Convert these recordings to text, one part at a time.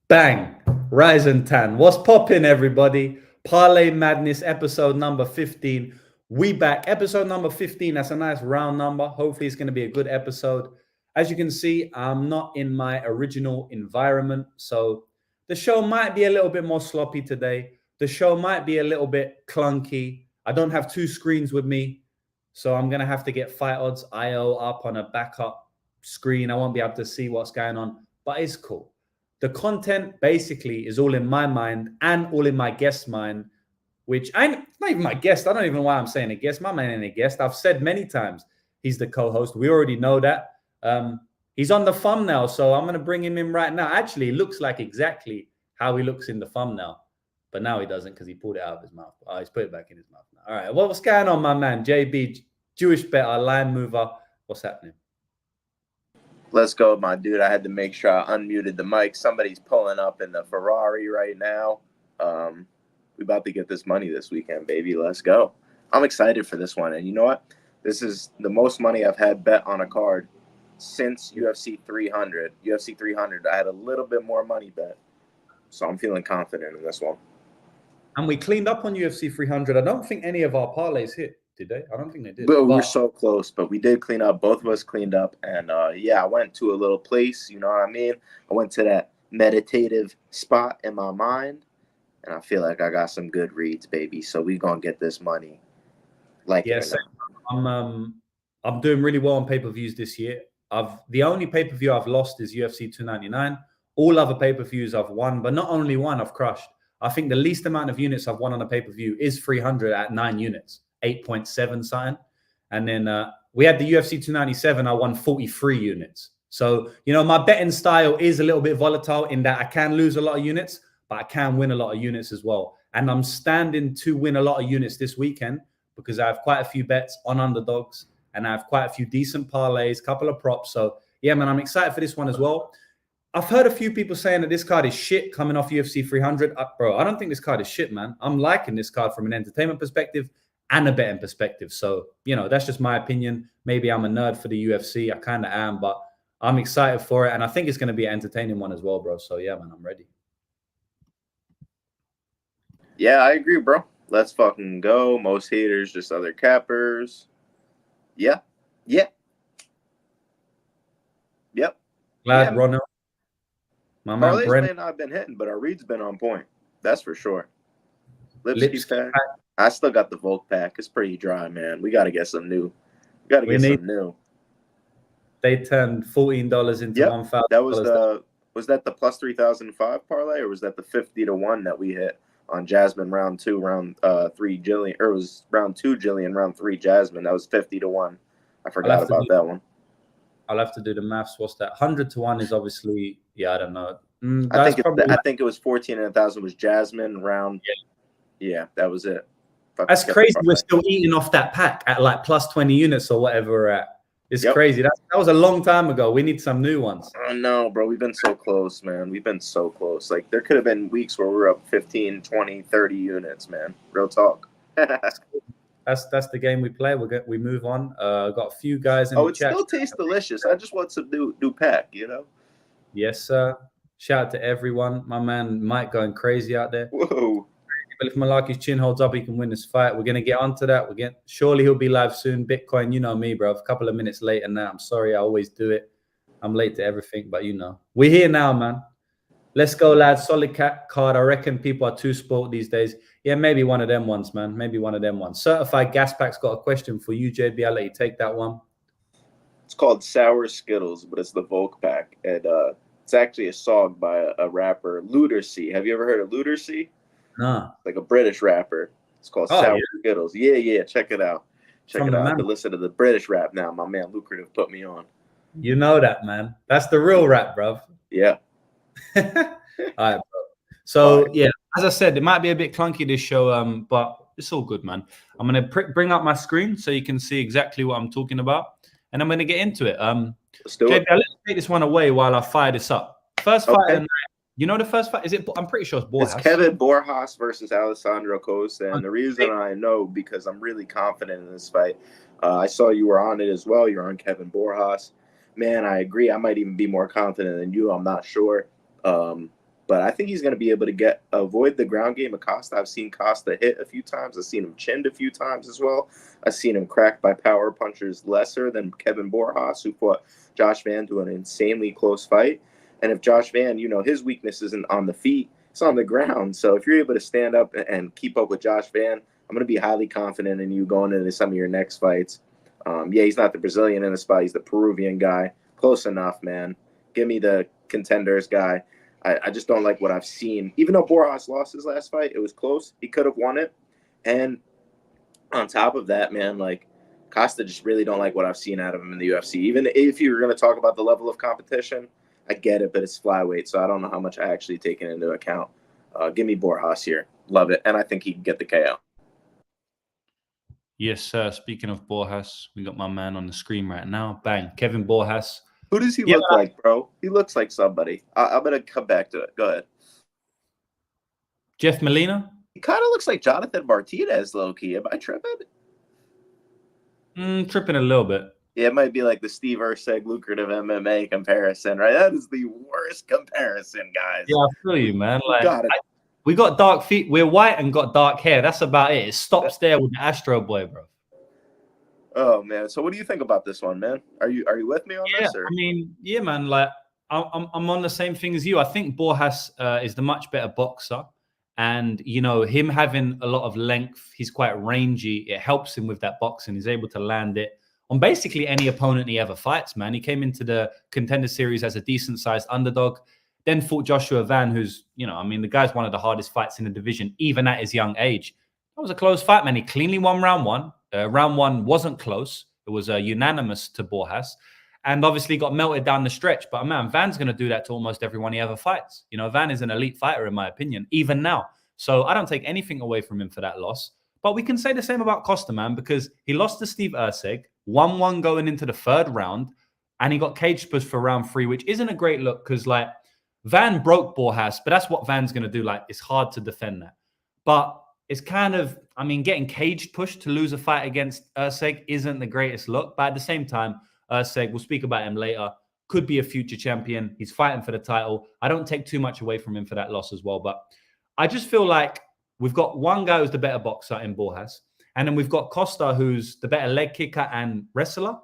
Bang! Rise and tan. What's poppin', everybody? Parlay Madness, episode number 15. We back. Episode number 15. That's a nice round number. Hopefully, it's going to be a good episode. As you can see, I'm not in my original environment. So the show might be a little bit more sloppy today. The show might be a little bit clunky. I don't have two screens with me. So I'm going to have to get Fight Odds IO up on a backup screen. I won't be able to see what's going on, but it's cool. The content basically is all in my mind and all in my guest's mind, which it's not even my guest. I don't even know why I'm saying a guest. My man ain't a guest. I've said many times he's the co-host. We already know that. He's on the thumbnail, so I'm going to bring him in right now. Actually, he looks like exactly how he looks in the thumbnail, but now he doesn't because he pulled it out of his mouth. Oh, he's put it back in his mouth now. All right, what's going on, my man? JB, Jewish better, line mover. What's happening? Let's go, my dude. I had to make sure I unmuted the mic. Somebody's pulling up in the Ferrari right now. We about to get this money this weekend, baby. Let's go. I'm excited for this one. And you know what? This is the most money I've had bet on a card since UFC 300. UFC 300, I had a little bit more money bet. So I'm feeling confident in this one. And we cleaned up on UFC 300. I don't think any of our parlays hit. Did they? I don't think they did. But we were so close, but we did clean up. Both of us cleaned up. And, yeah, I went to a little place, you know what I mean? I went to that meditative spot in my mind, and I feel like I got some good reads, baby. So we going to get this money. Yes, I'm doing really well on pay-per-views this year. The only pay-per-view I've lost is UFC 299. All other pay-per-views I've won, but not only one, I've crushed. I think the least amount of units I've won on a pay-per-view is 300 at 9 units. 8.7 something. And then we had the UFC 297. I won 43 units. So, you know, my betting style is a little bit volatile in that I can lose a lot of units, but I can win a lot of units as well. And I'm standing to win a lot of units this weekend because I have quite a few bets on underdogs and I have quite a few decent parlays, couple of props. So, yeah, man, I'm excited for this one as well. I've heard a few people saying that this card is shit coming off UFC 300. Bro, I don't think this card is shit, man. I'm liking this card from an entertainment perspective and a betting perspective. So, you know, that's just my opinion. Maybe I'm a nerd for the UFC. I kind of am, but I'm excited for it. And I think it's going to be an entertaining one as well, bro. So, yeah, man, I'm ready. Yeah, I agree, bro. Let's fucking go. Most haters, just other cappers. Yeah. Yep. Glad, Ronald. My man, Parlays Brent. may not have been hitting, but our read's been on point. That's for sure. Lipsky pack. I still got the Volk pack. It's pretty dry, man. We got to get some new. Some new. They turned $14 into $1,000. That was that the plus 3,005 parlay, or was that the 50-1 that we hit on Jasmine round 2, round 3 Jillian, or it was round 2 Jillian, round 3 Jasmine? That was 50-1. I forgot about that one. I'll have to do the maths. What's that? 100-1 is obviously, yeah, I don't know. I think it was 14 and 1,000 was Jasmine round. Yeah, that was it. That's crazy. We're still eating off that pack at like plus 20 units or whatever we're at. It's crazy. That was a long time ago. We need some new ones. Oh, no, bro. We've been so close, man. We've been so close. Like, there could have been weeks where we were up 15, 20, 30 units, man. Real talk. That's the game we play. We move on. Got a few guys in the chat. It still tastes delicious. I just want some new pack, you know? Yes, sir. Shout out to everyone. My man Mike going crazy out there. Whoa. But if Malaki's chin holds up, he can win this fight. We're going to get onto that. Surely he'll be live soon. Bitcoin, you know me, bro. A couple of minutes later now. I'm sorry. I always do it. I'm late to everything, but you know. We're here now, man. Let's go, lads. Solid card. I reckon people are too spoiled these days. Yeah, maybe one of them ones, man. Maybe one of them ones. Certified Gas Pack's got a question for you, JB. I'll let you take that one. It's called Sour Skittles, but it's the Volk pack. And it's actually a song by a rapper, Lucrative. Have you ever heard of Lucrative? Nah. Like a British rapper. It's called Sour Skittles. Yeah. Check it out. I have to listen to the British rap now. My man Lucrative put me on. You know that, man. That's the real rap, bro. Yeah. All right, bro. So, yeah, as I said, it might be a bit clunky, this show, but it's all good, man. I'm going to bring up my screen so you can see exactly what I'm talking about, and I'm going to get into it. Let's do it. Let's take this one away while I fire this up. First fight of the night. You know the first fight? Is it? I'm pretty sure it's Borjas. It's Kevin Borjas versus Alessandro Costa. And the reason I know, because I'm really confident in this fight. I saw you were on it as well. You're on Kevin Borjas. Man, I agree. I might even be more confident than you. I'm not sure. But I think he's going to be able to avoid the ground game of Costa. I've seen Costa hit a few times. I've seen him chinned a few times as well. I've seen him cracked by power punchers lesser than Kevin Borjas, who fought Josh Van to an insanely close fight. And if Josh Van, his weakness isn't on the feet, it's on the ground. So if you're able to stand up and keep up with Josh Van, I'm going to be highly confident in you going into some of your next fights. He's not the Brazilian in the spot. He's the Peruvian guy. Close enough, man. Give me the contenders guy. I just don't like what I've seen. Even though Borjas lost his last fight, it was close. He could have won it. And on top of that, man, like Costa just really don't like what I've seen out of him in the UFC. Even if you were going to talk about the level of competition, I get it, but it's flyweight, so I don't know how much I actually taken into account. Give me Borjas here. Love it. And I think he can get the KO. Yes, sir. Speaking of Borjas, we got my man on the screen right now. Bang. Kevin Borjas. Who does he look like, bro? He looks like somebody. I'm going to come back to it. Go ahead. Jeff Molina? He kind of looks like Jonathan Martinez, low-key. Am I tripping? Tripping a little bit. Yeah, it might be like the Steve Erceg Lucrative MMA comparison, right? That is the worst comparison, guys. Yeah, I feel you, man. Like, we got dark feet. We're white and got dark hair. That's about it. It stops there with the Astro Boy, bro. Oh man, so what do you think about this one, man? Are you with me on this? Or? I mean, yeah, man. Like I'm on the same thing as you. I think Borjas is the much better boxer, and him having a lot of length, he's quite rangy. It helps him with that boxing. He's able to land it on basically any opponent he ever fights. Man, he came into the Contender Series as a decent-sized underdog, then fought Joshua Van, who's the guy's one of the hardest fights in the division, even at his young age. That was a close fight, man. He cleanly won round one. Round one wasn't close. It was unanimous to Borjas. And obviously got melted down the stretch. But, man, Van's going to do that to almost everyone he ever fights. Van is an elite fighter, in my opinion, even now. So I don't take anything away from him for that loss. But we can say the same about Costa, man, because he lost to Steve Erceg, 1-1 going into the third round, and he got cage pushed for round 3, which isn't a great look because, Van broke Borjas, but that's what Van's going to do. It's hard to defend that. But it's kind of, getting caged pushed to lose a fight against Erceg isn't the greatest look. But at the same time, Erceg, we'll speak about him later, could be a future champion. He's fighting for the title. I don't take too much away from him for that loss as well. But I just feel like we've got one guy who's the better boxer in Borjas. And then we've got Costa, who's the better leg kicker and wrestler.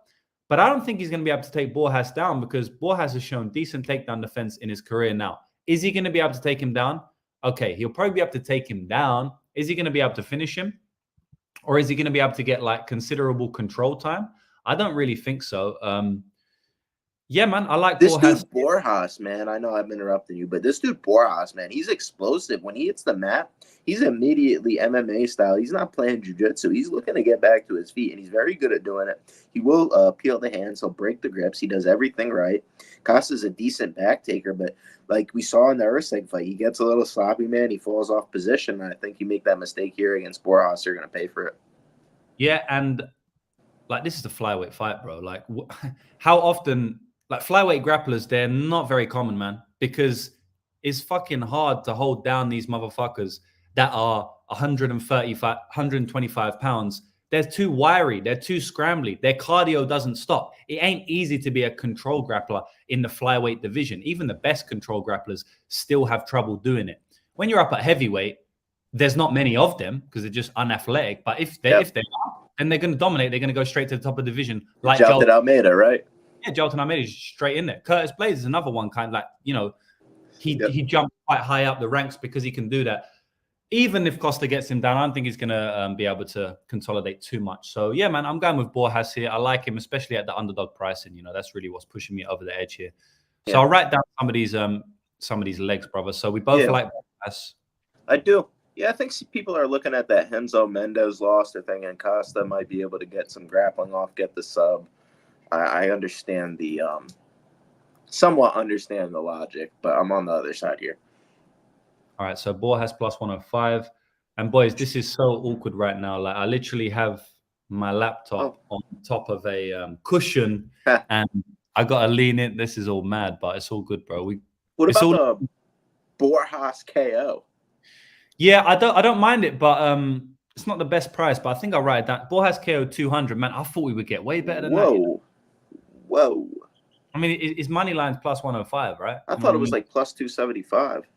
But I don't think he's going to be able to take Borjas down because Borjas has shown decent takedown defense in his career now. Is he going to be able to take him down? Okay, he'll probably be able to take him down. Is he going to be able to finish him? Or is he going to be able to get considerable control time? I don't really think so. Yeah, man, I like this Borjas. Dude Borjas, man. I know I'm interrupting you, but this dude Borjas, man, he's explosive. When he hits the mat, he's immediately MMA style. He's not playing jiu-jitsu. He's looking to get back to his feet, and he's very good at doing it. He will peel the hands. He'll break the grips. He does everything right. Costa's a decent back taker, but like we saw in the Erceg fight, he gets a little sloppy, man. He falls off position, and I think you make that mistake here against Borjas, you're going to pay for it. Yeah, and this is a flyweight fight, bro. How often... flyweight grapplers, they're not very common, man, because it's fucking hard to hold down these motherfuckers that are 125 pounds. They're too wiry. They're too scrambly. Their cardio doesn't stop. It ain't easy to be a control grappler in the flyweight division. Even the best control grapplers still have trouble doing it. When you're up at heavyweight, there's not many of them because they're just unathletic. But if they are, then they're going to dominate. They're going to go straight to the top of the division. Like Jailton Almeida, right? Yeah, Jailton Almeida is straight in there. Curtis Blades is another one, he jumped quite high up the ranks because he can do that. Even if Costa gets him down, I don't think he's going to be able to consolidate too much. So, yeah, man, I'm going with Borjas here. I like him, especially at the underdog pricing. That's really what's pushing me over the edge here. So I'll write down some of these legs, brother. So we both like Borjas. I do. Yeah, I think people are looking at that Renzo Mendez loss. They're thinking Costa might be able to get some grappling off, get the sub. I understand somewhat understand the logic, but I'm on the other side here. All right, so Borjas plus 105. And boys, this is so awkward right now. I literally have my laptop on top of a cushion and I got to lean in. This is all mad, but it's all good, bro. What about the Borjas KO? Yeah, I don't mind it, but it's not the best price, but I think I'll write it down. Borjas KO 200, man. I thought we would get way better than that. Whoa. I mean, his money line's plus 105, right? I thought it was plus 275.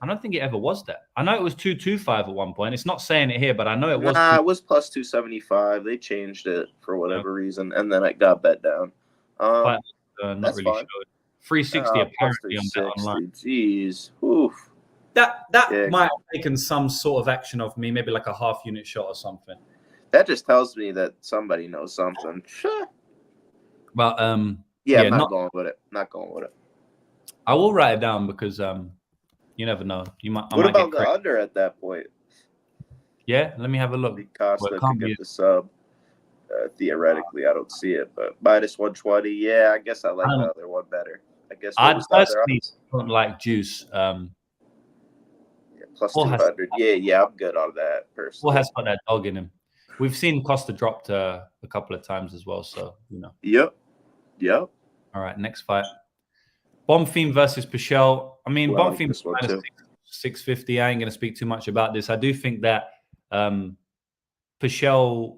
I don't think it ever was that. I know it was 225 at one point. It's not saying it here, but I know it was. Nah, it was plus 275. They changed it for whatever reason, and then it got bet down. Not that's really fine. sure. 360 apparently on Bet Online. Jeez. Oof. That might have taken some sort of action of me, maybe like a half unit shot or something. That just tells me that somebody knows something. But I'm not going with it. Not going with it. I will write it down because you never know. What about the under at that point? Yeah, let me have a look. Costa could get the sub. Theoretically, I don't see it, but minus 120. Yeah, I guess I like the other one better. I guess I personally don't like juice. Plus 200. Yeah, I'm good on that personally. Paul has got that dog in him. We've seen Costa dropped a couple of times as well, so you know. Yep. All right, next fight. Bonfim versus Pichel. I mean, Bonfim is minus 650. I ain't going to speak too much about this. I do think that Pichel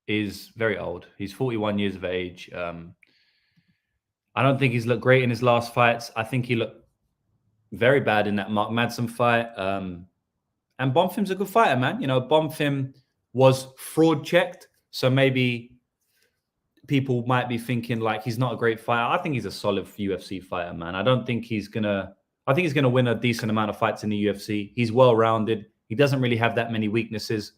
is very old. He's 41 years of age. I don't think he's looked great in his last fights. I think he looked very bad in that Mark Madsen fight. And Bonfim's a good fighter, man. You know, Bonfim was fraud checked, so maybe people might be thinking like he's not a great fighter. I think he's a solid UFC fighter, man. I think he's gonna win a decent amount of fights in the UFC. He's well-rounded. He doesn't really have that many weaknesses.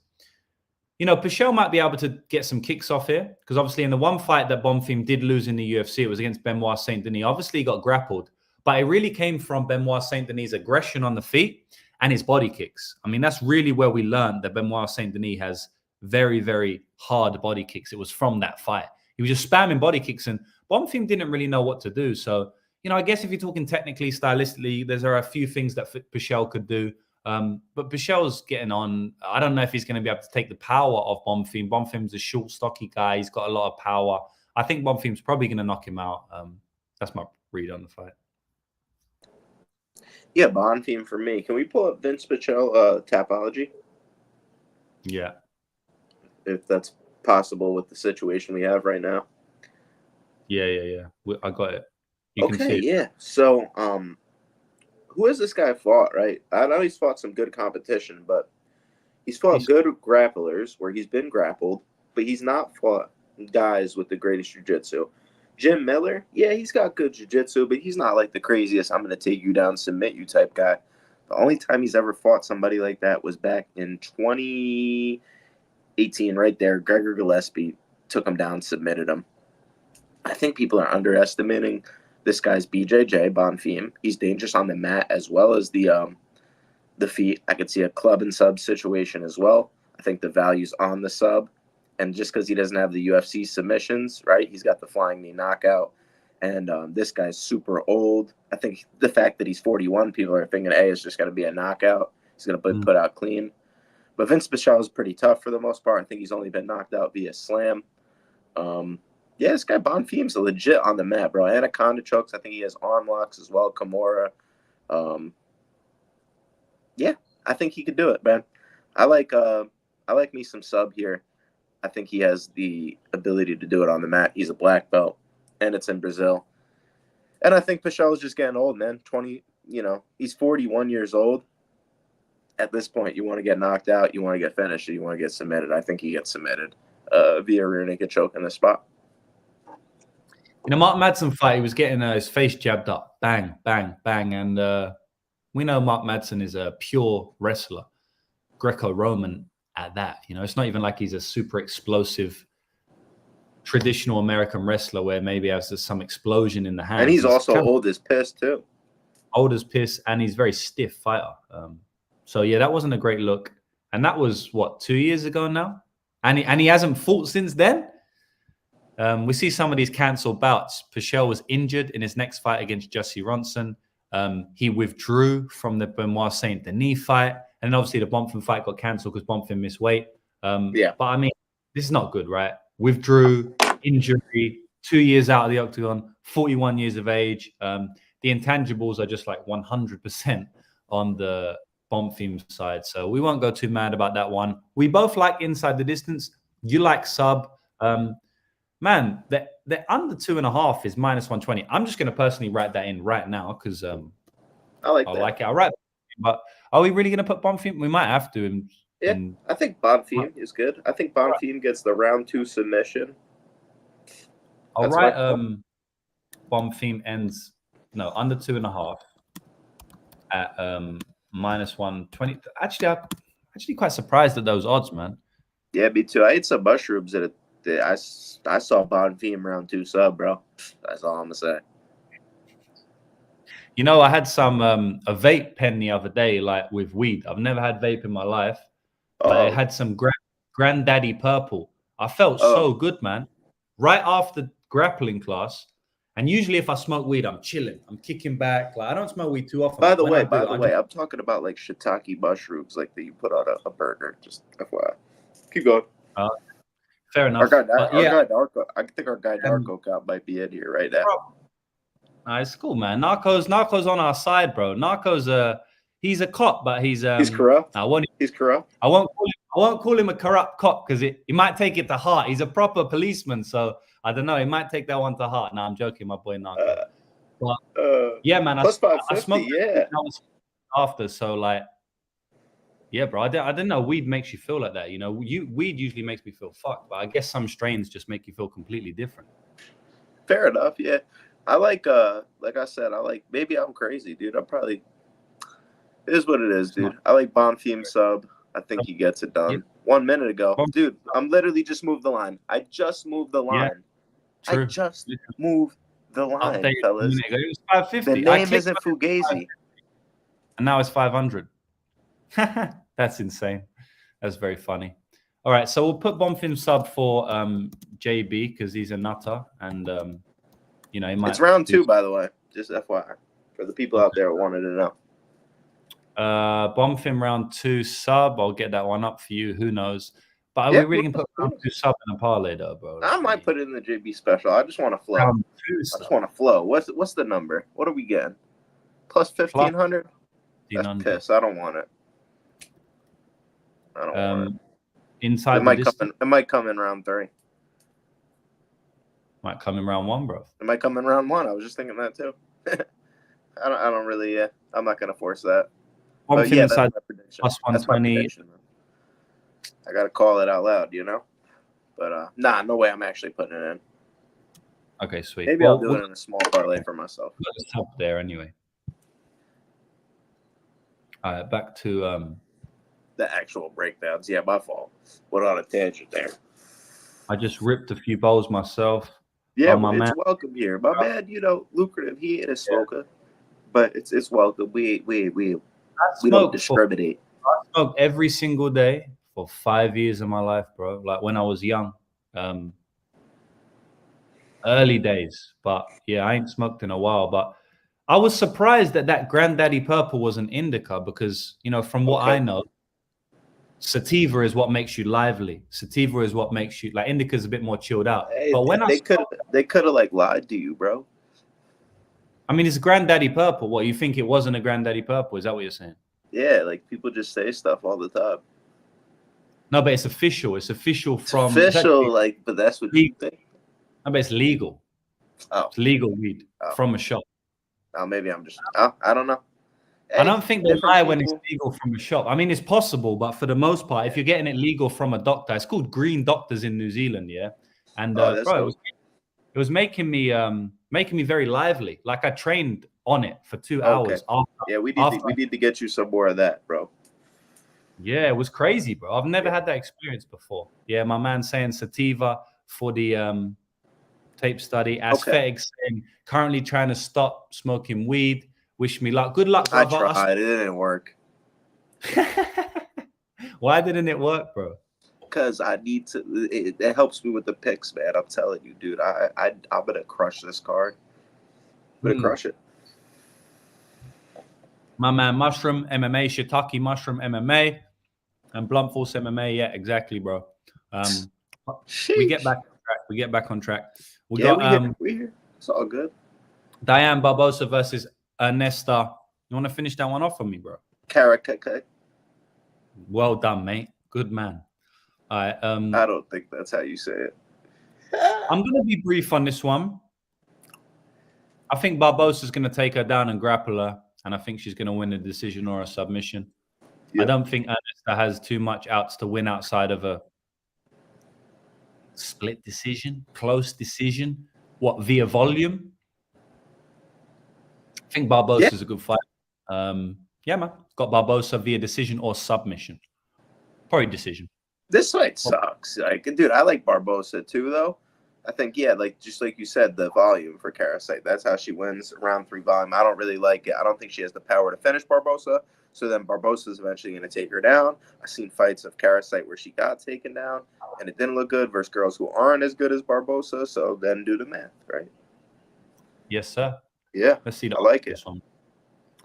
You know, Pichel might be able to get some kicks off here because obviously in the one fight that Bonfim did lose in the UFC, it was against Benoit Saint-Denis. Obviously, he got grappled, but it really came from Benoit Saint-Denis' aggression on the feet and his body kicks. I mean, that's really where we learned that Benoit Saint-Denis has very, very hard body kicks. It was from that fight. He was just spamming body kicks, and Bonfim didn't really know what to do. So, you know, I guess if you're talking technically, stylistically, there are a few things that Pichel could do. But Pichel's getting on. I don't know if he's going to be able to take the power of Bonfim. Bonfim's a short, stocky guy. He's got a lot of power. I think Bonfim's probably going to knock him out. That's my read on the fight. Yeah, Bonfim for me. Can we pull up Vince Pichel Tapology? Yeah. If that's possible with the situation we have right now. Yeah. I got it. You can see it. Yeah. So, who has this guy fought, right? I know he's fought some good competition, but he's fought good grapplers where he's been grappled, but he's not fought guys with the greatest jiu-jitsu. Jim Miller, yeah, he's got good jiu-jitsu, but he's not like the craziest, I'm going to take you down, submit you type guy. The only time he's ever fought somebody like that was back in 2018, right there. Gregor Gillespie took him down, submitted him. I think people are underestimating this guy's BJJ, Bonfim. He's dangerous on the mat as well as the feet. I could see a club and sub situation as well. I think the value's on the sub. And just because he doesn't have the UFC submissions, right, he's got the flying knee knockout. And this guy's super old. I think the fact that he's 41, people are thinking, hey, it's just going to be a knockout. He's going to put out clean. But Vince Pichel is pretty tough for the most part. I think he's only been knocked out via slam. Yeah, this guy Bonfim's legit on the mat, bro. Anaconda chokes. I think he has arm locks as well. Kimura. Yeah, I think he could do it, man. I like me some sub here. I think he has the ability to do it on the mat. He's a black belt, and it's in Brazil. And I think Pichel is just getting old, man. He's 41 years old. At this point, you want to get knocked out, you want to get finished, or you want to get submitted. I think he gets submitted via rear naked choke in the spot. In a Mark Madsen fight, he was getting his face jabbed up. Bang, bang, bang. And we know Mark Madsen is a pure wrestler, Greco-Roman at that. You know, it's not even like he's a super explosive traditional American wrestler where maybe has some explosion in the hands. And he's also old as piss, too. Old as piss, and he's a very stiff fighter. So, yeah, that wasn't a great look. And that was, 2 years ago now? And he hasn't fought since then? We see some of these cancelled bouts. Pichel was injured in his next fight against Jesse Ronson. He withdrew from the Benoit Saint-Denis fight. And obviously the Bonfim fight got cancelled because Bonfim missed weight. But, I mean, this is not good, right? Withdrew, injury, 2 years out of the octagon, 41 years of age. The intangibles are just like 100% on the Bonfim side. So we won't go too mad about that one. We both like inside the distance. You like sub. Man, the under 2.5 is minus 120. I'm just going to personally write that in right now because I like I that. like it. All right. But are we really going to put Bonfim? We might have to. I think Bonfim is good. I think Bonfim gets the round 2 submission. All right. Bonfim ends under 2.5 at -120. Actually, I'm quite surprised at those odds, man. Yeah, me too. I ate some mushrooms and I saw Bonfim round 2 sub, bro. That's all I'm gonna say. I had some a vape pen the other day, like with weed. I've never had vape in my life, but it had some Granddaddy Purple. I felt so good, man. Right after grappling class, and usually if I smoke weed, I'm chilling, I'm kicking back. Like I don't smoke weed too often. By the way, I'm talking about like shiitake mushrooms, like that you put on a burger. Just FYI. Keep going. Fair enough. Our guy Narco. I think our guy Narco Cop might be in here right now. It's cool, man. Narco's on our side, bro. Narco's he's a cop, but he's corrupt. He's corrupt. I won't call him a corrupt cop because he might take it to heart. He's a proper policeman, so I don't know. He might take that one to heart. No, I'm joking, my boy Narco. But yeah, man. I smoked after, so like, yeah, bro. I didn't know weed makes you feel like that. Weed usually makes me feel fucked, but I guess some strains just make you feel completely different. Fair enough. Yeah. I like I said, maybe I'm crazy, dude. I'm probably, it is what it is, dude. I like Bonfim sub. I think he gets it done. 1 minute ago. Dude, I'm literally just moved the line. I just moved the line. Yeah, I just moved the line, fellas. It was 550. The name isn't Fugazi. And now it's 500. That's insane. That's very funny. All right, so we'll put Bonfim sub for JB because he's a nutter and he might. It's round 2, by the way. Just FYI for the people out there who wanted to know. Bonfim round 2 sub. I'll get that one up for you. Who knows? But are we really gonna put round 2 sub in a parlay though, bro? I might put it in the JB special. I just want to flow. I just want to flow. What's the number? What are we getting? Plus 1,500. That's piss. I don't want it. I don't want it. Inside it might come in round 3. Might come in round 1, bro. It might come in round 1. I was just thinking that too. I don't really. I'm not gonna force that. But yeah, that's my prediction. Plus 120. I gotta call it out loud, But no way. I'm actually putting it in. Okay, sweet. Maybe I'll do it in a small parlay for myself. It's up there anyway. All right, back to the actual breakdowns. Yeah, my fault. Went on a tangent there. I just ripped a few bowls myself. Yeah, it's welcome here. My man, Lucrative. He ain't a smoker, but it's welcome. We don't discriminate. I smoked every single day for 5 years of my life, bro. Like when I was young, early days. But yeah, I ain't smoked in a while. But I was surprised that Granddaddy Purple was an indica because from what I know, sativa is what makes you lively. Sativa is what makes you indica is a bit more chilled out. Hey, but when they could have lied to you, bro. I mean, it's Granddaddy Purple. What, you think it wasn't a Granddaddy Purple? Is that what you're saying? Yeah, people just say stuff all the time. No, but it's official. It's official from official, but that's what you think. No, but it's legal. Oh, it's legal weed from a shop. Oh, maybe I'm just. I don't know. I don't think they lie when it's legal from a shop. I mean, it's possible, but for the most part, if you're getting it legal from a doctor, it's called Green Doctors in New Zealand, yeah. And bro, it was making me very lively. Like I trained on it for 2 hours. Yeah, we need to get you some more of that, bro. Yeah, it was crazy, bro. I've never had that experience before. Yeah, my man saying sativa for the tape study. Aesthetic saying currently trying to stop smoking weed. Wish me luck. Good luck, brother. I tried. It didn't work. Why didn't it work, bro? Because I need to. It helps me with the picks, man. I'm telling you, dude. I'm gonna crush this card. I'm gonna crush it. My man, Mushroom MMA, Shiitake Mushroom MMA, and Blunt Force MMA. Yeah, exactly, bro. We get back on track. We get back on track. We here. It's all good. Diane Barbosa versus Ernesta. You want to finish that one off for me, bro? Karakake. Well done, mate. Good man. All right. I don't think that's how you say it. I'm going to be brief on this one. I think Barbosa's going to take her down and grapple her and I think she's going to win a decision or a submission. Yep. I don't think Ernesta has too much outs to win outside of a split decision, close decision. What, via volume? I think Barbosa is a good fight. Yeah, man. Got Barbosa via decision or submission. Probably decision. This fight sucks. Like, dude, I like Barbosa too, though. I think, yeah, like just like you said, the volume for Karasite. That's how she wins round 3 volume. I don't really like it. I don't think she has the power to finish Barbosa. So then Barbosa is eventually going to take her down. I've seen fights of Karasite where she got taken down and it didn't look good versus girls who aren't as good as Barbosa. So then do the math, right? Yes, sir. Yeah, Let's see. I like it. One.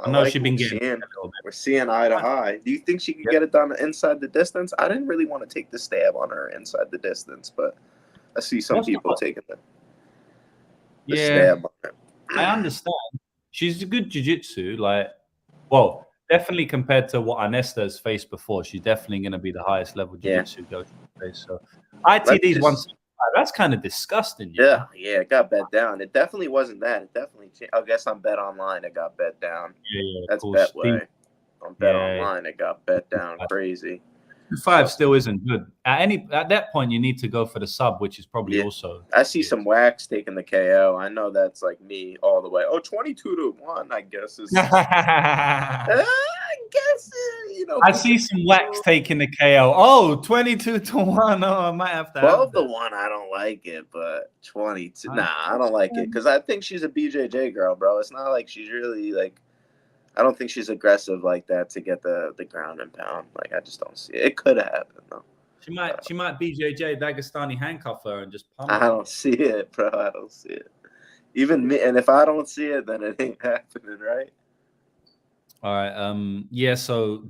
I know like she's been getting. We're seeing eye to eye. Do you think she could get it done inside the distance? I didn't really want to take the stab on her inside the distance, but I see some people taking the stab on it. I understand. She's a good jiu-jitsu. Like, well, definitely compared to what Ernesta has faced before, she's definitely going to be the highest level jiu-jitsu go to face. So ITD's 175. That's kind of disgusting. Yeah, it got bet down. It definitely wasn't that. It definitely changed. I guess on Bet Online, it got bet down. Yeah, that's Betway. On Bet Online, it got bet down crazy. 5 still isn't good. At that point, you need to go for the sub, which is probably also. I see some wax taking the KO. I know that's like me all the way. Oh, 22-1, I guess is. I guess I see some wax taking the KO. Oh, 22-1. Oh, I might have to. 12-1. I don't like it, but 22. Nah, I don't like it because I think she's a BJJ girl, bro. It's not like she's really like. I don't think she's aggressive like that to get the ground and pound. Like, I just don't see it. It could happen though. She might BJJ Dagestani handcuff her and just pump her. I don't see it, bro. I don't see it. Even me, and if I don't see it, then it ain't happening, right? All right. Yeah. So,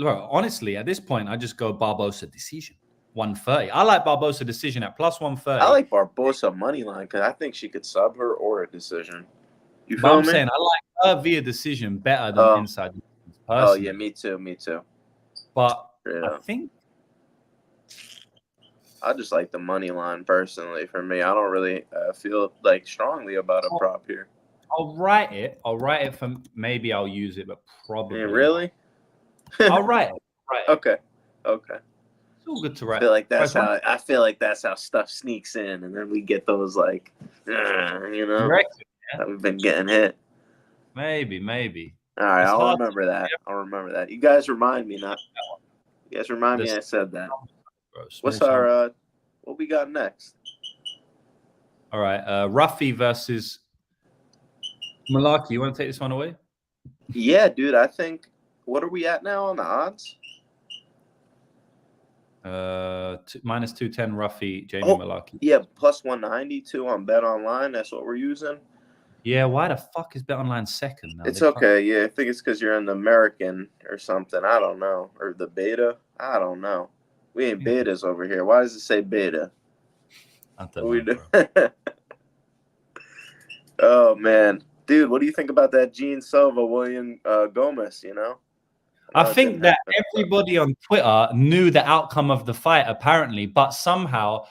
honestly, at this point, I just go Barbosa decision 130. I like Barbosa decision at plus 130. I like Barbosa money line because I think she could sub her or a decision. You feel but I'm me? saying I like her via decision better than inside. Oh yeah, me too. But I think I just like the money line personally. For me, I don't really feel like strongly about a prop here. I'll write it for maybe I'll use it, but probably. Yeah, really? I'll write it. Right. Okay. It's all good to write. I feel like that's how stuff sneaks in, and then we get those like, that we've been getting hit. Maybe. All right, I'll remember that. You guys remind me not. You guys remind me I said that. What's our what we got next? All right, Ruffy versus Malarkey. You want to take this one away? Yeah, dude. I think. What are we at now on the odds? Minus 210 Ruffy, Jamie Malarkey. Yeah, plus 192 on Bet Online. That's what we're using. Yeah, why the fuck is Bet Online second now? It's okay. Yeah, I think it's because you're in the American or something. I don't know. Or the beta. I don't know. We ain't betas over here. Why does it say beta? I don't know. Oh, man. Dude, what do you think about that Gene Silva, William Gomez, I think that everybody on Twitter knew the outcome of the fight, apparently, but somehow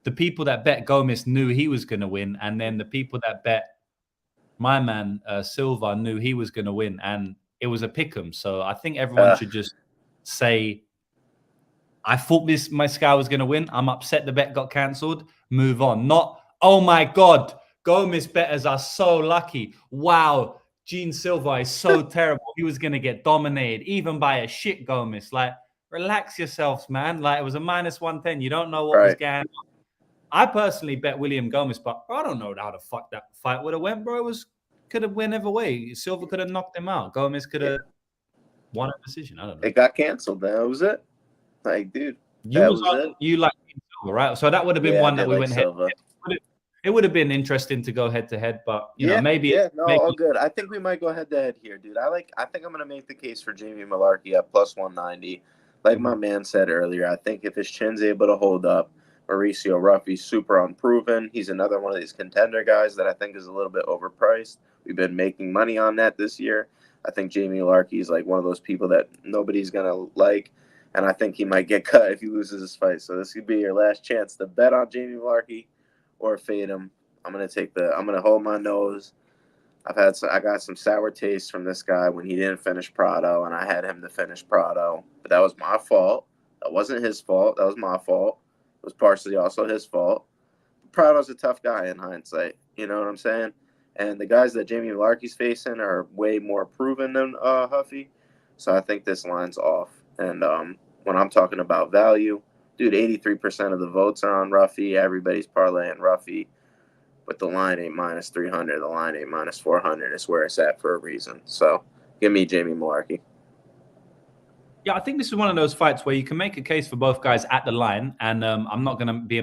the people that bet Gomez knew he was going to win, and then the people that bet my man Silva knew he was going to win, and it was a pick'em. So I think everyone should just say, I thought my guy was going to win. I'm upset the bet got cancelled. Move on. Not, oh my God, Gomez bettors are so lucky. Wow, Gene Silva is so terrible. He was going to get dominated, even by a shit Gomez. Like, relax yourselves, man. Like, it was a minus 110. You don't know what was going on. I personally bet William Gomez, but I don't know how the fuck that fight would have went, bro. Could have went either way. Silva could have knocked him out. Gomez could have won a decision. I don't know. It got canceled. That was it. Like, dude, you like Silva, right? So that would have been one that we went head. It would have been interesting to go head to head, but maybe all good. I think we might go head to head here, dude. I think I'm gonna make the case for Jamie Malarkey at plus 190. Like my man said earlier, I think if his chin's able to hold up, Mauricio Ruffy's super unproven. He's another one of these contender guys that I think is a little bit overpriced. We've been making money on that this year. I think Jamie Malarkey is like one of those people that nobody's gonna like, and I think he might get cut if he loses this fight. So this could be your last chance to bet on Jamie Malarkey or fade him. I'm gonna hold my nose. I got some sour taste from this guy when he didn't finish Prado, and I had him to finish Prado. But that was my fault. That wasn't his fault. That was my fault. It was partially also his fault. Prado's a tough guy in hindsight. You know what I'm saying? And the guys that Jamie Malarkey's facing are way more proven than Huffy. So I think this line's off. And when I'm talking about value, dude, 83% of the votes are on Ruffy. Everybody's parlaying Ruffy. But the line ain't minus 300. The line ain't minus 400. It's where it's at for a reason. So give me Jamie Malarkey. Yeah, I think this is one of those fights where you can make a case for both guys at the line. And I'm not going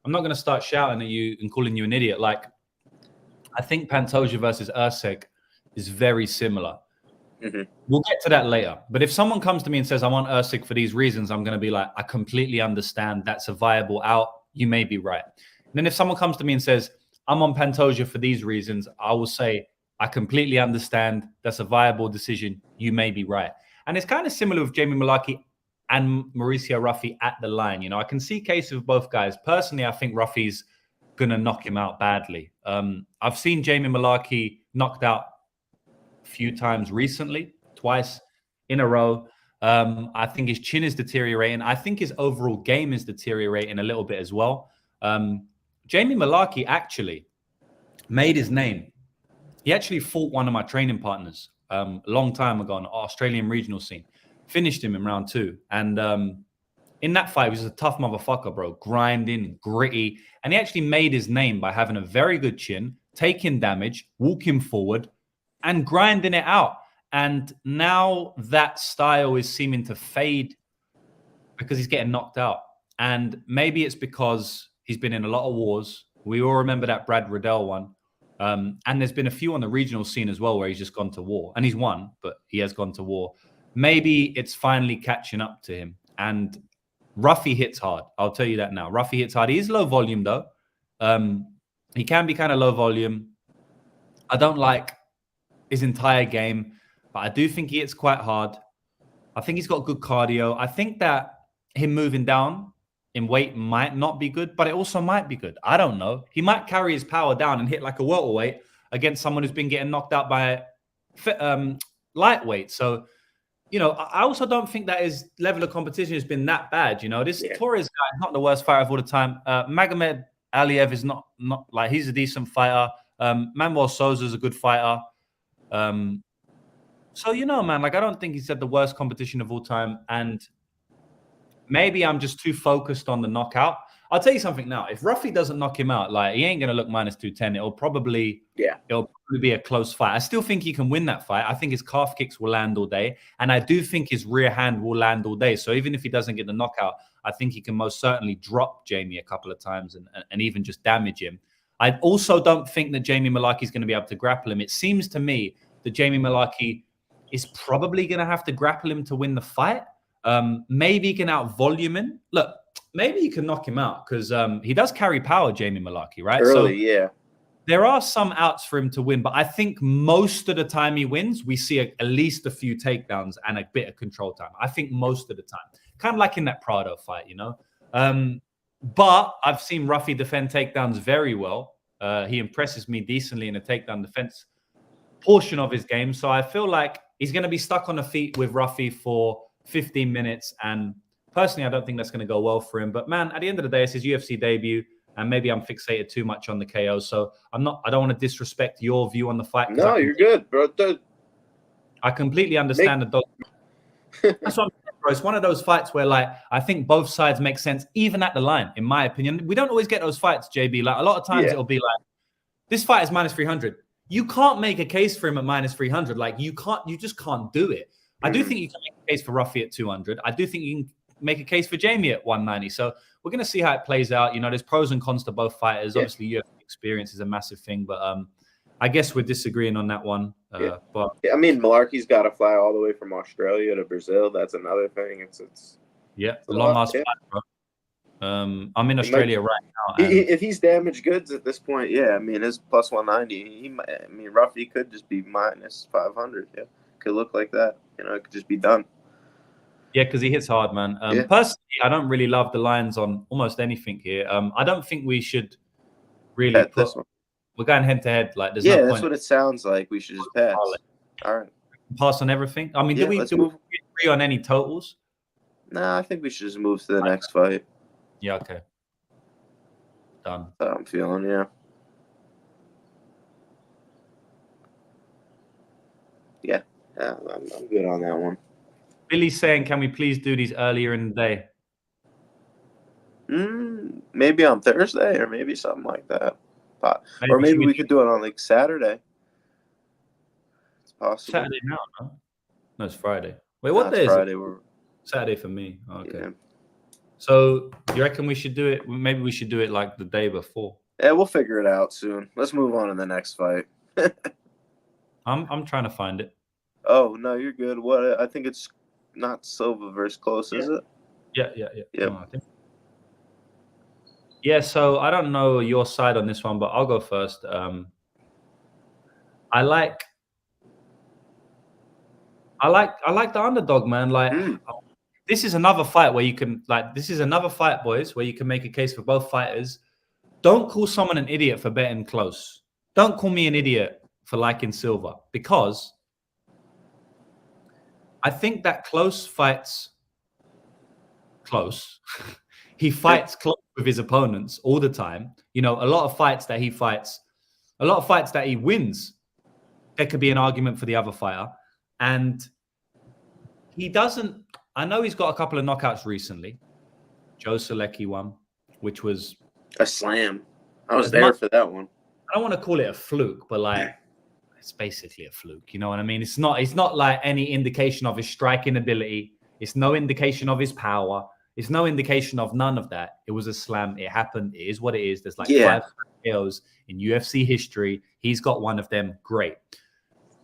to start shouting at you and calling you an idiot. Like, I think Pantoja versus Erceg is very similar. Mm-hmm. We'll get to that later. But if someone comes to me and says, I want Erceg for these reasons, I'm going to be like, I completely understand. That's a viable out. You may be right. And then if someone comes to me and says, I'm on Pantoja for these reasons, I will say, I completely understand. That's a viable decision. You may be right. And it's kind of similar with Jamie Malarkey and Mauricio Ruffy at the line. You know, I can see cases of both guys. Personally, I think Ruffy's going to knock him out badly. I've seen Jamie Malarkey knocked out a few times recently, twice in a row. I think his chin is deteriorating. I think his overall game is deteriorating a little bit as well. Jamie Malarkey actually made his name. He actually fought one of my training partners a long time ago on the Australian regional scene. Finished him in round 2. And in that fight, he was a tough motherfucker, bro. Grinding, gritty. And he actually made his name by having a very good chin, taking damage, walking forward, and grinding it out. And now that style is seeming to fade because he's getting knocked out. And maybe it's because he's been in a lot of wars. We all remember that Brad Riddell one. And there's been a few on the regional scene as well where he's just gone to war. And he's won, but he has gone to war. Maybe it's finally catching up to him. And Ruffy hits hard. I'll tell you that now. Ruffy hits hard. He is low volume, though. He can be kind of low volume. I don't like his entire game, but I do think he hits quite hard. I think he's got good cardio. I think that him moving down in weight might not be good, but it also might be good. I don't know. He might carry his power down and hit like a welterweight against someone who's been getting knocked out by lightweight. So, you know, I also don't think that his level of competition has been that bad. You know, this Torres guy is not the worst fighter of all the time. Magomed Aliev is not like, he's a decent fighter. Manuel Souza is a good fighter. So, you know, man, like, I don't think he's had the worst competition of all time. And maybe I'm just too focused on the knockout. I'll tell you something now. If Ruffy doesn't knock him out, like, he ain't going to look minus 210. It'll probably be a close fight. I still think he can win that fight. I think his calf kicks will land all day. And I do think his rear hand will land all day. So even if he doesn't get the knockout, I think he can most certainly drop Jamie a couple of times and even just damage him. I also don't think that Jamie Malarkey is going to be able to grapple him. It seems to me that Jamie Malarkey is probably going to have to grapple him to win the fight. Maybe he can out-volume him. Look, maybe he can knock him out because he does carry power, Jamie Malarkey, right? Early, There are some outs for him to win, but I think most of the time he wins, we see at least a few takedowns and a bit of control time. I think most of the time. Kind of like in that Prado fight, you know? But I've seen Ruffy defend takedowns very well. He impresses me decently in the takedown defense portion of his game. So I feel like he's going to be stuck on the feet with Ruffy for 15 minutes. And personally, I don't think that's going to go well for him. But man, at the end of the day, it's his UFC debut. And maybe I'm fixated too much on the KO. So I don't want to disrespect your view on the fight. No, you're good, bro. I completely understand That's what I'm saying, bro. It's one of those fights where, like, I think both sides make sense, even at the line, in my opinion. We don't always get those fights, JB. Like, a lot of times it'll be like, this fight is minus 300. You can't make a case for him at minus 300. Like, you just can't do it. I do think you can make a case for Ruffy at 200. I do think you can make a case for Jamie at 190. So we're going to see how it plays out. You know, there's pros and cons to both fighters. Obviously, UFC experience is a massive thing, but I guess we're disagreeing on that one. But I mean, Malarkey's got to fly all the way from Australia to Brazil. That's another thing. It's a long ass flight, bro. I'm in Australia right now. If he's damaged goods at this point, I mean, his plus 190. Ruffy could just be minus 500. Yeah, could look like that. You know, it could just be done. Yeah, because he hits hard, man. Personally, I don't really love the lines on almost anything here. I don't think we should really put We're going head to head. Like, there's Yeah, no that's point. what it sounds like. We should just pass. All right. Pass on everything. I mean, Yeah, do we let's move. agree on any totals? Nah, I think we should just move to the next fight. Yeah. Okay. Done. That's how I'm feeling. Yeah. Yeah, I'm good on that one. Billy's saying, can we please do these earlier in the day? Maybe on Thursday or maybe something like that. Or maybe we could do it on like Saturday. It's possible. Saturday now, no? No, it's Friday. Wait, what day is Friday. it? Saturday for me. Oh, okay. Yeah. So you reckon we should do it? Maybe we should do it like the day before. Yeah, we'll figure it out soon. Let's move on to the next fight. I'm trying to find it. Oh no, you're good. What? I think it's not Silva versus Close, is it? Yeah. Yep. No, yeah. So I don't know your side on this one, but I'll go first. I like the underdog, man. Like, this is another fight where you can boys, where you can make a case for both fighters. Don't call someone an idiot for betting Close. Don't call me an idiot for liking Silva, because I think that Close fights close. He fights close with his opponents all the time. You know, a lot of fights that he wins, there could be an argument for the other fighter. And he doesn't. I know he's got a couple of knockouts recently. Joe Solecki one, which was a slam. I was there for that one. I don't want to call it a fluke, but like, it's basically a fluke. You know what I mean? It's not like any indication of his striking ability. It's no indication of his power. It's no indication of none of that. It was a slam. It happened. It is what it is. There's like 5 KOs in UFC history. He's got one of them. Great.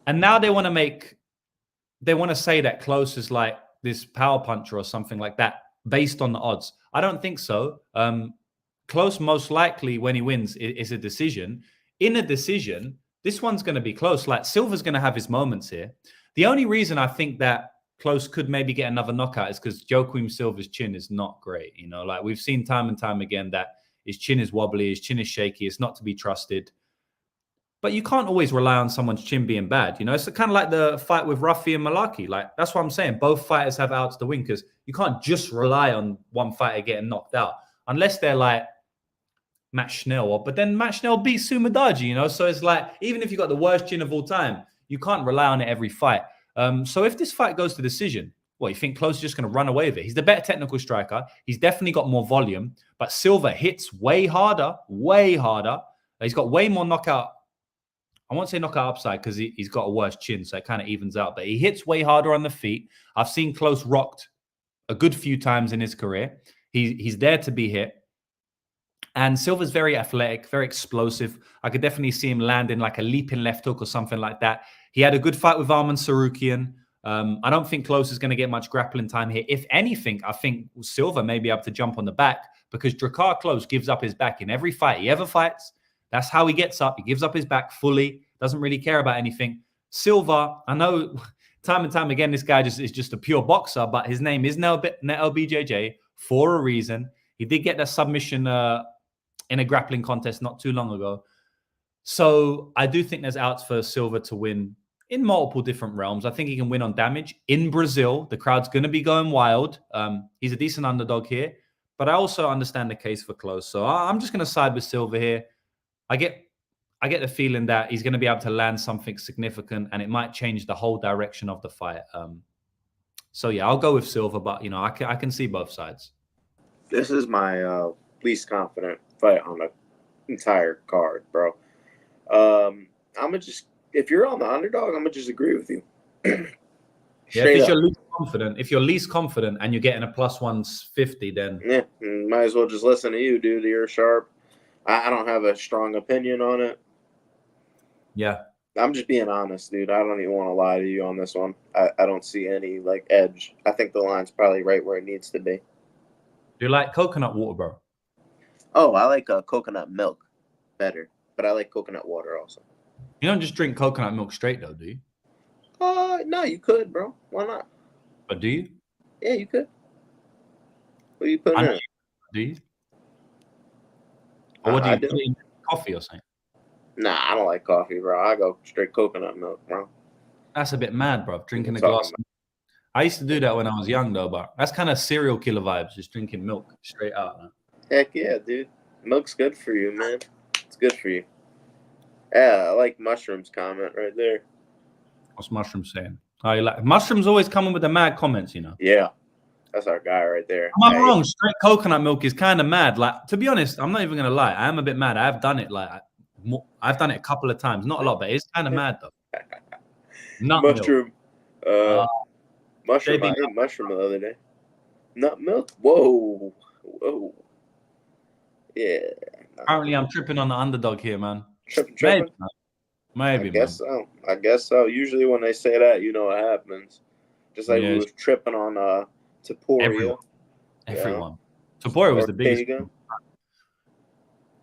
And now they want to say that Close is like this power puncher or something like that based on the odds. I don't think so. Close, most likely when he wins, is a decision. In a decision, this one's going to be close. Like, Silva's going to have his moments here. The only reason I think that Close could maybe get another knockout is because Joaquim Silva's chin is not great. You know, like, we've seen time and time again that his chin is wobbly, his chin is shaky, it's not to be trusted. But you can't always rely on someone's chin being bad. You know, it's kind of like the fight with Ruffy and Malaki. Like, that's what I'm saying. Both fighters have outs to win, because you can't just rely on one fighter getting knocked out unless they're like Matt Schnell. But then Matt Schnell beats Sumadaji, you know? So it's like, even if you got the worst chin of all time, you can't rely on it every fight. So if this fight goes to decision, you think Close is just going to run away with it? He's the better technical striker. He's definitely got more volume, but Silva hits way harder. He's got way more knockout. I won't say knockout upside because he's got a worse chin, so it kind of evens out. But he hits way harder on the feet. I've seen Close rocked a good few times in his career. He's there to be hit. And Silva's very athletic, very explosive. I could definitely see him landing like a leaping left hook or something like that. He had a good fight with Arman Sarukian. I don't think Close is going to get much grappling time here. If anything, I think Silva may be able to jump on the back, because Drakkar Close gives up his back in every fight he ever fights. That's how he gets up. He gives up his back fully, doesn't really care about anything. Silva, I know time and time again, this guy is just a pure boxer, but his name is Neto BJJ for a reason. He did get that submission in a grappling contest not too long ago. So I do think there's outs for Silva to win in multiple different realms. I think he can win on damage. In Brazil, the crowd's going to be going wild. He's a decent underdog here, but I also understand the case for Close. So I'm just going to side with Silva here. I get the feeling that he's going to be able to land something significant, and it might change the whole direction of the fight. So yeah, I'll go with Silva, but you know, I can see both sides. This is my least confident fight on the entire card, bro. I'm gonna just, if you're on the underdog, I'm gonna just agree with you. If you're least confident and you're getting a plus 150, then yeah, might as well just listen to you, dude. You're sharp. I don't have a strong opinion on it. Yeah. I'm just being honest, dude. I don't even want to lie to you on this one. I don't see any like edge. I think the line's probably right where it needs to be. Do you like coconut water, bro? Oh, I like coconut milk better, but I like coconut water also. You don't just drink coconut milk straight, though, do you? No, you could, bro. Why not? But do you? Yeah, you could. What do you put in it? Do you? Or what do you put in coffee or something? Nah, I don't like coffee, bro. I go straight coconut milk, bro. That's a bit mad, bro. Drinking a talking glass. I used to do that when I was young, though, but that's kind of serial killer vibes, just drinking milk straight out. Man. Heck yeah, dude. Milk's good for you, man. It's good for you. Yeah, I like mushrooms comment right there. What's Mushroom saying? Oh, you like Mushroom's always coming with the mad comments, you know. Yeah, that's our guy right there. Am I wrong? Straight coconut milk is kind of mad. Like, to be honest, I'm not even gonna lie. I am a bit mad. I've done it I've done it a couple of times, not a lot, but it's kind of mad though. Nut mushroom. milk. Mushroom. I ate mushroom the other day. Nut milk. Whoa. Yeah. Apparently, I'm tripping on the underdog here, man. Tripping? Maybe, I guess so. Usually when they say that, you know what happens. Just like we was tripping on Taporia. Everyone. Taporia was the biggest.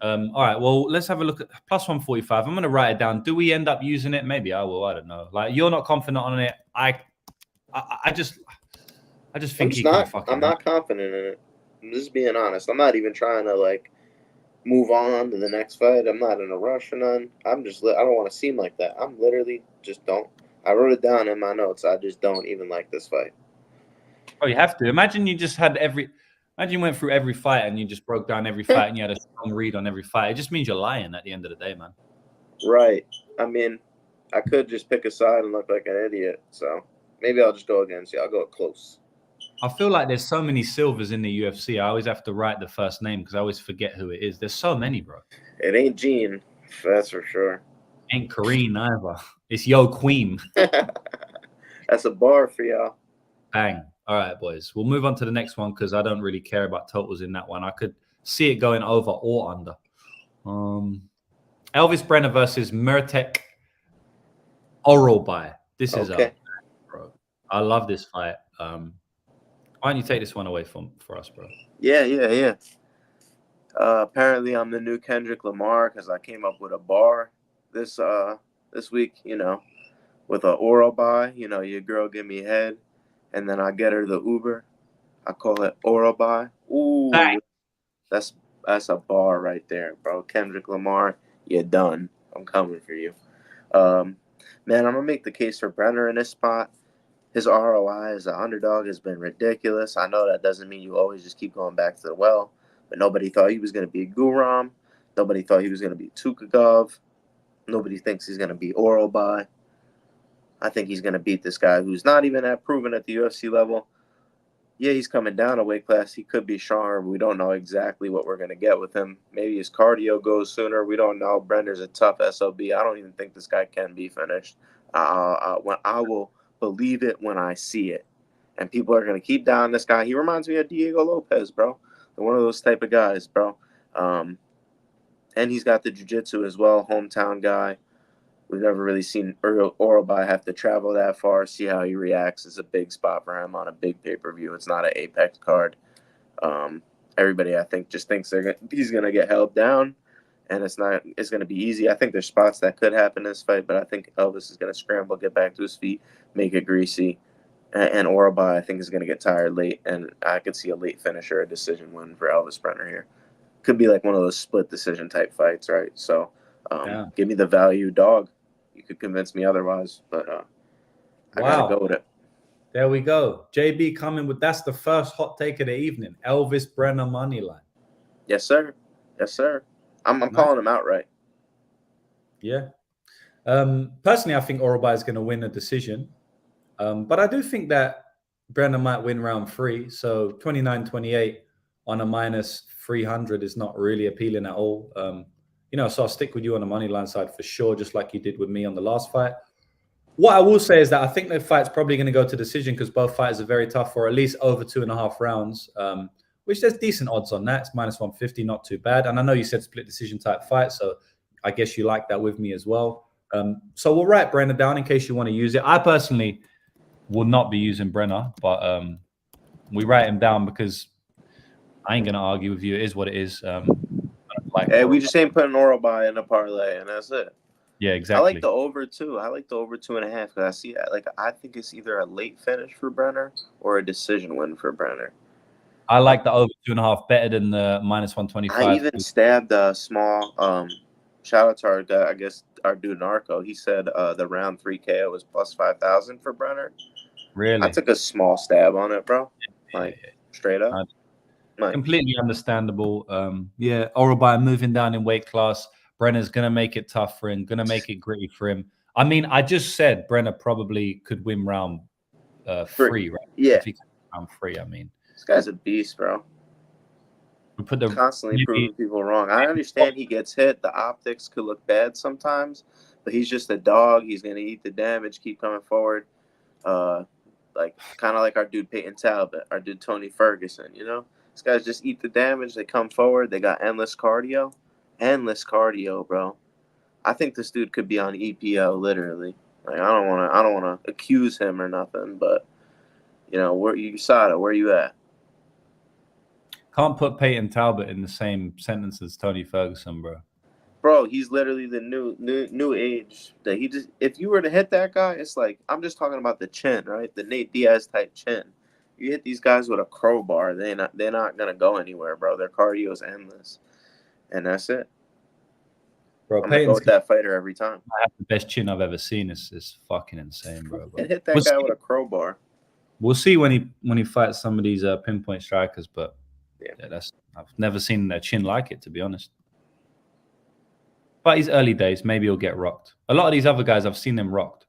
All right, well, let's have a look at plus 145. I'm going to write it down. Do we end up using it? Maybe I will. I don't know. Like, you're not confident on it. I just think I'm not confident in it. I'm just being honest. I'm not even trying to like move on to the next fight. I'm not in a rush or none. I don't want to seem like that. I'm literally just don't. I wrote it down in my notes. I just don't even like this fight. Oh, you have to. Imagine you just had imagine you went through every fight and you just broke down every fight and you had a strong read on every fight. It just means you're lying at the end of the day, man. Right. I mean, I could just pick a side and look like an idiot. So maybe I'll just go against you. I'll go close. I feel like there's so many Silvers in the UFC. I always have to write the first name because I always forget who it is. There's so many, bro. It ain't Gene, that's for sure. Ain't Kareen either. It's Yo Queen. That's a bar for y'all. Bang. All right, boys. We'll move on to the next one because I don't really care about totals in that one. I could see it going over or under. Elvis Brenner versus Mertek Oralbai. This is okay. Bro. I love this fight. Why don't you take this one away for us, bro? Yeah. Apparently, I'm the new Kendrick Lamar because I came up with a bar this week. You know, with an oral buy. You know, your girl give me head, and then I get her the Uber. I call it oral buy. Ooh, Bang. That's a bar right there, bro. Kendrick Lamar, you're done. I'm coming for you. Man, I'm gonna make the case for Brenner in this spot. His ROI as an underdog has been ridiculous. I know that doesn't mean you always just keep going back to the well, but nobody thought he was going to be Guram. Nobody thought he was going to be Tukagov. Nobody thinks he's going to be Oralbai. I think he's going to beat this guy who's not even that proven at the UFC level. Yeah, he's coming down a weight class. He could be stronger. We don't know exactly what we're going to get with him. Maybe his cardio goes sooner. We don't know. Brenner's a tough SOB. I don't even think this guy can be finished. When I will believe it when I see it. And people are going to keep down this guy. He reminds me of Diego Lopez, bro. One of those type of guys, bro. And he's got the jiu-jitsu as well, hometown guy. We've never really seen Oralbai have to travel that far, see how he reacts. It's a big spot for him on a big pay-per-view. It's not an Apex card. Everybody, I think, just thinks he's going to get held down, and it's going to be easy. I think there's spots that could happen in this fight, but I think Elvis is going to scramble, get back to his feet, make it greasy. And Oralbai, I think, is going to get tired late, and I could see a late finish or a decision win for Elvis Brenner here. Could be like one of those split decision type fights, right? So give me the value dog. You could convince me otherwise, but I got to go with it. There we go. JB coming with, that's the first hot take of the evening. Elvis Brenner money line. Yes, sir. I'm calling him outright. Yeah. Personally, I think Oralbai is going to win a decision. But I do think that Brenner might win round 3. So 29-28 on a minus 300 is not really appealing at all. So I'll stick with you on the money line side for sure, just like you did with me on the last fight. What I will say is that I think the fight's probably going to go to decision because both fighters are very tough for at least over 2.5 rounds, which there's decent odds on that. It's minus 150, not too bad. And I know you said split decision type fight, so I guess you like that with me as well. So we'll write Brenner down in case you want to use it. I personally will not be using Brenner, but we write him down because I ain't going to argue with you. It is what it is. We just ain't putting Oralbai in a parlay, and that's it. Yeah, exactly. I like the over, too. I like the over 2.5 because I see I think it's either a late finish for Brenner or a decision win for Brenner. I like the over 2.5 better than the minus 125. I even stabbed a small Shout out to our guy, I guess our dude Narco. He said the round 3 KO was plus 5,000 for Brenner. Really? I took a small stab on it, bro. Like straight up. Completely understandable. Yeah, Orobai moving down in weight class. Brenner's gonna make it tough for him. Gonna make it gritty for him. I mean, I just said Brenner probably could win round 3, right? Yeah. If he can win round 3, I mean, this guy's a beast, bro. We put the Constantly proving people wrong. I understand he gets hit. The optics could look bad sometimes, but he's just a dog. He's gonna eat the damage, keep coming forward. Like kind of like our dude Peyton Talbot, our dude Tony Ferguson. You know, these guys just eat the damage. They come forward. They got endless cardio, bro. I think this dude could be on EPO literally. Like I don't wanna accuse him or nothing, but you know where you saw it. Where you at? Can't put Peyton Talbot in the same sentence as Tony Ferguson, bro. Bro, he's literally the new age. That he just if you were to hit that guy, it's like I'm just talking about the chin, right? The Nate Diaz type chin. You hit these guys with a crowbar, they're not gonna go anywhere, bro. Their cardio is endless, and that's it. Bro, I'm gonna go with that fighter every time. I have the best chin I've ever seen. It's fucking insane, bro. And hit that guy with a crowbar. We'll see when he fights some of these pinpoint strikers, but yeah, I've never seen a chin like it, to be honest. But he's early days. Maybe he'll get rocked. A lot of these other guys, I've seen them rocked.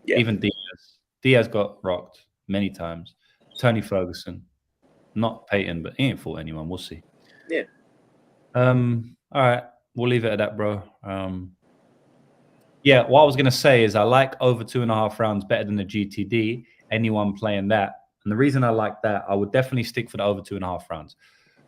Yeah. Even Diaz. Diaz got rocked many times. Tony Ferguson. Not Peyton, but he ain't fought anyone. We'll see. Yeah. All right. We'll leave it at that, bro. Yeah, what I was going to say is I like over 2.5 rounds better than the GTD. Anyone playing that. And the reason I like that, I would definitely stick for the over 2.5 rounds.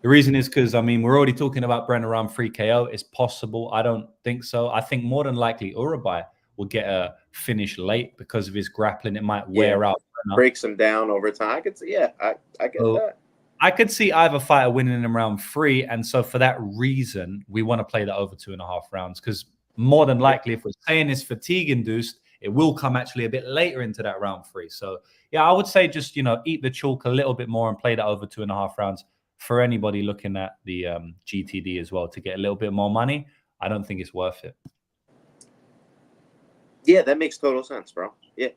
The reason is because, I mean, we're already talking about Brenner around 3 KO. It's possible. I don't think so. I think more than likely Urabai will get a finish late because of his grappling. It might wear out. Breaks him down over time. I could see, I get that. I could see either fighter winning in round 3. And so for that reason, we want to play the over 2.5 rounds because more than likely, if we're saying it's fatigue induced, it will come actually a bit later into that round 3. So, yeah, I would say just, eat the chalk a little bit more and play that over 2.5 rounds. For anybody looking at the GTD as well to get a little bit more money, I don't think it's worth it. Yeah, that makes total sense, bro. Yeah.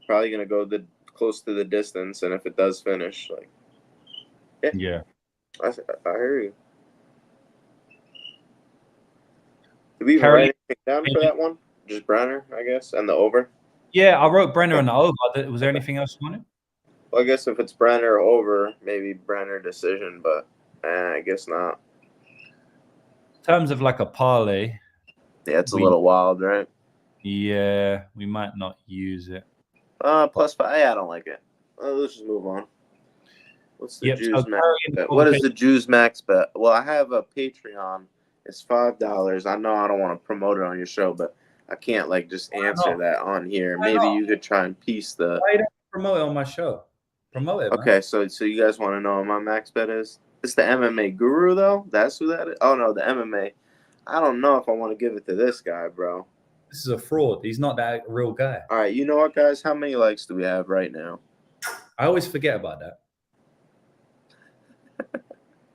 Probably going to go close to the distance, and if it does finish, like... Yeah. I hear you. Did we write anything down for that one? Just Brenner, I guess, and the over? Yeah, I wrote Brenner and the over. Was there anything else you wanted? Well, I guess if it's Brenner over, maybe Brenner decision, but I guess not. In terms of like a parlay. Yeah, it's a little wild, right? Yeah, we might not use it. +5. Yeah, I don't like it. Let's just move on. What's the Jews max bet? What is the Jews max bet? Well, I have a Patreon. It's $5. I know I don't want to promote it on your show, but I can't just answer that on here. Maybe you could try and piece the. Why don't you promote it on my show? Promote it. Okay, so you guys want to know what my max bet is? It's the MMA guru though. That's who that is. Oh no, the MMA. I don't know if I want to give it to this guy, bro. This is a fraud. He's not that real guy. All right, you know what, guys? How many likes do we have right now? I always forget about that.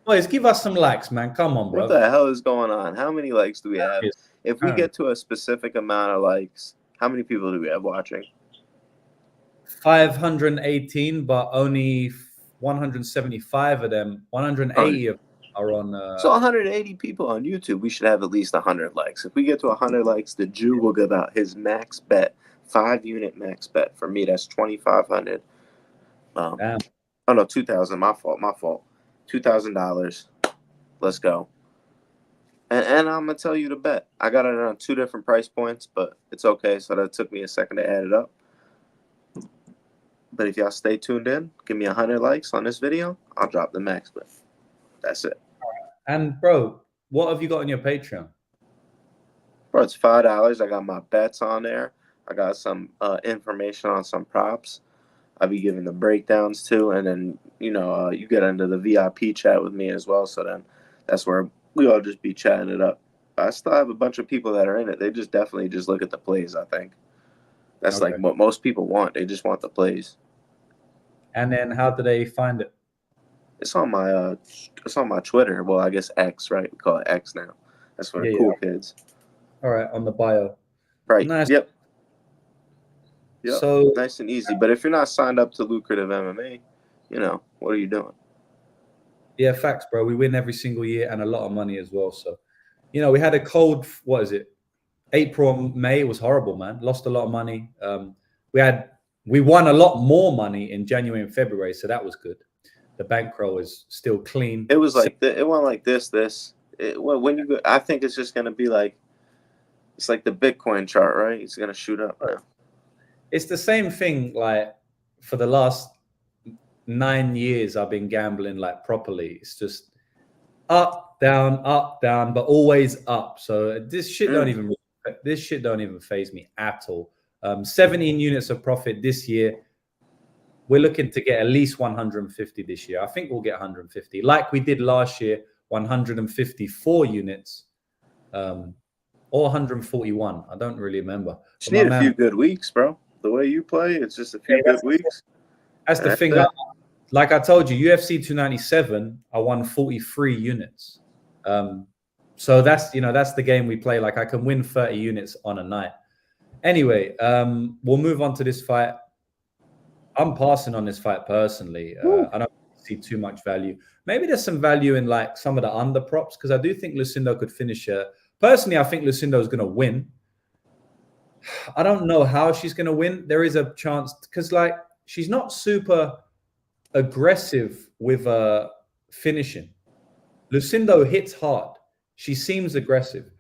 Boys, give us some likes, man. Come on, bro. What the hell is going on? How many likes do we have? If we get to a specific amount of likes, how many people do we have watching? 518, but only 175 of them. 180 of them are on. So 180 people on YouTube. We should have at least 100 likes. If we get to 100 likes, the Jew will give out his max bet, 5-unit max bet. For me, that's 2,500. Damn. Oh no, 2,000. My fault. $2,000. Let's go. And I'm gonna tell you the bet. I got it on 2 different price points, but it's okay. So that took me a second to add it up. But if y'all stay tuned in, give me 100 likes on this video, I'll drop the max bet. That's it. And bro, what have you got on your Patreon? Bro, it's $5. I got my bets on there. I got some information on some props. I'll be giving the breakdowns too, and then you get into the VIP chat with me as well. So then that's where we all just be chatting it up. I still have a bunch of people that are in it. They just definitely just look at the plays. I think that's like what most people want. They just want the plays. And then how do they find it? It's on my Twitter. Well, I guess X, right? We call it X now. That's for the cool kids. All right, on the bio. Right. Nice. Yep. So nice and easy. But if you're not signed up to Lucrative MMA, what are you doing? Yeah, facts, bro. We win every single year and a lot of money as well. So, we had a cold, what is it? April, May. It was horrible, man. Lost a lot of money. We won a lot more money in January and February, so that was good. The bankroll is still clean. It was like it went like this. When you go, I think it's just gonna be like, it's like the Bitcoin chart, right? It's gonna shoot up now. It's the same thing. Like for the last 9 years, I've been gambling like properly. It's just up, down, but always up. So this shit don't even faze me at all. 17 units of profit this year. We're looking to get at least 150 this year. I think we'll get 150, like we did last year, 154 units, or 141. I don't really remember. Just need a few good weeks, bro. The way you play, it's just a few good weeks. That's the thing. Like I told you, UFC 297, I won 43 units. So that's the game we play. Like I can win 30 units on a night. Anyway, we'll move on to this fight. I'm passing on this fight personally. I don't see too much value. Maybe there's some value in like some of the under props because I do think Lucindo could finish her. Personally, I think Lucindo is going to win. I don't know how she's going to win. There is a chance because like she's not super aggressive with finishing. Lucindo hits hard. She seems aggressive.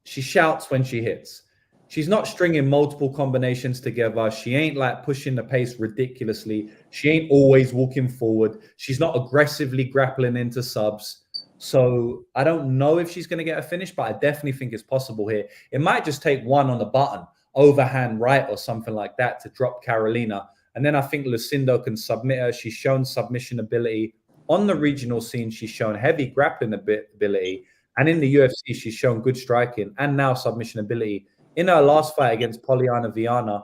She shouts when she hits. She's not stringing multiple combinations together. She ain't like pushing the pace ridiculously. She ain't always walking forward. She's not aggressively grappling into subs. So I don't know if she's going to get a finish, but I definitely think it's possible here. It might just take one on the button, overhand right or something like that to drop Carolina. And then I think Lucindo can submit her. She's shown submission ability. On the regional scene, she's shown heavy grappling ability. And in the UFC, she's shown good striking and now submission ability. In her last fight against Poliana Viana,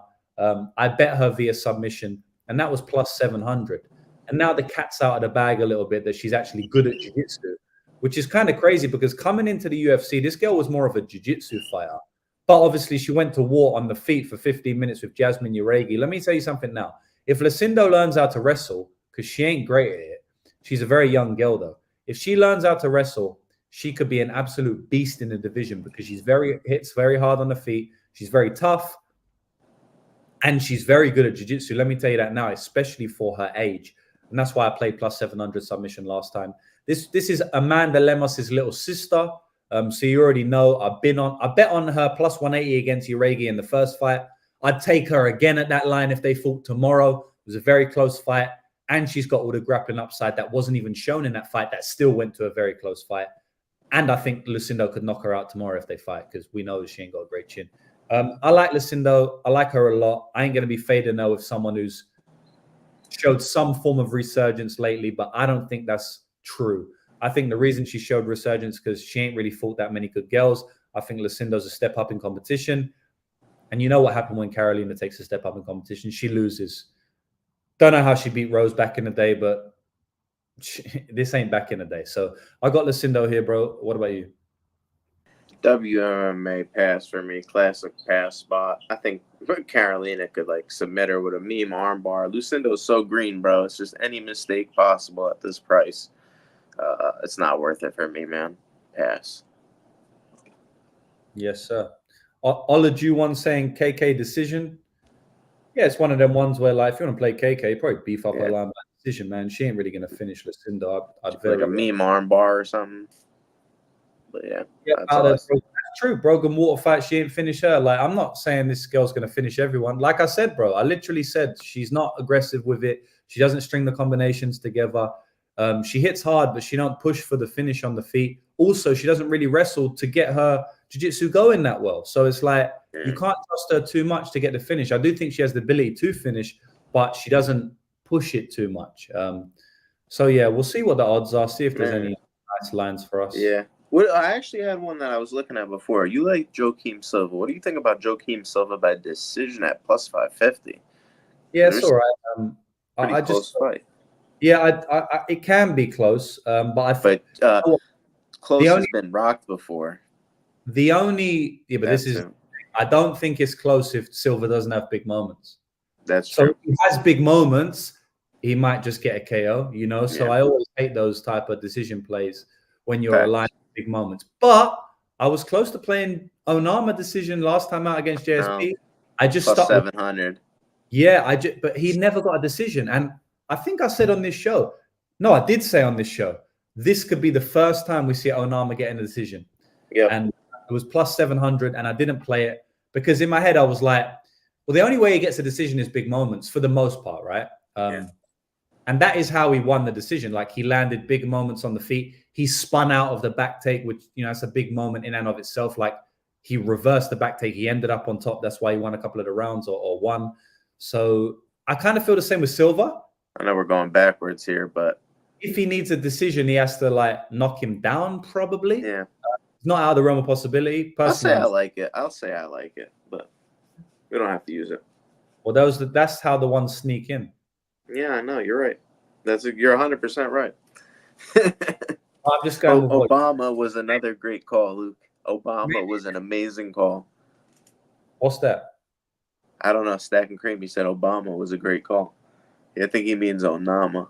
I bet her via submission, and that was plus 700. And now the cat's out of the bag a little bit that she's actually good at jiu-jitsu, which is kind of crazy because coming into the UFC, this girl was more of a jiu-jitsu fighter. But obviously, she went to war on the feet for 15 minutes with Jasmine Uregi. Let me tell you something now. If Lucindo learns how to wrestle, because she ain't great at it, she's a very young girl, though. If she learns how to wrestle, she could be an absolute beast in the division because she's hits very hard on the feet. She's very tough. And she's very good at jiu-jitsu. Let me tell you that now, especially for her age. And that's why I played plus 700 submission last time. This is Amanda Lemos' little sister. So you already know I bet on her plus 180 against Uregi in the first fight. I'd take her again at that line if they fought tomorrow. It was a very close fight. And she's got all the grappling upside that wasn't even shown in that fight. That still went to a very close fight. And I think Lucindo could knock her out tomorrow if they fight because we know that she ain't got a great chin. I like Lucindo. I like her a lot. I ain't going to be fading her with someone who's showed some form of resurgence lately, but I don't think that's true. I think the reason she showed resurgence because she ain't really fought that many good girls. I think Lucindo's a step up in competition. And you know what happened when Carolina takes a step up in competition? She loses. Don't know how she beat Rose back in the day, but this ain't back in the day. So I got Lucindo here, bro. What about you? WMMA pass for me. Classic pass spot. I think Carolina could like submit her with a meme armbar. Lucindo's so green, bro. It's just any mistake possible at this price. It's not worth it for me, man. Pass. Yes, sir. Olaju one saying KK decision. Yeah, it's one of them ones where, like, if you want to play KK, probably beef up her line by decision, man. She ain't really going to finish Lucindo. I'd like a meme armbar or something. But yeah, that's true. Broken water fight, she ain't finish her. Like, I'm not saying this girl's going to finish everyone. Like I said, bro, I literally said she's not aggressive with it. She doesn't string the combinations together. She hits hard, but she don't push for the finish on the feet. Also, she doesn't really wrestle to get her jiu-jitsu going that well. So it's like you can't trust her too much to get the finish. I do think she has the ability to finish, but she doesn't push it too much. So yeah, we'll see what the odds are. See if there's any nice lines for us. Yeah. Well, I actually had one that I was looking at before. You like Joaquim Silva. What do you think about Joaquim Silva by decision at plus 550? Yeah, it's all right. Pretty close fight. Yeah, it can be close, but I think close has been rocked before. But this is. Too. I don't think it's close if Silva doesn't have big moments. That's so true. If he has big moments, he might just get a KO. So I always hate those type of decision plays when you're aligned with big moments. But I was close to playing Onama decision last time out against JSP. No. I just Plus stuck 700. But he never got a decision. And I think I said on this show, no, I did say on this show, this could be the first time we see Onama getting a decision. Yeah. And it was plus 700, and I didn't play it because in my head I was like, well, the only way he gets a decision is big moments for the most part, right? And that is how he won the decision. Like, he landed big moments on the feet. He spun out of the back take, which, that's a big moment in and of itself. Like, he reversed the back take. He ended up on top. That's why he won a couple of the rounds or won. So I kind of feel the same with Silva. I know we're going backwards here, but if he needs a decision, he has to knock him down, probably. Yeah. It's not out of the realm of possibility. Personally, I'll say I like it, but we don't have to use it. Well, that's how the ones sneak in. Yeah, I know. You're right. You're 100% right. I'm just going. Obama was another great call, Luke. Obama was an amazing call. What's that? I don't know. Stack and Cream. He said Obama was a great call. I think he means Onama.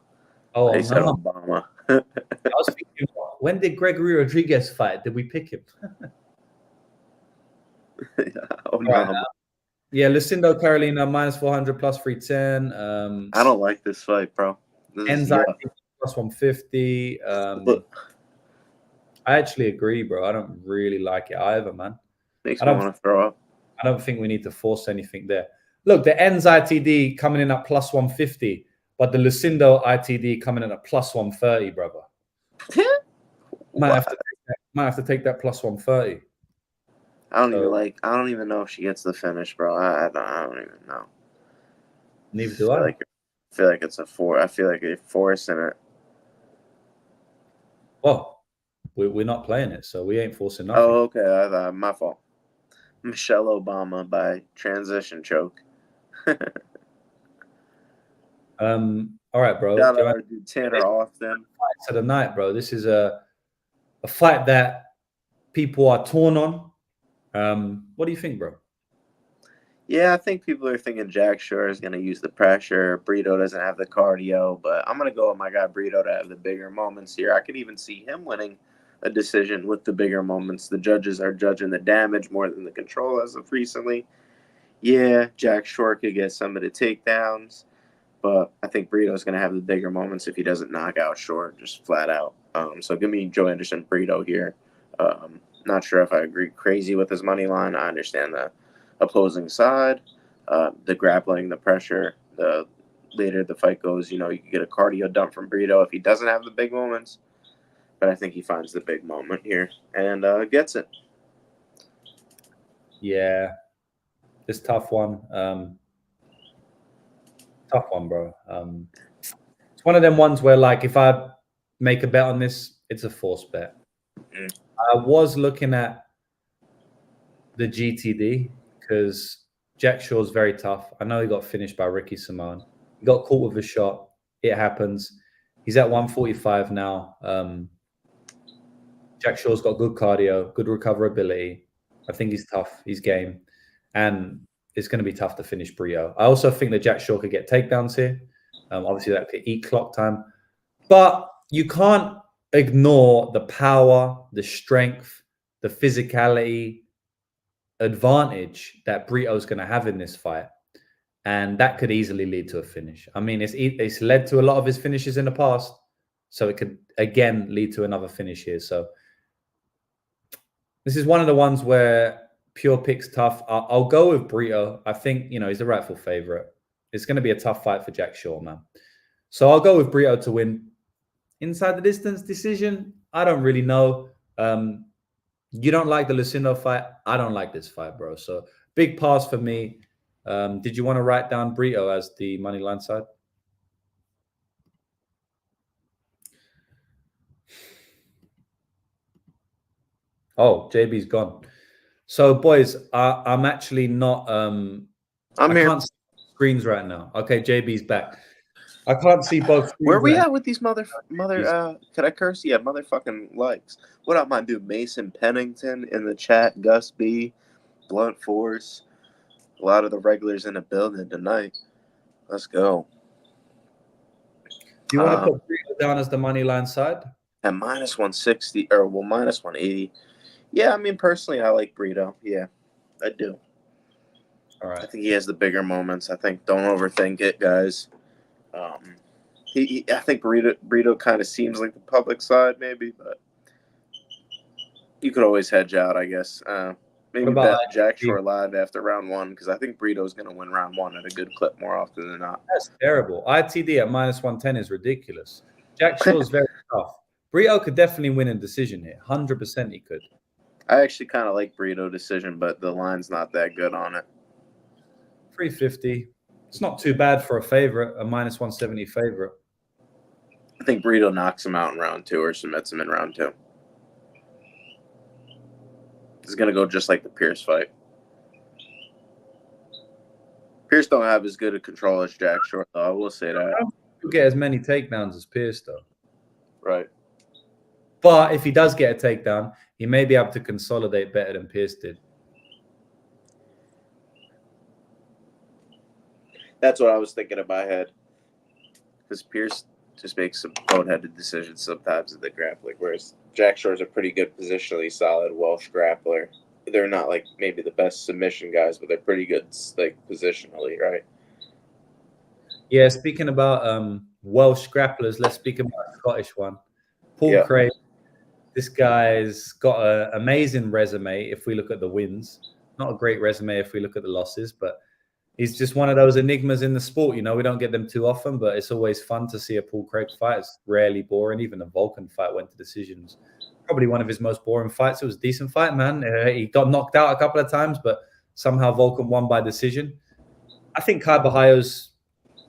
Oh, he said Obama. I was thinking, when did Gregory Rodriguez fight? Did we pick him? Onama. Yeah, Lucindo Carolina minus 400 plus 310. I don't like this fight, bro. Enzyme plus 150. I actually agree, bro. I don't really like it either, man. Makes me want to throw up. I don't think we need to force anything there. Look, the Enz ITD coming in at plus 150, but the Lucindo ITD coming in at plus 130, brother. Might have to take that plus 130. I don't even know if she gets the finish, bro. I don't even know. Neither do I. I feel like it's a 4. I feel like you're forcing it. Well, we're not playing it, so we ain't forcing nothing. Oh, okay. My fault. Michelle Obama by transition choke. All right, bro. Shout out to Tanner Austin. To the night, bro. This is a fight that people are torn on. What do you think, bro? Yeah, I think people are thinking Jack Shore is going to use the pressure. Brito doesn't have the cardio, but I'm going to go with my guy Brito to have the bigger moments here. I could even see him winning a decision with the bigger moments. The judges are judging the damage more than the control as of recently. Yeah, Jack Shore could get some of the takedowns, but I think Brito's going to have the bigger moments if he doesn't knock out Shore just flat out. So give me Joe Anderson Brito here. Not sure if I agree crazy with his money line. I understand the opposing side, the grappling, the pressure. The later the fight goes, you can get a cardio dump from Brito if he doesn't have the big moments. But I think he finds the big moment here and gets it. Yeah, it's tough one. Tough one, bro. It's one of them ones where, if I make a bet on this, it's a forced bet. I was looking at the GTD because Jack Shore's very tough. I know he got finished by Ricky Simone. He got caught with a shot. It happens. He's at 145 now. Jack Shore's got good cardio, good recoverability. I think he's tough. He's game. And it's going to be tough to finish Brito. I also think that Jack Shore could get takedowns here. Obviously, that could eat clock time. But you can't ignore the power, the strength, the physicality advantage that Brito's going to have in this fight. And that could easily lead to a finish. I mean, it's led to a lot of his finishes in the past. So it could, again, lead to another finish here. So this is one of the ones where pure pick's tough. I'll go with Brito. I think, he's the rightful favorite. It's going to be a tough fight for Jack Shore, man. So I'll go with Brito to win. Inside the distance decision, I don't really know. You don't like the Lucindo fight. I don't like this fight, bro. So big pass for me. Did you want to write down Brito as the money line side? Oh, JB's gone. So, boys, I'm actually not. I'm here. Can't see screens right now. Okay, JB's back. I can't see both. Where we teams at with these mother? Could I curse? Yeah, motherfucking likes. What up, my dude Mason Pennington in the chat? Gus B, Blunt Force. A lot of the regulars in the building tonight. Let's go. Do you want to put Brito down as the money line side? At minus 160 or minus 180. Yeah, I mean personally, I like Brito. Yeah, I do. All right. I think he has the bigger moments. I think don't overthink it, guys. I think Brito kind of seems like the public side, maybe, but you could always hedge out, I guess. Maybe bet Jack Shore live after round 1 because I think Brito's going to win round 1 at a good clip more often than not. That's terrible. ITD at minus 110 is ridiculous. Jack Shore's very tough. Brito could definitely win a decision here. 100% he could. I actually kind of like Brito decision, but the line's not that good on it. 350. It's not too bad for a favorite, a minus 170 favorite. I think Brito knocks him out in round 2 or submits him in round 2. It's going to go just like the Pierce fight. Pierce don't have as good a control as Jack Shore, though. I will say that. He'll get as many takedowns as Pierce, though. Right. But if he does get a takedown, he may be able to consolidate better than Pierce did. That's what I was thinking in my head. Because Pierce just makes some boneheaded decisions sometimes in the grappling, whereas Jack Shore's a pretty good positionally solid Welsh grappler. They're not like maybe the best submission guys, but they're pretty good like positionally, right? Yeah, speaking about Welsh grapplers, let's speak about a Scottish one. Paul Craig. This guy's got an amazing resume if we look at the wins. Not a great resume if we look at the losses, but he's just one of those enigmas in the sport. You know, we don't get them too often, but it's always fun to see a Paul Craig fight. It's rarely boring. Even a Vulcan fight went to decisions. Probably one of his most boring fights. It was a decent fight, man. He got knocked out a couple of times, but somehow Vulcan won by decision. I think Kai Bahaio's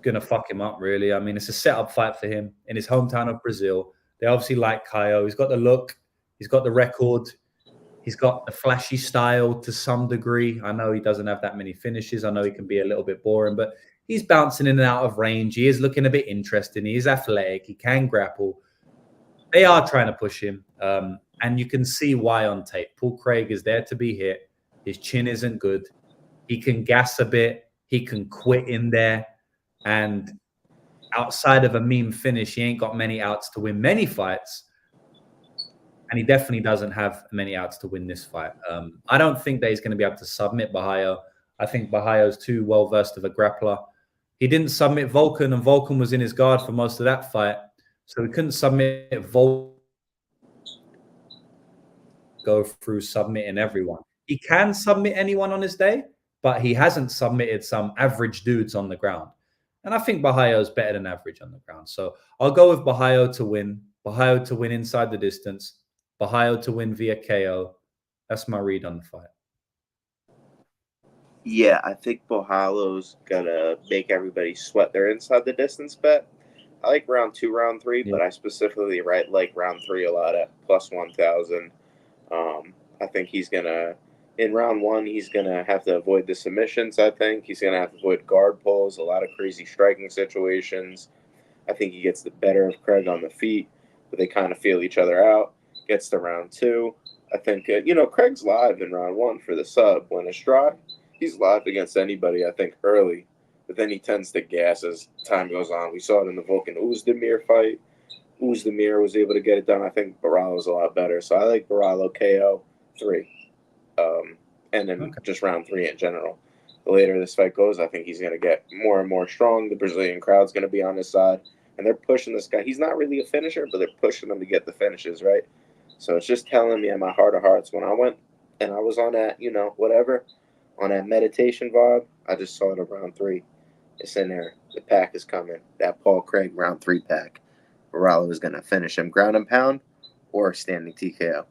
going to fuck him up, really. I mean, it's a setup fight for him in his hometown of Brazil. They obviously like Caio. He's got the look. He's got the record. He's got the flashy style to some degree. I know he doesn't have that many finishes. I know he can be a little bit boring, but he's bouncing in and out of range. He is looking a bit interesting. He is athletic. He can grapple. They are trying to push him, and you can see why on tape. Paul Craig is there to be hit. His chin isn't good. He can gas a bit. He can quit in there. And outside of a meme finish, he ain't got many outs to win many fights. And he definitely doesn't have many outs to win this fight. I don't think that he's going to be able to submit Bahaio. I think Bahaio's too well-versed of a grappler. He didn't submit Vulcan, and Vulcan was in his guard for most of that fight. So he couldn't submit Vulcan. Go through submitting everyone. He can submit anyone on his day, but he hasn't submitted some average dudes on the ground. And I think Bahaio is better than average on the ground. So I'll go with Bahaio to win. Bahaio to win inside the distance. Bahaio to win via KO. That's my read on the fight. Yeah, I think Bahaio's going to make everybody sweat their inside the distance bet. I like round 2, round 3, but I specifically like round 3 a lot at plus 1,000. I think he's going to, in round 1, he's going to have to avoid the submissions, I think. He's going to have to avoid guard pulls, a lot of crazy striking situations. I think he gets the better of Craig on the feet, but they kind of feel each other out. Gets to round 2. I think, Craig's live in round 1 for the sub. When it's dry, he's live against anybody, I think, early. But then he tends to gas as time goes on. We saw it in the Vulcan Uzdemir fight. Uzdemir was able to get it done. I think Baralo's a lot better. So I like Baralo KO 3. And then just round 3 in general. The later this fight goes, I think he's going to get more and more strong. The Brazilian crowd's going to be on his side. And they're pushing this guy. He's not really a finisher, but they're pushing him to get the finishes, right? So it's just telling me in my heart of hearts, when I went and I was on that, on that meditation vibe, I just saw it in round 3. It's in there. The pack is coming. That Paul Craig round 3 pack. Baralo is going to finish him ground and pound or standing TKO.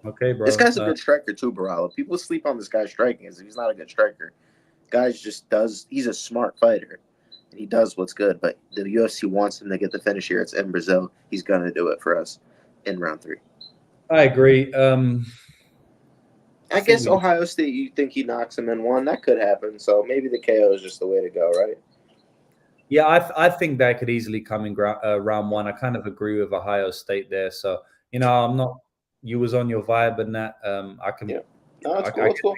Okay, bro. This guy's a good striker too, Baralo. People sleep on this guy's striking as if he's not a good striker. He's a smart fighter. And he does what's good, but the UFC wants him to get the finish here. It's in Brazil. He's going to do it for us in round 3. I agree. I guess Ohio State, you think he knocks him in 1. That could happen. So maybe the KO is just the way to go, right? Yeah, I think that could easily come in round one. I kind of agree with Ohio State there. So, I'm not. You was on your vibe and that. I can. Yeah. No, it's I cool. It's cool.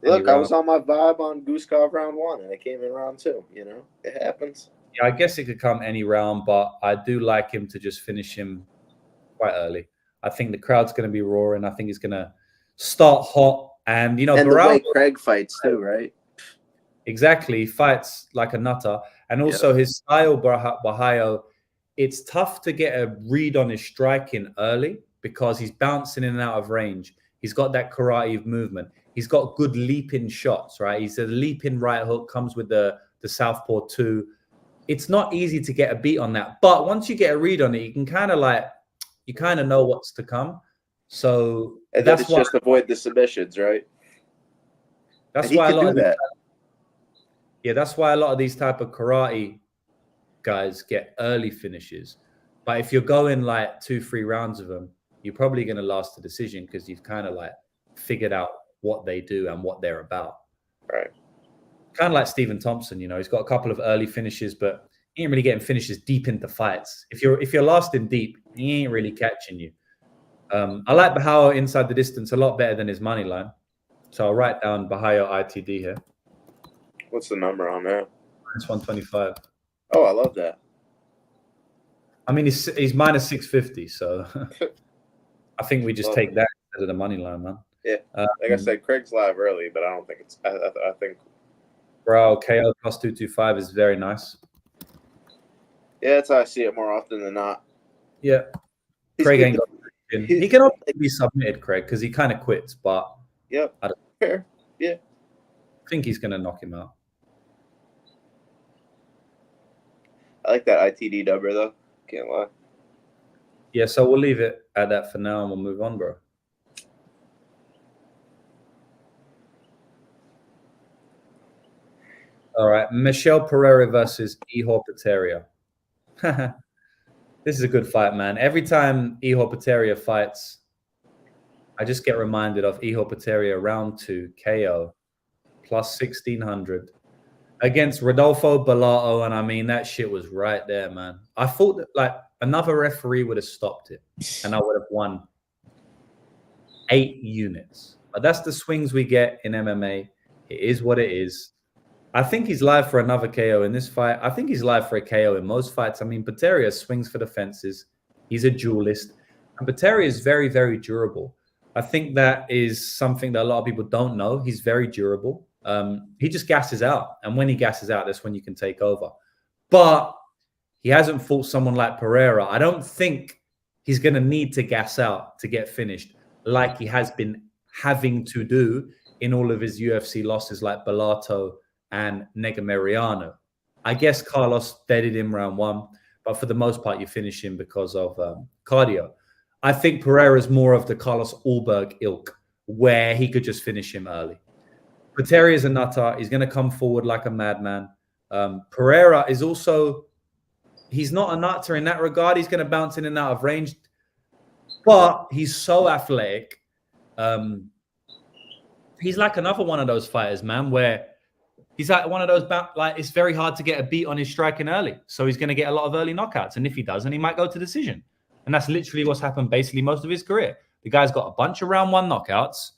Look, I was on my vibe on Guskov round one, and it came in round two. It happens. Yeah, I guess it could come any round, but I do like him to just finish him quite early. I think the crowd's going to be roaring. I think he's going to start hot, and And Barao, the way Craig fights too, right? Exactly, he fights like a nutter, and also his style, Bahio. It's tough to get a read on his striking early because he's bouncing in and out of range. He's got that karate movement. He's got good leaping shots, right? He's a leaping right hook, comes with the southpaw too. It's not easy to get a beat on that, but once you get a read on it, you can kind of know what's to come. So and that's why just avoid the submissions, right? That's why a lot of that. Yeah, that's why a lot of these type of karate guys get early finishes. But if you're going like 2-3 rounds of them, you're probably going to last the decision because you've kind of like figured out what they do and what they're about. Right. Kind of like Stephen Thompson, he's got a couple of early finishes, but he ain't really getting finishes deep into fights. If you're lasting deep, he ain't really catching you. I like Bahio inside the distance a lot better than his money line. So I'll write down Bahio ITD here. What's the number on that? It's 125. Oh, I love that. I mean, he's minus 650, so I think we just take that instead of the money line, man. Yeah, like I said, Craig's live early, but I don't think it's. I think. Bro, KO plus 225 is very nice. Yeah, that's how I see it more often than not. Yeah, Craig ain't got. He can also be submitted, Craig, because he kind of quits, but. Yep. Fair. Yeah. I think he's gonna knock him out. I like that ITD number though. Can't lie. Yeah, so we'll leave it at that for now, and we'll move on, bro. All right, Michelle Pereira versus Ihor Potieria. This is a good fight, man. Every time Ihor Potieria fights, I just get reminded of Ihor Potieria round 2 KO plus 1600 against Rodolfo Bellato, and I mean that shit was right there, man. I thought that like another referee would have stopped it, and I would have won 8 units. But that's the swings we get in MMA. It is what it is. I think he's live for another KO in this fight. I think he's live for a KO in most fights. I mean, Potieria swings for the fences. He's a duelist, and Potieria is very, very durable. I think that is something that a lot of people don't know. He's very durable. He just gasses out. And when he gasses out, that's when you can take over. But he hasn't fought someone like Pereira. I don't think he's going to need to gas out to get finished like he has been having to do in all of his UFC losses like Bellato and Negameriano. I guess Carlos deaded him round 1, but for the most part, you finish him because of cardio. I think Pereira is more of the Carlos Ulberg ilk, where he could just finish him early. Potieria is a nutter. He's going to come forward like a madman. Pereira is also, he's not a nutter in that regard. He's going to bounce in and out of range, but he's so athletic. He's like another one of those fighters, man, where he's like one of those, like it's very hard to get a beat on his striking early. So he's going to get a lot of early knockouts. And if he doesn't, he might go to decision. And that's literally what's happened basically most of his career. The guy's got a bunch of round 1 knockouts,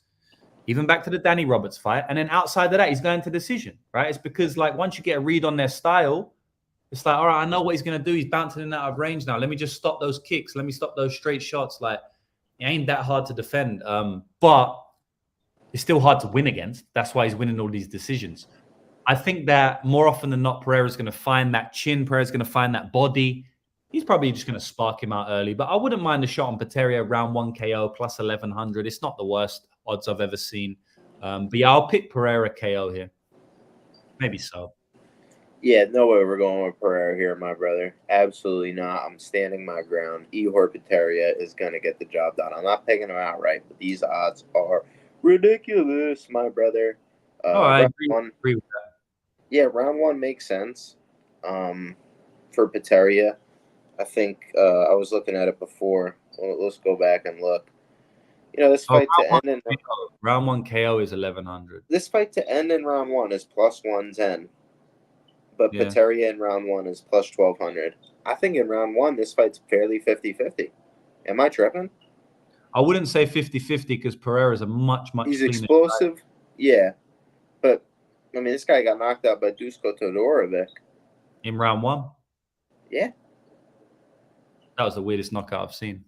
even back to the Danny Roberts fight. And then outside of that, he's going to decision, right? It's because like once you get a read on their style, it's like, all right, I know what he's going to do. He's bouncing in and out of range now. Let me just stop those kicks. Let me stop those straight shots. Like it ain't that hard to defend. But it's still hard to win against. That's why he's winning all these decisions. I think that more often than not, Pereira's going to find that chin. Pereira's going to find that body. He's probably just going to spark him out early. But I wouldn't mind the shot on Potieria, round 1 KO plus 1100. It's not the worst odds I've ever seen. But yeah, I'll pick Pereira KO here. Maybe so. Yeah, no way we're going with Pereira here, my brother. Absolutely not. I'm standing my ground. Ihor Potieria is going to get the job done. I'm not picking him outright, but these odds are ridiculous, my brother. I agree with that. Yeah, round 1 makes sense for Potieria. I think I was looking at it before. Well, let's go back and look. This fight to end in round 1 KO is 1100. This fight to end in round 1 is plus 110. But Yeah. Pateria in round 1 is plus 1,200. I think in round 1, this fight's fairly 50-50. Am I tripping? I wouldn't say 50-50 because Pereira's a much He's cleaner explosive. Yeah. But, I mean, this guy got knocked out by Dusko Todorovic. in round 1. Yeah. That was the weirdest knockout I've seen.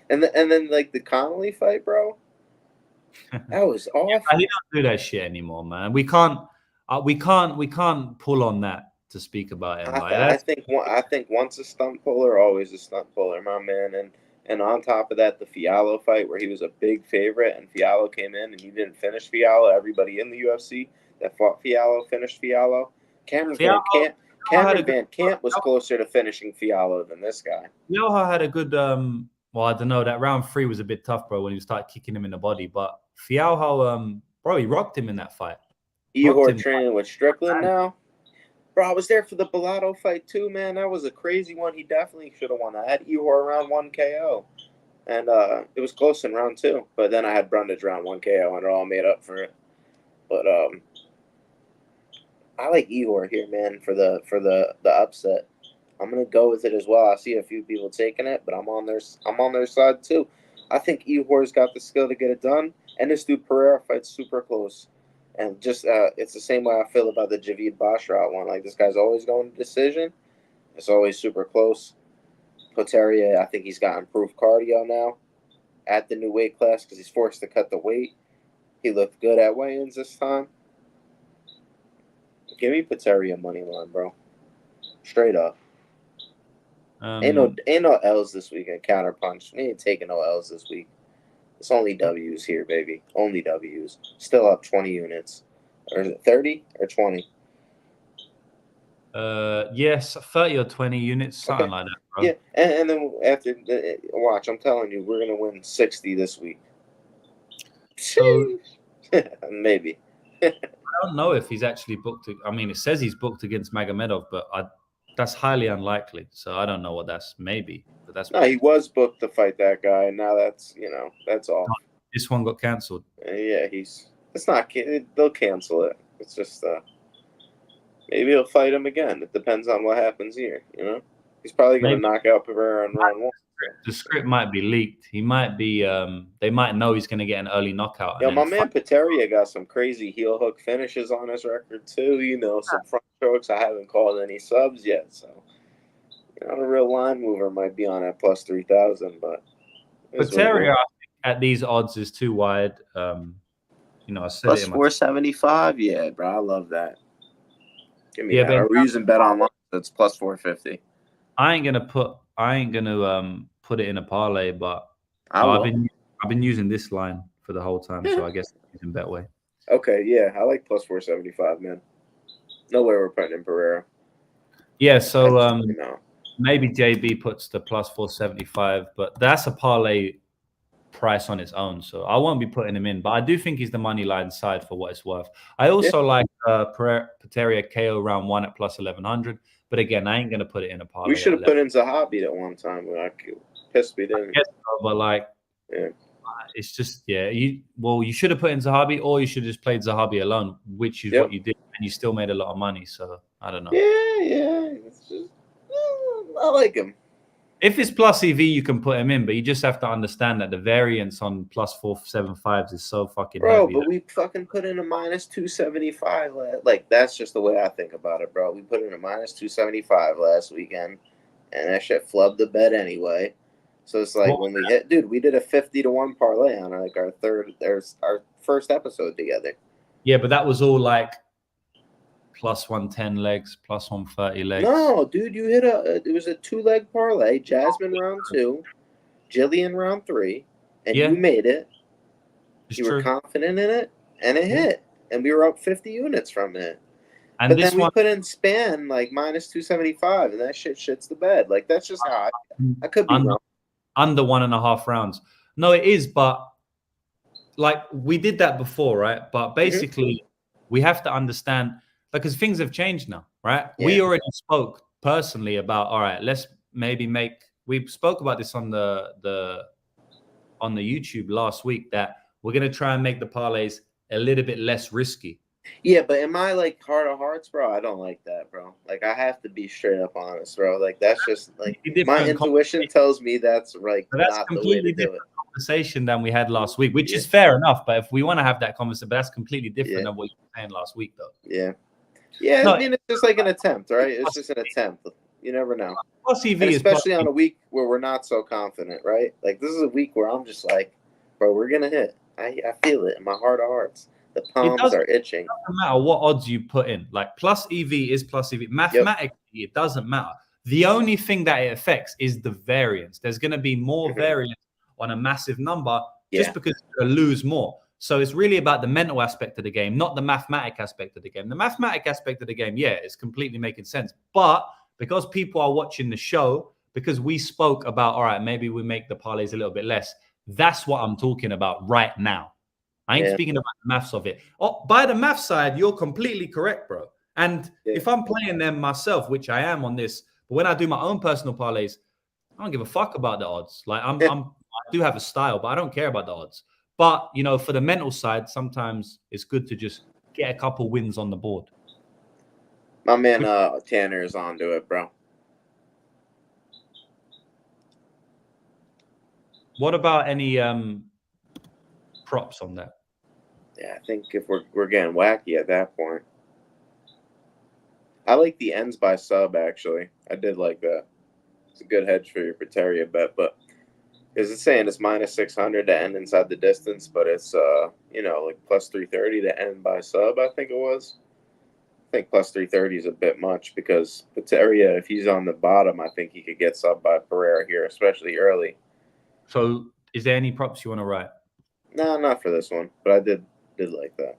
And then like, the Connolly fight, bro, that was awful. He don't do that shit anymore, man. We can't pull on that to speak about him. I think once a stunt puller, always a stunt puller, my man. And on top of that, the Fiallo fight where he was a big favorite and Fiallo came in and he didn't finish Fiallo. Everybody in the UFC that fought Fiallo finished Fiallo. Cameron Van Camp was closer to finishing Fiallo than this guy. Fiallo had a good well, I don't know. That round 3 was a bit tough, bro, when you started kicking him in the body. But Fiallo, bro, he rocked him in that fight. Ihor training with Strickland now. Bro, I was there for the Bellato fight too, man. That was a crazy one. He definitely should have won. I had Ihor round 1 KO. And it was close in round 2. But then I had Brundage round 1 KO, and it all made up for it. But I like Ihor here, man, for the upset. I'm gonna go with it as well. I see a few people taking it, but I'm on their side too. I think Ihor's got the skill to get it done, and this dude Pereira fight's super close. And just it's the same way I feel about the Javid Basharat one. Like, this guy's always going to decision. It's always super close. Poteria, I think he's got improved cardio now at the new weight class because he's forced to cut the weight. He looked good at weigh-ins this time. Give me Poteria money line, bro. Straight up. Ain't no L's this week at Counterpunch. We ain't taking no L's this week. It's only W's here, baby. Only W's. Still up 20 units. Or is it 30 or 20? Yes, 30 or 20 units, something like that, bro. Yeah, and then after, watch, I'm telling you, we're going to win 60 this week. So, maybe. I don't know if he's actually booked. I mean, it says he's booked against Magomedov, but that's highly unlikely. So I don't know what that's maybe. But that's no, he was booked to fight that guy, and now that's off. This one got cancelled. Yeah, it's not. They'll cancel it. It's just maybe he'll fight him again. It depends on what happens here. He's probably going to knock out Pereira in round 1. The script might be leaked. He might be. They might know he's going to get an early knockout. Yeah, my man Pateria got some crazy heel hook finishes on his record too. Some front strokes. I haven't called any subs yet, so the real line mover might be on at plus 3,000. But Pateria, I think, at these odds is too wide. I said plus it in 475. Yeah, bro, I love that. Give me that. But are we using Bet Online? That's plus 450. I ain't gonna put it in a parlay, but I've been using this line for the whole time, so I guess I'm using Betway. Okay, yeah, I like plus 475, man. No way we're putting in Pereira. Yeah, so maybe JB puts the plus 475, but that's a parlay price on its own, so I won't be putting him in. But I do think he's the money line side for what it's worth. I also like Pateria KO round 1 at plus 1,100. But again, I ain't gonna put it in a parlay. We should have put in Zahabi at one time when I pissed me, didn't we? But it's just you should have put in Zahabi, or you should have just played Zahabi alone, which is what you did, and you still made a lot of money. So I don't know. Yeah. It's just, I like him. If it's plus EV, you can put him in, but you just have to understand that the variance on plus 475s is so fucking heavy. But we fucking put in a minus 275. Like, that's just the way I think about it, bro. We put in a minus 275 last weekend, and that shit flubbed the bet anyway. So it's like when we hit, dude, we did a 50-1 parlay on our first episode together. Yeah, but that was all like plus 110 legs, plus 130 legs. No, dude, you hit it was a 2-leg parlay. Jasmine round 2, Jillian round 3, and you made it. You were confident in it, and it hit. And we were up 50 units from it. And but then we put in Span like minus 275, and that shits the bed. Like, that's just how I could be wrong. Under 1.5 rounds. No, it is, but like we did that before, right? But basically, we have to understand, because things have changed now, right? Yeah. We already spoke personally about, all right, let's maybe we spoke about this on the YouTube last week, that we're going to try and make the parlays a little bit less risky. Yeah, but in my like heart of hearts, bro, I don't like that, bro. Like I have to be straight up honest, bro. Like that's just like my intuition tells me that's like But that's not the way completely to do different it. conversation than we had last week, which Yeah. is fair enough. But if we want to have that conversation, but that's completely different Yeah. than what you were saying last week, though. Yeah. Yeah, No, I mean it's just like an attempt, right? It's just an attempt. You never know. plus EV And is plus especially on a week where we're not so confident, right? Like this is a week where I'm just like, bro, we're gonna hit. I feel it in my heart of hearts. The palms are itching. It doesn't matter what odds you put in. Like plus EV is plus EV. Mathematically, it doesn't matter. The only thing that it affects is the variance. There's going to be more variance on a massive number just because you're going to lose more. So it's really about the mental aspect of the game, not the mathematic aspect of the game. The mathematic aspect of the game, yeah, is completely making sense. But because people are watching the show, because we spoke about, all right, maybe we make the parlays a little bit less. That's what I'm talking about right now. I ain't speaking about the maths of it. Oh, by the math side, you're completely correct, bro. And if I'm playing them myself, which I am on this, but when I do my own personal parlays, I don't give a fuck about the odds. Like I do have a style, but I don't care about the odds. But you know, for the mental side, sometimes it's good to just get a couple wins on the board. My man Tanner is onto it, bro. What about any props on that? Yeah, I think if we're getting wacky at that point. I like the ends by sub, actually. I did like that. It's a good hedge for your Pateria bet, but is it saying it's minus 600 to end inside the distance, but it's you know, like plus 330 to end by sub, I think it was. I think plus 330 is a bit much because Pateria, if he's on the bottom, I think he could get sub by Pereira here, especially early. So is there any props you want to write? No, not for this one, but I did like that.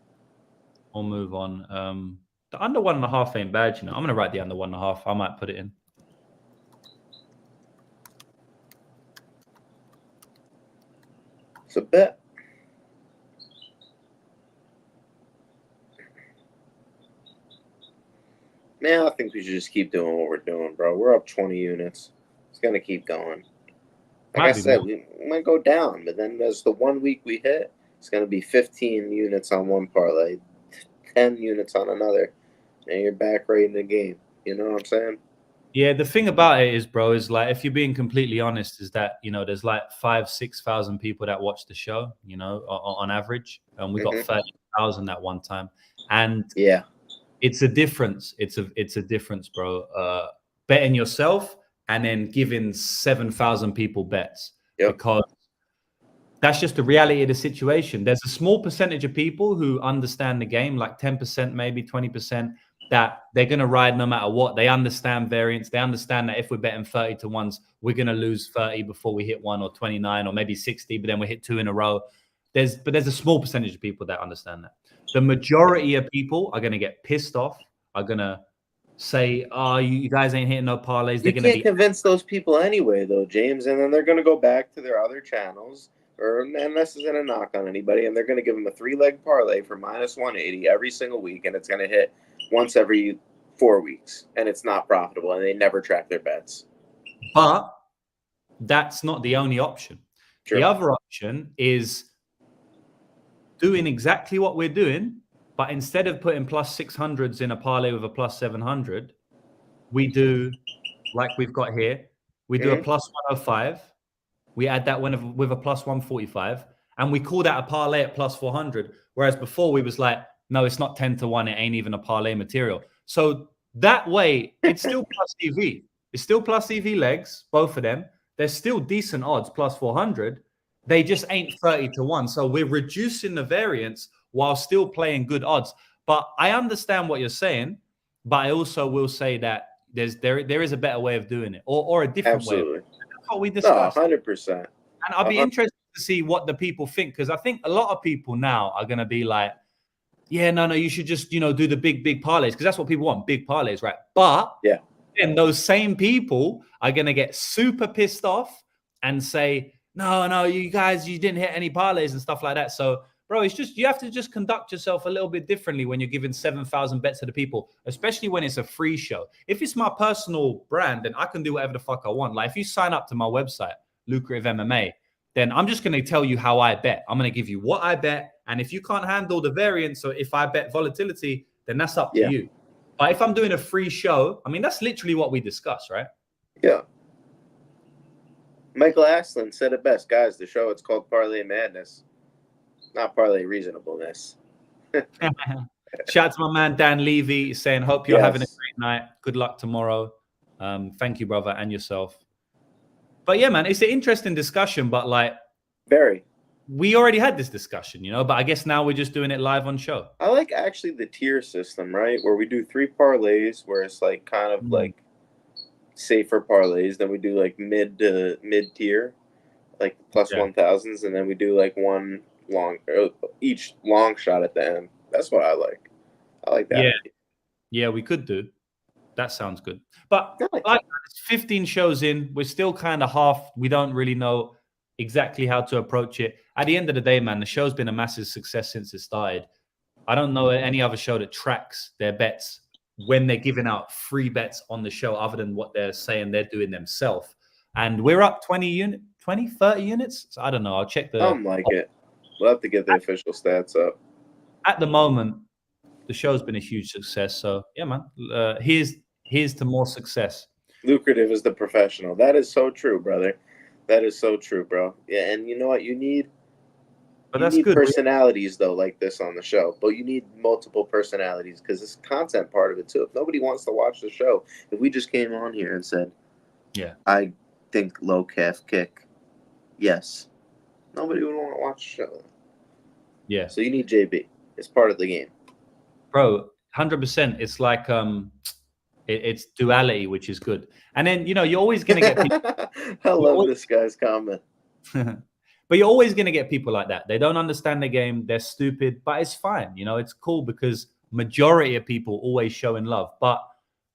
We'll move on. The under 1.5 ain't bad, you know. I'm gonna write the under 1.5. I might put it in. It's a bet. Man, I think we should just keep doing what we're doing, bro. We're up 20 units. It's gonna keep going. Like I said, we might go down, but then there's the 1 week we hit. It's gonna be 15 units on one parlay, 10 units on another, and you're back right in the game. You know what I'm saying? Yeah, the thing about it is, bro, is like if you're being completely honest, is that you know there's like 5,000-6,000 people that watch the show, you know, on average, and we got 30,000 at one time, and yeah, it's a difference. It's a difference, bro. Betting yourself and then giving 7,000 people bets because that's just the reality of the situation. There's a small percentage of people who understand the game, like 10%, maybe 20%, that they're going to ride no matter what. They understand variance. They understand that if we're betting 30 to 1s, we're going to lose 30 before we hit 1 or 29 or maybe 60, but then we hit 2 in a row. There's a small percentage of people that understand that. The majority of people are going to get pissed off, are going to say, oh, you guys ain't hitting no parlays. You can't convince those people anyway, though, James, and then they're going to go back to their other channels, and this isn't a knock on anybody, and they're going to give them a 3-leg parlay for minus 180 every single week, and it's going to hit once every 4 weeks, and it's not profitable, and they never track their bets. But that's not the only option. True. The other option is doing exactly what we're doing, but instead of putting plus 600s in a parlay with a plus 700, we do like we've got here. We do a plus 105. We add that one with a plus 145, and we call that a parlay at plus 400. Whereas before we was like, no, it's not 10 to 1. It ain't even a parlay material. So that way, it's still plus EV. It's still plus EV legs, both of them. There's still decent odds, plus 400. They just ain't 30 to 1. So we're reducing the variance while still playing good odds. But I understand what you're saying, but I also will say that there is a better way of doing it or a different way. That's what we discussed. 100%. And I'll be interested to see what the people think, because I think a lot of people now are going to be like, yeah, no, you should just, do the big parlays, because that's what people want, big parlays, right? But then those same people are going to get super pissed off and say, no, you guys, you didn't hit any parlays and stuff like that. So, bro, it's just, you have to just conduct yourself a little bit differently when you're giving 7,000 bets to the people, especially when it's a free show. If it's my personal brand, then I can do whatever the fuck I want. Like if you sign up to my website, Lucrative MMA, then I'm just going to tell you how I bet. I'm going to give you what I bet. And if you can't handle the variance, or if I bet volatility, then that's up to you. But if I'm doing a free show, I mean, that's literally what we discuss, right? Yeah. Michael Aslan said it best. Guys, the show, it's called Parlay Madness, not Parlay Reasonableness. Shout out to my man, Dan Levy, saying, hope you're having a great night. Good luck tomorrow. Thank you, brother, and yourself. But yeah, man, it's an interesting discussion, but like, very. We already had this discussion, you know, but I guess now we're just doing it live on show. I like actually the tier system, right? Where we do 3 parlays, where it's like kind of like safer parlays. Then we do like mid tier, like plus 1000s, and then we do like one each long shot at the end. That's what I like. I like that. Yeah, we could do. That sounds good. But like it's 15 shows in, we're still kind of half. We don't really know exactly how to approach it. At the end of the day, man, the show's been a massive success since it started. I don't know any other show that tracks their bets when they're giving out free bets on the show, other than what they're saying they're doing themselves. And we're up 20, 30 units. So I don't know. I'll check the. I don't like it. We'll have to get the official stats up. At the moment, the show's been a huge success. So yeah, man. Here's to more success. Lucrative is the professional. That is so true, brother. That is so true, bro. Yeah, and you know what? You need good personalities, though, like this on the show. But you need multiple personalities because it's content part of it, too. If nobody wants to watch the show, if we just came on here and said, yeah, I think low calf kick, yes, nobody would want to watch the show. Yeah. So you need JB. It's part of the game. Bro, 100%. It's like it's duality, which is good. And then, you know, you're always going to get people. I love this guy's comment. But you're always going to get people like that. They don't understand the game. They're stupid, but it's fine. You know, it's cool because majority of people always showing love. But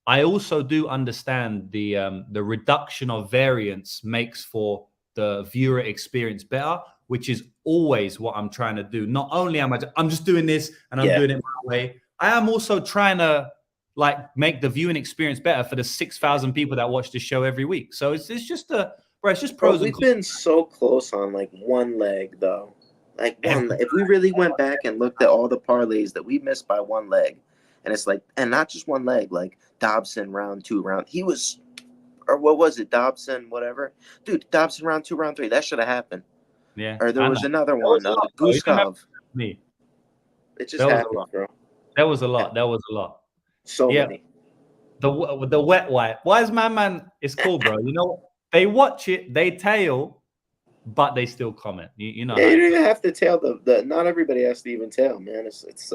I also do understand the reduction of variance makes for the viewer experience better, which is always what I'm trying to do. Not only I'm just doing this and I'm doing it my way. I am also trying to like make the viewing experience better for the 6,000 people that watch this show every week. So it's just it's just pros and cons. We've been so close on like one leg though. Like one leg. If we really went back and looked at all the parlays that we missed by one leg, and it's like, and not just one leg, like Dobson round 2, he was, or what was it, Dobson, whatever. Dude, Dobson round 2, round 3, that should have happened. Yeah. Or there was another one, Guskov. Me. It just happened, bro. That was a lot. That was a lot. So many. The wet wipe. Why is my man? It's cool, bro. You know, they watch it, they tail, but they still comment. You know. Yeah, you don't even have to tail the. Not everybody has to even tail, man. It's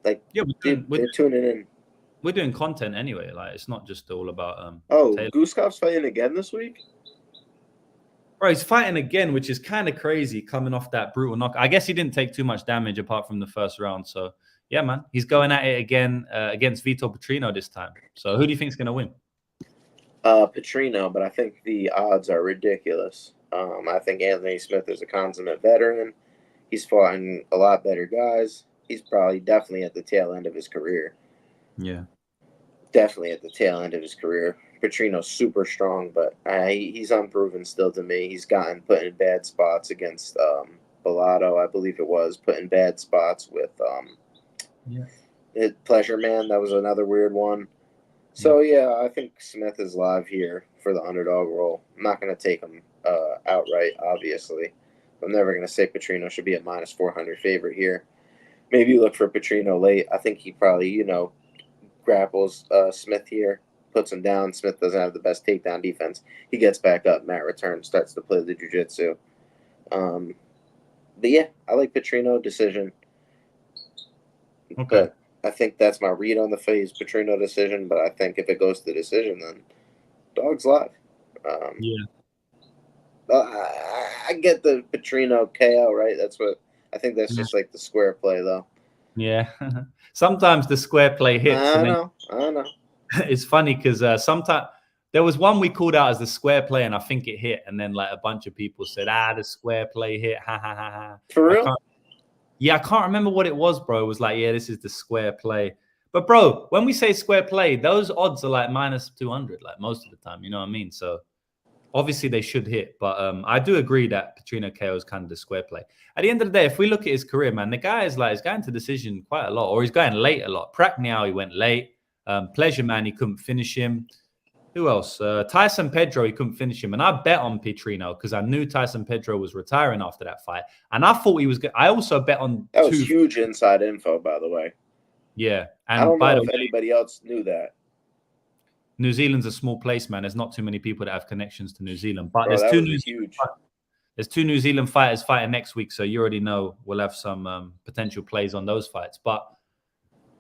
like we're tuning in. We're doing content anyway. Like it's not just all about Guskov's fighting again this week. Bro, he's fighting again, which is kind of crazy coming off that brutal knock. I guess he didn't take too much damage apart from the first round. So, yeah, man. He's going at it again against Vitor Petrino this time. So, who do you think is going to win? Petrino, but I think the odds are ridiculous. I think Anthony Smith is a consummate veteran. He's fought a lot better guys. He's definitely at the tail end of his career. Yeah. Definitely at the tail end of his career. Petrino's super strong, but he's unproven still to me. He's gotten put in bad spots against Bellato, I believe it was, put in bad spots with Pleasure Man. That was another weird one. So, yeah, I think Smith is live here for the underdog role. I'm not going to take him outright, obviously. I'm never going to say Petrino should be a minus 400 favorite here. Maybe you look for Petrino late. I think he probably, grapples Smith here. Puts him down. Smith doesn't have the best takedown defense. He gets back up. Matt returns, starts to play the jiu-jitsu. But yeah, I like Petrino decision. Okay. But I think that's my read on the phase Petrino decision. But I think if it goes to decision, then dog's live. I get the Petrino KO, right? That's what I think. That's just like the square play, though. Yeah. Sometimes the square play hits. I know. It's funny because sometimes there was one we called out as the square play, and I think it hit. And then like a bunch of people said, the square play hit. Ha ha ha ha. For real? I can't remember what it was, bro. It was like, this is the square play. But bro, when we say square play, those odds are like minus 200, like most of the time. You know what I mean? So Obviously, they should hit, but I do agree that Petrino KO is kind of the square play. At the end of the day, if we look at his career, man, the guy is like, he's going to decision quite a lot, or he's going late a lot. Pacquiao, he went late. Pleasure Man, he couldn't finish him. Who else? Tyson Pedro, he couldn't finish him. And I bet on Petrino because I knew Tyson Pedro was retiring after that fight. And I thought he was good. I also bet on that was huge inside info, by the way. Yeah. And I don't by know the if way, anybody else knew that. New Zealand's a small place, man. There's not too many people that have connections to New Zealand. But Bro, there's huge. There's two New Zealand fighters fighting next week, so you already know we'll have some potential plays on those fights. But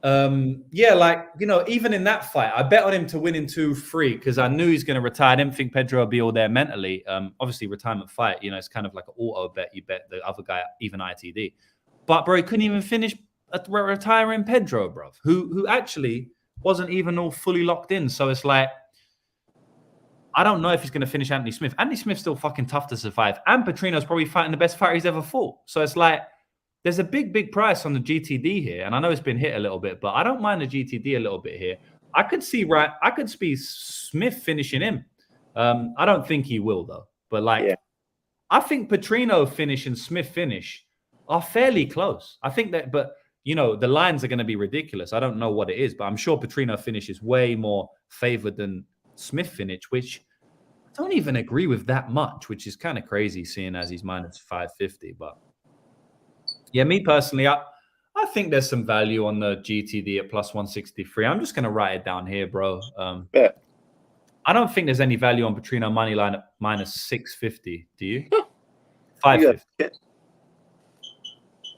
yeah, like, you know, even in that fight, I bet on him to win in 2-3 because I knew he's going to retire. I didn't think Pedro would be all there mentally. Obviously, retirement fight, you know, it's kind of like an auto bet. You bet the other guy even ITD. But, bro, he couldn't even finish retiring Pedro, bro, who actually wasn't even all fully locked in. So it's like, I don't know if he's going to finish Anthony Smith. Anthony Smith's still fucking tough to survive. And Petrino's probably fighting the best fighter he's ever fought. So it's like, there's a big price on the GTD here. And I know it's been hit a little bit, but I don't mind the GTD a little bit here. I could see Smith finishing him. I don't think he will, though. But, like, yeah. I think Petrino finish and Smith finish are fairly close. I think that, but, you know, the lines are going to be ridiculous. I don't know what it is, but I'm sure Petrino finish is way more favored than Smith finish, which I don't even agree with that much, which is kind of crazy seeing as he's minus 550. But yeah, me personally, I think there's some value on the GTD at plus 163. I'm just going to write it down here, bro. Yeah. I don't think there's any value on Petrino money line at minus 650. Do you? 550.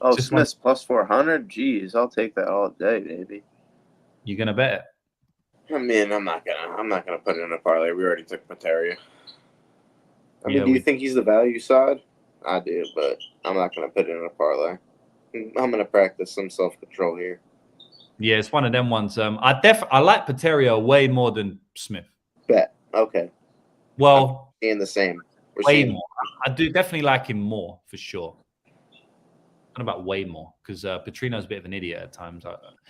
Oh, Smith's plus 400? Jeez, I'll take that all day, baby. You going to bet it? I mean, I'm not gonna put it in a parlay. We already took Pantoja. I mean, do you think he's the value side? I do, but I'm not gonna put it in a parlay. I'm gonna practice some self-control here. Yeah, it's one of them ones. I like Paterio way more than Smith. Bet. Okay. Well, I'm seeing the same. Way more. I do definitely like him more for sure. Not about way more because Petrino's a bit of an idiot at times.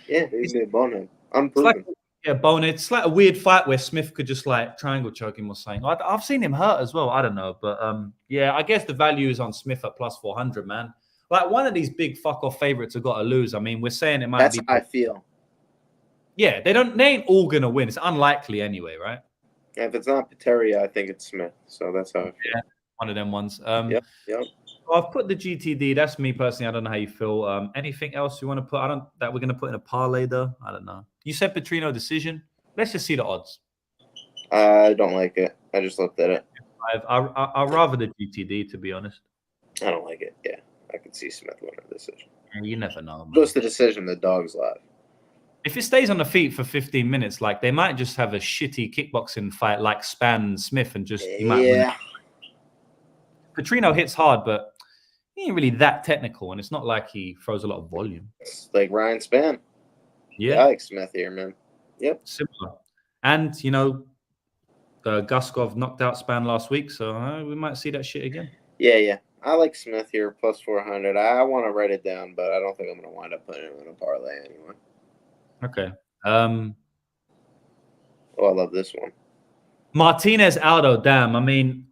Yeah, he's a bonehead. Unproven. Yeah, bonehead. It's like a weird fight where Smith could just like triangle choke him or something. I've seen him hurt as well. I don't know, but yeah, I guess the value is on Smith at plus 400, man. Like one of these big fuck off favorites have got to lose. I mean, we're saying it might That's be. How I feel. Yeah, they ain't all gonna win. It's unlikely anyway, right? Yeah, if it's not Pateria, I think it's Smith. So that's how I feel. Yeah, one of them ones. Yep. So I've put the GTD. That's me personally. I don't know how you feel. Anything else you want to put? That we're gonna put in a parlay though. I don't know. You said Petrino decision. Let's just see the odds. I don't like it. I just looked at it. I'd rather the GTD, to be honest. I don't like it. Yeah, I could see Smith winning a decision. You never know, man. Just the decision, the dog's live. If it stays on the feet for 15 minutes, like they might just have a shitty kickboxing fight like Span Smith and just Petrino hits hard, but he ain't really that technical, and it's not like he throws a lot of volume. It's like Ryan Span. Yeah, I like Smith here, man. Yep. Similar. And, you know, Guskov knocked out Span last week, so we might see that shit again. Yeah. I like Smith here, plus 400. I want to write it down, but I don't think I'm going to wind up putting it in a parlay anyway. Okay. Oh, I love this one. Martinez Aldo, damn. I mean,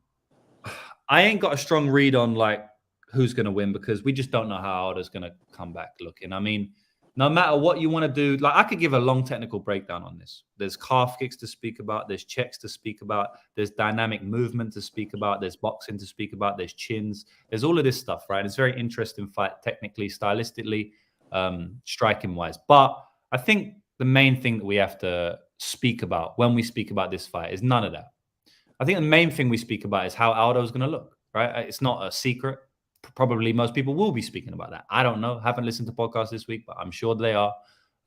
I ain't got a strong read on, like, who's going to win because we just don't know how Aldo's going to come back looking. I mean, no matter what you want to do, like I could give a long technical breakdown on this. There's calf kicks to speak about. There's checks to speak about. There's dynamic movement to speak about. There's boxing to speak about. There's chins. There's all of this stuff, right? It's a very interesting fight, technically, stylistically, striking-wise. But I think the main thing that we have to speak about when we speak about this fight is none of that. I think the main thing we speak about is how Aldo's going to look, right? It's not a secret. Probably most people will be speaking about that. I don't know. Haven't listened to podcasts this week, but I'm sure they are.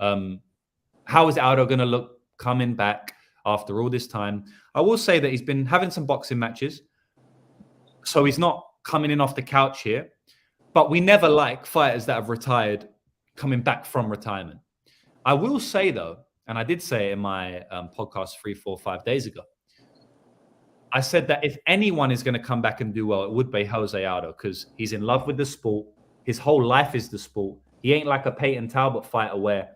How is Aldo going to look coming back after all this time? I will say that he's been having some boxing matches, so he's not coming in off the couch here. But we never like fighters that have retired coming back from retirement. I will say, though, and I did say it in my podcast 3, 4, 5 days ago, I said that if anyone is going to come back and do well, it would be Jose Aldo because he's in love with the sport. His whole life is the sport. He ain't like a Peyton Talbot fighter where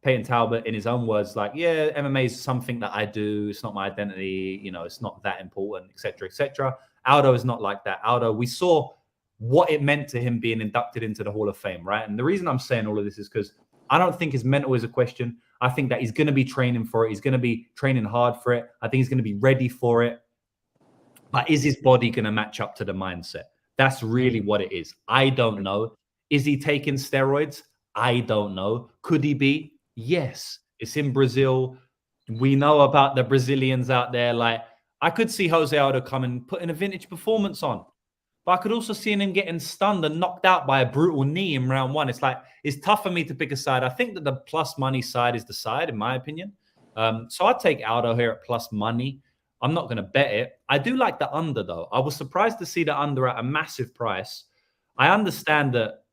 Peyton Talbot, in his own words, like, yeah, MMA is something that I do. It's not my identity. You know, it's not that important, etc., etc. Aldo is not like that. Aldo, we saw what it meant to him being inducted into the Hall of Fame, right? And the reason I'm saying all of this is because I don't think his mental is a question. I think that he's going to be training for it. He's going to be training hard for it. I think he's going to be ready for it. But is his body going to match up to the mindset? That's really what it is. I don't know. Is he taking steroids? I don't know. Could he be? Yes. It's in Brazil. We know about the Brazilians out there. Like, I could see Jose Aldo coming, putting a vintage performance on. But I could also see him getting stunned and knocked out by a brutal knee in round one. It's like, it's tough for me to pick a side. I think that the plus money side is the side, in my opinion. So I'd take Aldo here at plus money. I'm not going to bet it. I do like the under, though. I was surprised to see the under at a massive price. I understand that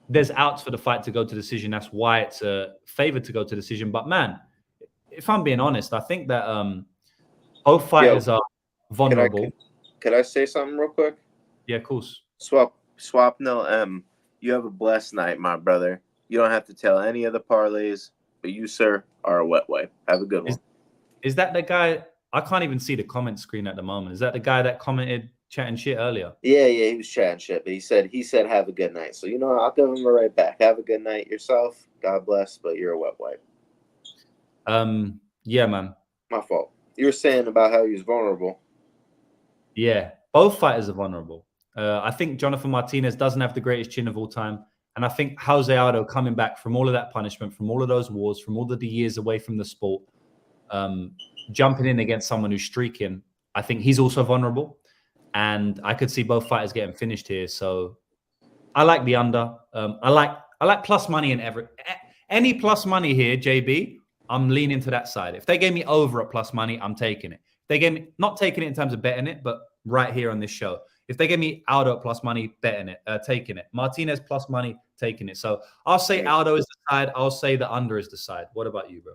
there's outs for the fight to go to decision. That's why it's a favor to go to decision. But, man, if I'm being honest, I think that both fighters are vulnerable. Can I say something real quick? Yeah, of course. Swap Nil M. You have a blessed night, my brother. You don't have to tell any of the parlays, but you, sir, are a wet wipe. Have a good one. Is that the guy? I can't even see the comment screen at the moment. Is that the guy that commented chatting shit earlier? Yeah, he was chatting shit, but he said have a good night. So, I'll give him a right back. Have a good night yourself. God bless, but you're a wet wipe. Yeah, man. My fault. You were saying about how he was vulnerable. Yeah, both fighters are vulnerable. I think Jonathan Martinez doesn't have the greatest chin of all time. And I think Jose Aldo coming back from all of that punishment, from all of those wars, from all of the years away from the sport, jumping in against someone who's streaking, I think he's also vulnerable. And I could see both fighters getting finished here. So I like the under. I like plus money in any plus money here, JB. I'm leaning to that side. If they gave me over at plus money, I'm taking it. If they gave me, not taking it in terms of betting it, but right here on this show. If they gave me Aldo at plus money, betting it, taking it. Martinez plus money, taking it. So I'll say Aldo is the side. I'll say the under is the side. What about you, bro?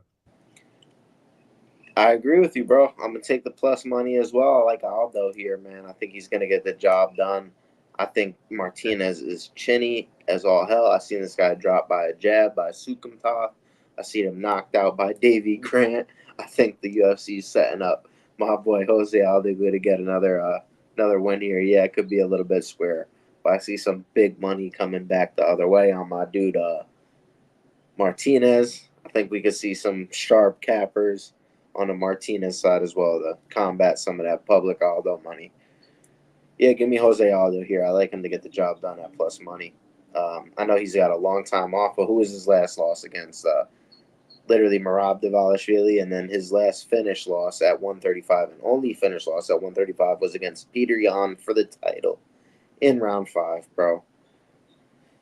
I agree with you, bro. I'm going to take the plus money as well. I like Aldo here, man. I think he's going to get the job done. I think Martinez is chinny as all hell. I seen this guy drop by a jab by Sukumtov. I seen him knocked out by Davey Grant. I think the UFC is setting up my boy Jose Aldo to get another win here. Yeah, it could be a little bit square. But I see some big money coming back the other way on my dude Martinez. I think we could see some sharp cappers on the Martinez side as well to combat some of that public Aldo money. Yeah, give me Jose Aldo here. I like him to get the job done at plus money. I know he's got a long time off, but who was his last loss against? Literally Merab Dvalishvili, and then his last finish loss at 135, and only finish loss at 135 was against Peter Yan for the title in round 5, bro.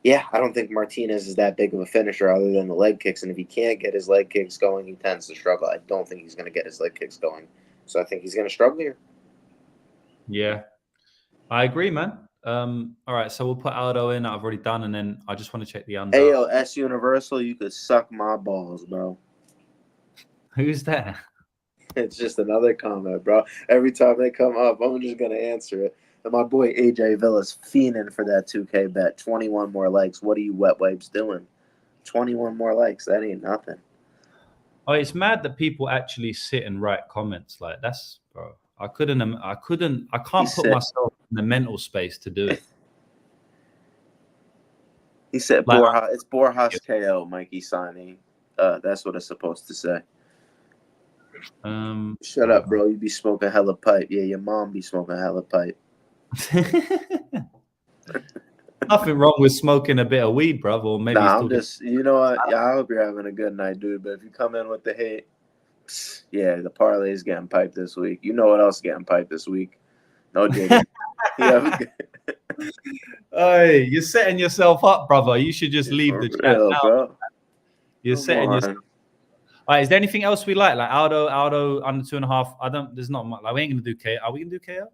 Yeah, I don't think Martinez is that big of a finisher other than the leg kicks, and if he can't get his leg kicks going, he tends to struggle. I don't think he's going to get his leg kicks going, so I think he's going to struggle here. Yeah, I agree, man. All right, so we'll put Aldo in. I've already done, and then I just want to check the under. Hey, yo, S Universal, you could suck my balls, bro. Who's that? It's just another comment, bro. Every time they come up, I'm just going to answer it. And my boy AJ Villa's fiending for that 2K bet. 21 more likes. What are you wet wipes doing? 21 more likes. That ain't nothing. Oh, it's mad that people actually sit and write comments like that's, bro. I can't put myself in the mental space to do it. He said, it's Borjas KO, Mikey signing. That's what it's supposed to say. Shut up, bro. You be smoking hella pipe. Yeah, your mom be smoking hella pipe. Nothing wrong with smoking a bit of weed, bro. Or maybe I'm just, you know what? Yeah, I hope you're having a good night, dude. But if you come in with the hate, yeah, the parlay is getting piped this week. You know what else is getting piped this week? No digging. Hey, you're setting yourself up, brother. You should just leave the chat now. Bro. You're setting yourself. All right, is there anything else we like? Like Aldo under 2.5. There's not much. Like we ain't gonna do KO. Are we gonna do KO?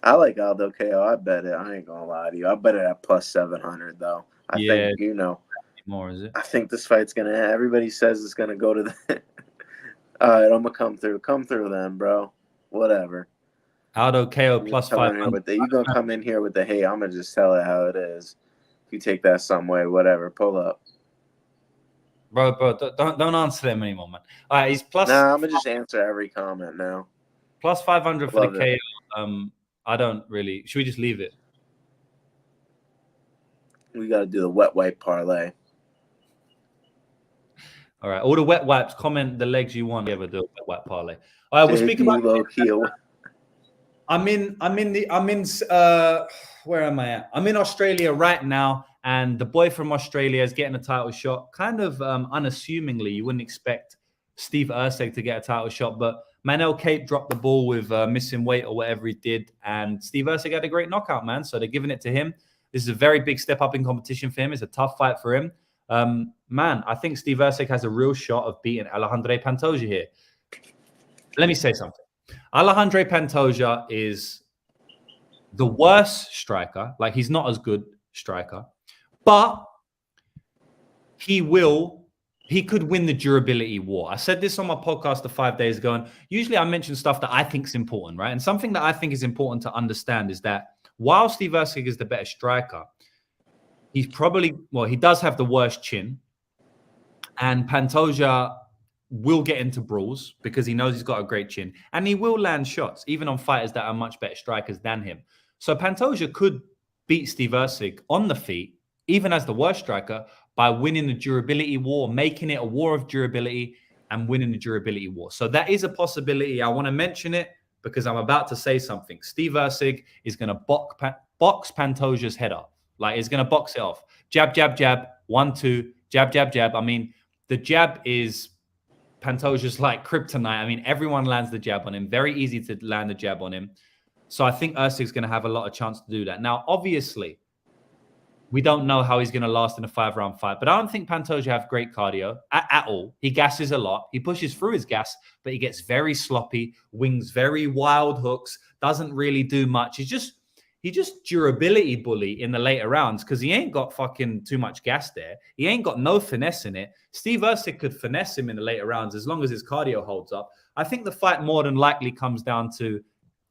I like Aldo KO. I bet it. I ain't gonna lie to you. I bet it at plus 700 though. I think more is it? I think this fight's gonna. Everybody says it's gonna go to the. All right, I'm gonna come through. Come through then, bro. Whatever. Aldo KO plus 500. You gonna come in here with the hate? I'm gonna just tell it how it is. If you take that some way, whatever. Pull up. Bro, don't answer them anymore, man. All right, he's plus Nah, I'm gonna just answer every comment now. plus 500 for Love the KO. I don't really. Should we just leave it? We got to do the wet wipe parlay. All right, all the wet wipes. Comment the legs you want. Ever do a wet wipe parlay? All right, we'll speak about. Where am I at? I'm in Australia right now, and the boy from Australia is getting a title shot. Kind of unassumingly, you wouldn't expect Steve Erceg to get a title shot, but Manel Cape dropped the ball with missing weight or whatever he did, and Steve Erceg had a great knockout, man. So they're giving it to him. This is a very big step up in competition for him. It's a tough fight for him. Man, I think Steve Erceg has a real shot of beating Alejandro Pantoja here. Let me say something. Alejandro Pantoja is the worst striker. Like, he's not as good striker, but he could win the durability war. I said this on my podcast 5 days ago, and usually I mention stuff that I think is important, right? And something that I think is important to understand is that while Steve Erceg is the better striker, he does have the worst chin, and Pantoja will get into brawls because he knows he's got a great chin, and he will land shots, even on fighters that are much better strikers than him. So Pantoja could beat Steve Erceg on the feet, even as the worst striker, by winning the durability war, making it a war of durability and winning the durability war. So that is a possibility. I want to mention it because I'm about to say something. Steve Erceg is going to box Pantoja's head off. Like, he's going to box it off. Jab, jab, jab, 1, 2, jab, jab, jab. I mean, the jab is Pantoja's like kryptonite. I mean, everyone lands the jab on him. Very easy to land the jab on him. So I think Erceg's going to have a lot of chance to do that. Now, obviously, we don't know how he's going to last in a 5-round fight, but I don't think Pantoja have great cardio at all. He gasses a lot. He pushes through his gas, but he gets very sloppy, wings very wild hooks, doesn't really do much. He just durability bully in the later rounds because he ain't got fucking too much gas there. He ain't got no finesse in it. Steve Erceg could finesse him in the later rounds as long as his cardio holds up. I think the fight more than likely comes down to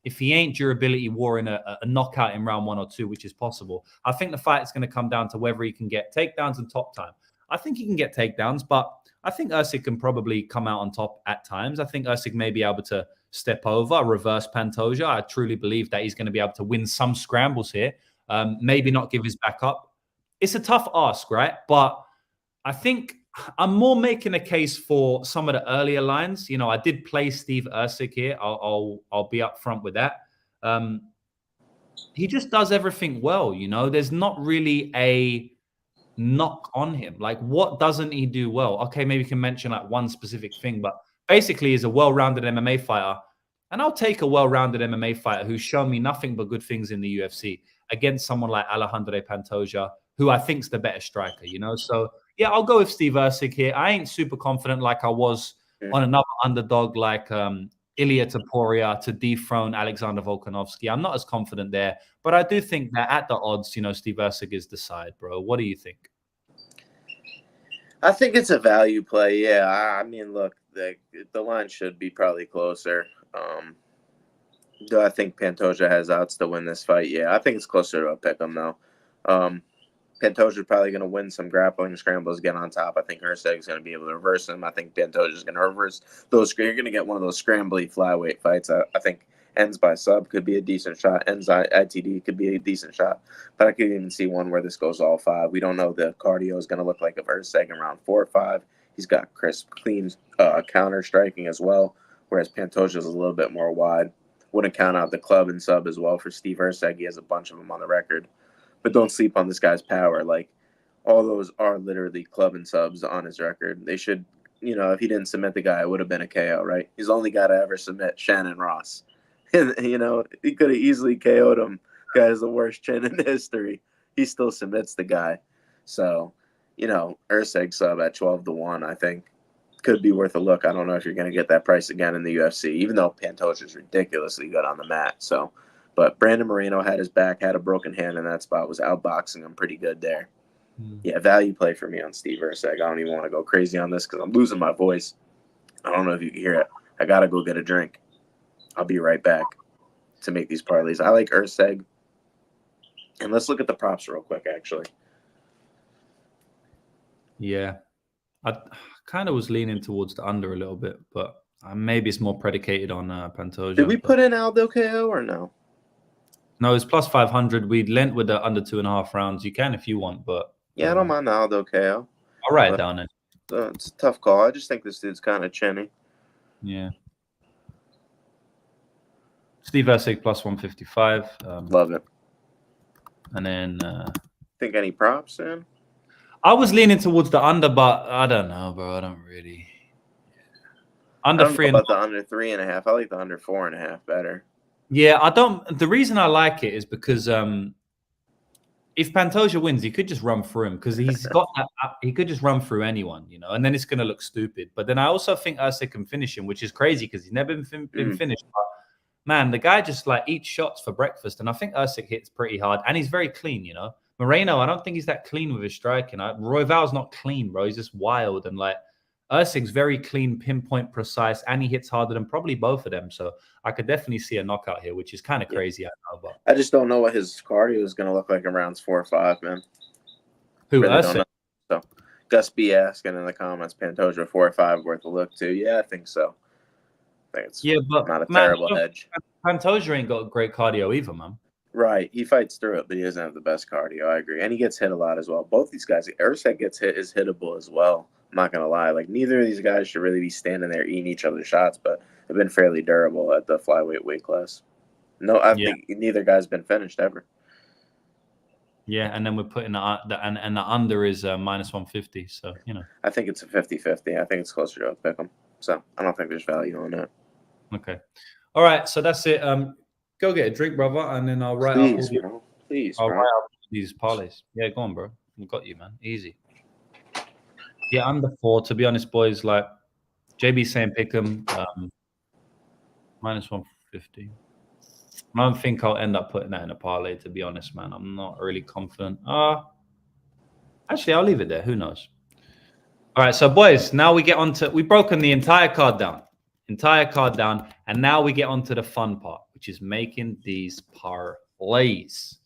if he ain't durability warring a knockout in round 1 or 2, which is possible. I think the fight is going to come down to whether he can get takedowns and top time. I think he can get takedowns, but I think Erceg can probably come out on top at times. I think Erceg may be able to step over, reverse Pantoja. I truly believe that he's going to be able to win some scrambles here. Maybe not give his back up. It's a tough ask, right? But I think I'm more making a case for some of the earlier lines. You know, I did play Steve Erceg here. I'll be upfront with that. He just does everything well. You know, there's not really a knock on him. Like, what doesn't he do well? Okay, maybe you can mention like one specific thing, but basically he's a well-rounded MMA fighter. And I'll take a well-rounded MMA fighter who's shown me nothing but good things in the UFC against someone like Alejandro Pantoja, who I think's the better striker, you know? So yeah, I'll go with Steve Erceg here. I ain't super confident like I was on another underdog like Ilia Topuria to dethrone Alexander Volkanovski. I'm not as confident there, but I do think that at the odds, you know, Steve Erceg is the side, bro. What do you think? I think it's a value play. Yeah, I mean, look, the line should be probably closer. Do I think Pantoja has outs to win this fight? Yeah, I think it's closer to a pick'em though. Pantoja's probably going to win some grappling scrambles, get on top. I think Erceg's going to be able to reverse him. I think Pantoja's going to reverse those. You're going to get one of those scrambly flyweight fights. I think ends by sub could be a decent shot. Ends ITD could be a decent shot. But I could even see one where this goes all 5. We don't know the cardio is going to look like of Erceg in round 4 or 5. He's got crisp, clean counter striking as well, whereas Pantoja's a little bit more wide. Wouldn't count out the club and sub as well for Steve Erceg. He has a bunch of them on the record. But don't sleep on this guy's power. Like, all those are literally club and subs on his record. They should, you know, if he didn't submit the guy, it would have been a KO, right? He's the only guy to ever submit Shannon Ross. And, you know, he could have easily KO'd him. Guy has the worst chin in history. He still submits the guy. So, you know, Erceg sub at 12-1, I think, could be worth a look. I don't know if you're going to get that price again in the UFC, even though Pantoja is ridiculously good on the mat. So, but Brandon Moreno had his back, had a broken hand in that spot, was outboxing him pretty good there. Yeah, value play for me on Steve Erceg. I don't even want to go crazy on this because I'm losing my voice. I don't know if you can hear it. I got to go get a drink. I'll be right back to make these parlays. I like Erceg. And let's look at the props real quick, actually. Yeah. I kind of was leaning towards the under a little bit, but maybe it's more predicated on Pantoja. Did we put in Aldo KO or no? No, it's plus 500. We lent with the under 2.5 rounds. You can if you want, but Yeah, I don't mind the Aldo KO. I'll write it down then. It's a tough call. I just think this dude's kind of chinny. Yeah. Steve Erceg plus 155. Love it. And then think any props in? I was leaning towards the under, but I don't know, bro. I don't really. Under I don't know 3.5. about the under 3.5. I like the under 4.5 better. Yeah, I don't. The reason I like it is because if Pantoja wins, he could just run through him because he's got that. He could just run through anyone, you know, and then it's going to look stupid. But then I also think Erceg can finish him, which is crazy because he's never been finished. But man, the guy just like eats shots for breakfast, and I think Erceg hits pretty hard, and he's very clean, you know. Moreno, I don't think he's that clean with his striking. Royval's not clean, bro. He's just wild, and like Erceg's very clean, pinpoint, precise, and he hits harder than probably both of them. So I could definitely see a knockout here, which is kind of crazy. I know, but I just don't know what his cardio is going to look like in rounds 4 or 5, man. Who really Erceg? So Gus B asking in the comments, Pantoja 4 or 5 worth a look too. Yeah, I think so. I think it's but not a terrible hedge. Pantoja ain't got great cardio either, man. Right. He fights through it, but he doesn't have the best cardio. I agree. And he gets hit a lot as well. Both these guys, Erceg gets hit, is hittable as well. I'm not going to lie. Like, neither of these guys should really be standing there eating each other's shots, but have been fairly durable at the flyweight weight class. No, I think neither guy's been finished ever. Yeah, and then we're putting and the under is minus 150. So, you know. I think it's a 50-50. I think it's closer to a pick 'em. So I don't think there's value on that. Okay. All right. So that's it. Go get a drink, brother, and then I'll write up. I'll write up these parlays. Yeah, go on, bro. We got you, man. Easy. Yeah, under 4. To be honest, boys, like JB saying pick 'em minus 150. I don't think I'll end up putting that in a parlay, to be honest, man. I'm not really confident. Actually, I'll leave it there. Who knows? All right, so boys, now we get on to, we've broken the entire card down, and now we get on to the fun part, which is making these parlays.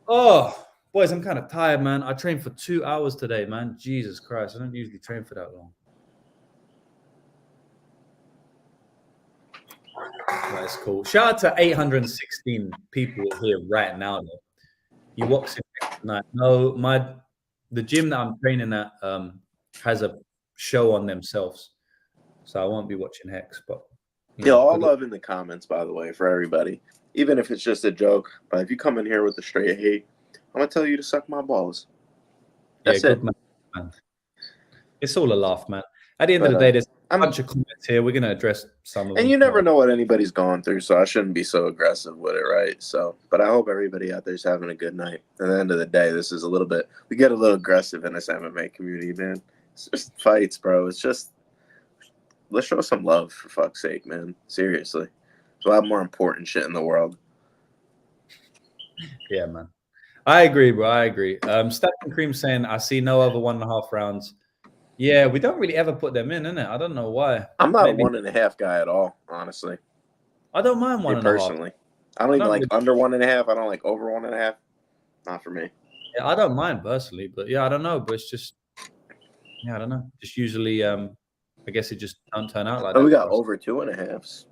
Oh, boys, I'm kind of tired, man. I trained for 2 hours today, man. Jesus Christ, I don't usually train for that long. That's cool. Shout out to 816 people here right now. Though. You watch it tonight. No, the gym that I'm training at has a show on themselves, so I won't be watching Hex. But all love in the comments, by the way, for everybody. Even if it's just a joke, but if you come in here with the straight hate, I'm gonna tell you to suck my balls. That's it. Man. It's all a laugh, man. At the end of the day, there's a bunch of comments here. We're gonna address some of them. And you never know what anybody's going through, so I shouldn't be so aggressive with it, right? So, but I hope everybody out there's having a good night. At the end of the day, this is we get a little aggressive in this MMA community, man. It's just fights, bro. It's just, let's show some love, for fuck's sake, man. Seriously. There's a lot more important shit in the world. Yeah, man. I agree, bro. I agree. Stephen Cream saying, I see no other 1.5 rounds. Yeah, we don't really ever put them in, innit? I don't know why. I'm not a 1.5 guy at all, honestly. I don't mind 1.5. Personally. I don't even like under 1.5. I don't like over 1.5. Not for me. Yeah, I don't mind personally, but yeah, I don't know. But it's just, I don't know. Just usually, I guess it just don't turn out like that. We got over 2.5s.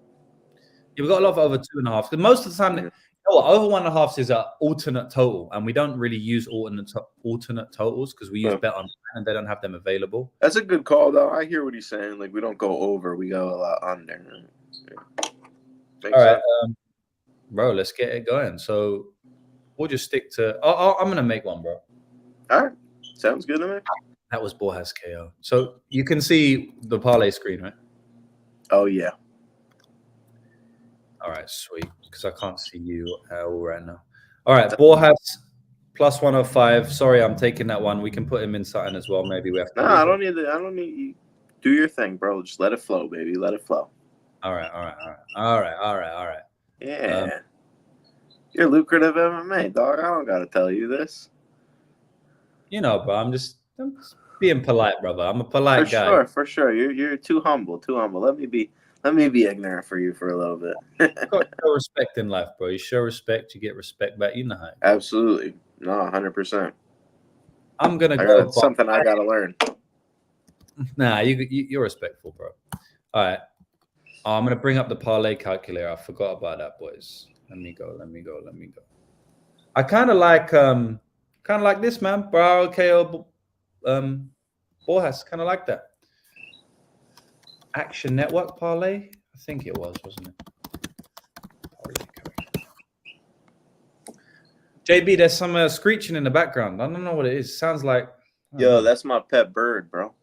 Yeah, we got a lot of over 2.5. Because most of the time, over 1.5 is an alternate total, and we don't really use alternate totals because we use bet on and they don't have them available. That's a good call, though. I hear what he's saying. Like, we don't go over, we go a lot under. All right, bro, let's get it going. So we'll just stick to. I'm gonna make one, bro. All right, sounds good to me. That was Borjas KO. So you can see the parlay screen, right? Oh yeah. All right, sweet. Because I can't see you all right now. All right, Borjas plus 105. Sorry, I'm taking that one. We can put him in something as well. Maybe we have to. No, I don't need you. Do your thing, bro. Just let it flow, baby. Let it flow. All right. Yeah. You're lucrative MMA, dog. I don't gotta tell you this. You know, bro. I'm just being polite, brother. I'm a polite guy. For sure. You're too humble. Let me be ignorant for you for a little bit. You got to show respect in life, bro. You show respect, you get respect back. You know how. Absolutely. No, 100%. I'm gonna go. Something I gotta learn. Nah, you're respectful, bro. All right. I'm gonna bring up the parlay calculator. I forgot about that, boys. Let me go. I kind of like this, man. Bro, KO, Borjas, kind of like that. Action Network parlay. I think it was, wasn't it? JB, there's some screeching in the background. I don't know what it is. Sounds like. Yo, that's my pet bird, bro.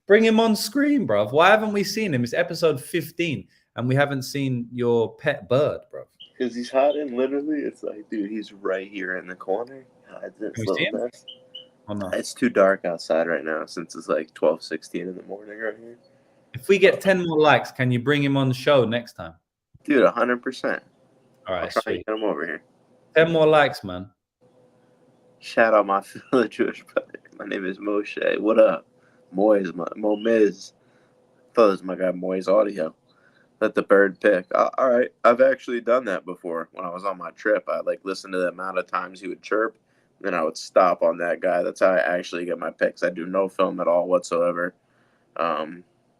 Bring him on screen, bro. Why haven't we seen him? It's episode 15, and we haven't seen your pet bird, bro. Because he's hiding, literally. It's like, dude, he's right here in the corner. Oh, no. It's too dark outside right now since it's like 12:16 in the morning right here. If we get 10 more likes, can you bring him on the show next time? Dude, 100%. All right, I'll try to sweet. get him over here. 10 more likes, man. Shout out my fellow Jewish brother. My name is Moshe. What up? Momiz. Thought it was my guy Moy's audio. Let the bird pick. All right. I've actually done that before. When I was on my trip, I listened to the amount of times he would chirp. Then I would stop on that guy. That's how I actually get my picks. I do no film at all whatsoever.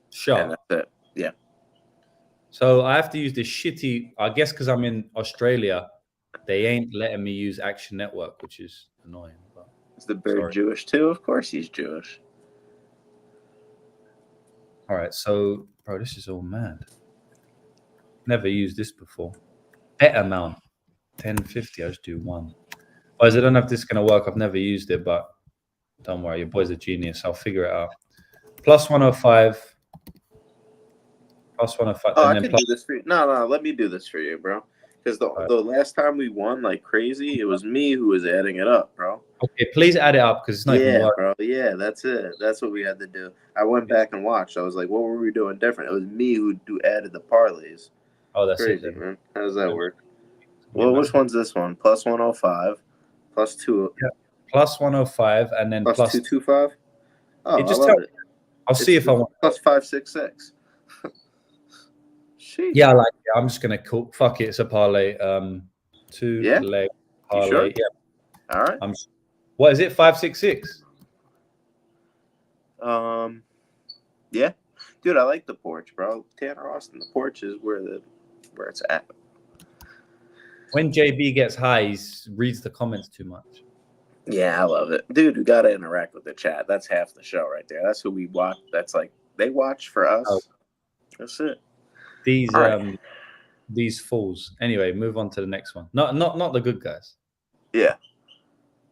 Sure. And that's it. Yeah. So I have to use this shitty, I guess because I'm in Australia, they ain't letting me use Action Network, which is annoying. But Is the bird Jewish too? Of course he's Jewish. All right. So, bro, this is all mad. Never used this before. Bet amount 10.50. I just do one. Guys, I don't know if this is going to work. I've never used it, but don't worry. Your boy's a genius. I'll figure it out. Plus 105. Plus 105. Oh, I can do this for you. No, let me do this for you, bro. Because the last time we won like crazy, it was me who was adding it up, bro. Okay, please add it up because it's not even working. Bro. Yeah, that's it. That's what we had to do. I went back and watched. I was like, what were we doing different? It was me who added the parlays. Oh, that's crazy, it, man. How does that work? Well, which one's this one? Plus 105, plus 2. Yeah. Plus 105, and then plus 225. Oh, just I love it. I'll see if I want. Plus 566. Yeah, I like it. I'm just gonna call. Fuck it, it's a parlay. 2 leg parlay. Sure? Yeah. All right. What is it? 566. Yeah, dude, I like the porch, bro. Tanner Austin, the porch is where it's at. When JB gets high, he reads the comments too much. Yeah, I love it, dude. We gotta interact with the chat. That's half the show right there. That's who we watch. That's like they watch for us. Oh. That's it. These fools. Anyway, move on to the next one. Not the good guys. Yeah,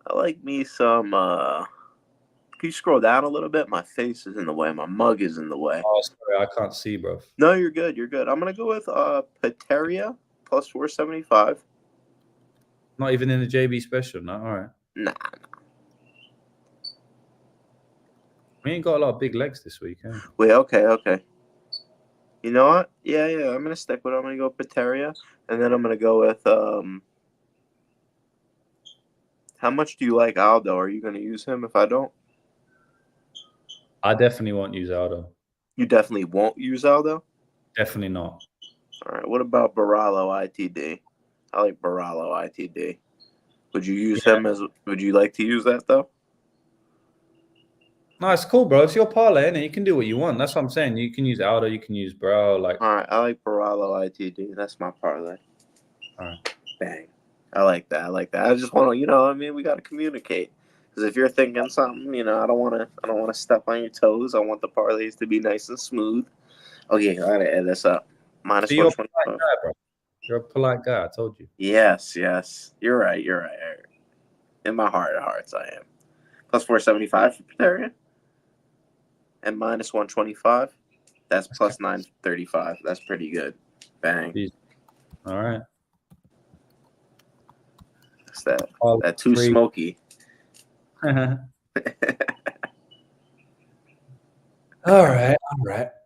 I like me some. Can you scroll down a little bit? My face is in the way. My mug is in the way. Oh, sorry, I can't see, bro. No, you're good. You're good. I'm gonna go with Pateria plus 475. Not even in the JB special, no. All right. Nah. We ain't got a lot of big legs this week, eh? Wait, okay. You know what? Yeah. I'm gonna stick with it. I'm gonna go Pateria, and then I'm gonna go with How much do you like Aldo? Are you gonna use him if I don't? I definitely won't use Aldo. You definitely won't use Aldo? Definitely not. All right. What about Barallo ITD? I like Barallo ITD. Would you use him as? Would you like to use that though? No, it's cool, bro. It's your parlay, innit? You can do what you want. That's what I'm saying. You can use Aldo. You can use Bro. All right. I like Barallo ITD. That's my parlay. All right. Bang. I like that. I just want to, we got to communicate. Because if you're thinking something, I don't want to step on your toes. I want the parlays to be nice and smooth. Okay, I gotta add this up. Minus So you're a 125. polite guy, bro. You're a polite guy. I told you. Yes. You're right. In my heart of hearts, I am. Plus 475 for Pateria. And minus 125. That's plus 935. That's pretty good. Bang. Jeez. All right. That's that too smoky. All right.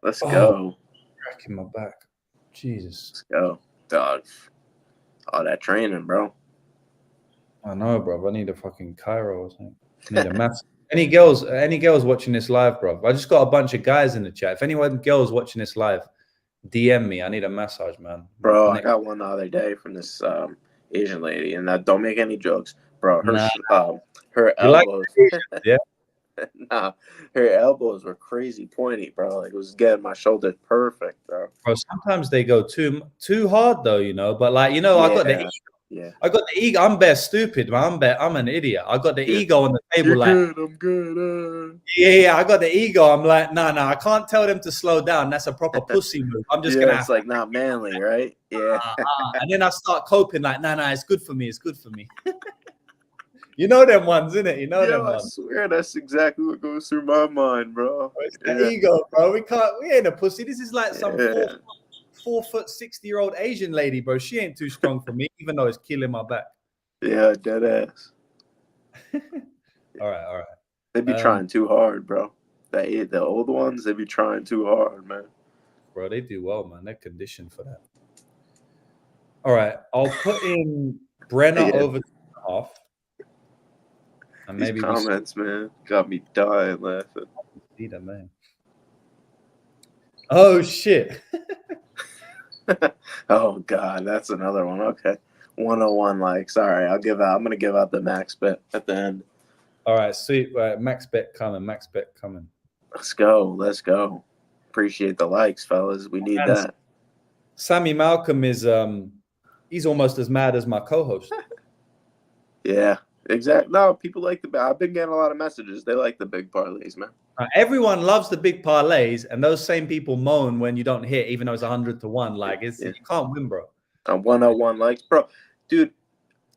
Let's go. Cracking my back. Jesus. Let's go, dog. All that training, bro. I know, bro. I need a fucking Cairo or something. I need a mass. Any girls watching this live, bro? I just got a bunch of guys in the chat. If anyone girls watching this live, DM me. I need a massage, man. Bro, I got one the other day from this Asian lady, and don't make any jokes, bro. Her You like elbows. yeah. Nah, her elbows were crazy pointy, bro. Like it was getting my shoulder perfect, bro. Bro, sometimes they go too hard though, you know. But like, you know, I got the ego. Yeah. I got the ego. I'm bare stupid, man. I'm an idiot. I got the ego on the table. You're like, good. I'm good. yeah. I got the ego. I'm like, no, I can't tell them to slow down. That's a proper pussy move. I'm just gonna have it's like not manly, right? Yeah. and then I start coping like, no, it's good for me. It's good for me. You know them ones, innit? You know them I ones. swear that's exactly what goes through my mind, bro. It's the ego, bro. We ain't a pussy. This is like some 4 foot 60-year-old Asian lady, bro. She ain't too strong for me, even though it's killing my back. Yeah, dead ass. All right. They be trying too hard, bro. The old ones, they be trying too hard, man. Bro, they do well, man. They're conditioned for that. All right, I'll put in Brenner over 2.5. And These maybe comments, man, got me dying laughing. See them, man. Oh shit. Oh god, that's another one. Okay. 101 likes. All right, I'm gonna give out the max bet at the end. All right, sweet. Right, max bet coming. Let's go. Appreciate the likes, fellas. We need that. Sammy Malcolm is he's almost as mad as my co-host. Yeah, exactly. No, people like I've been getting a lot of messages. They like the big parlays, man. Everyone loves the big parlays, and those same people moan when you don't hit, even though it's 100 to 1. Like you can't win, bro. 101 likes, bro. Dude,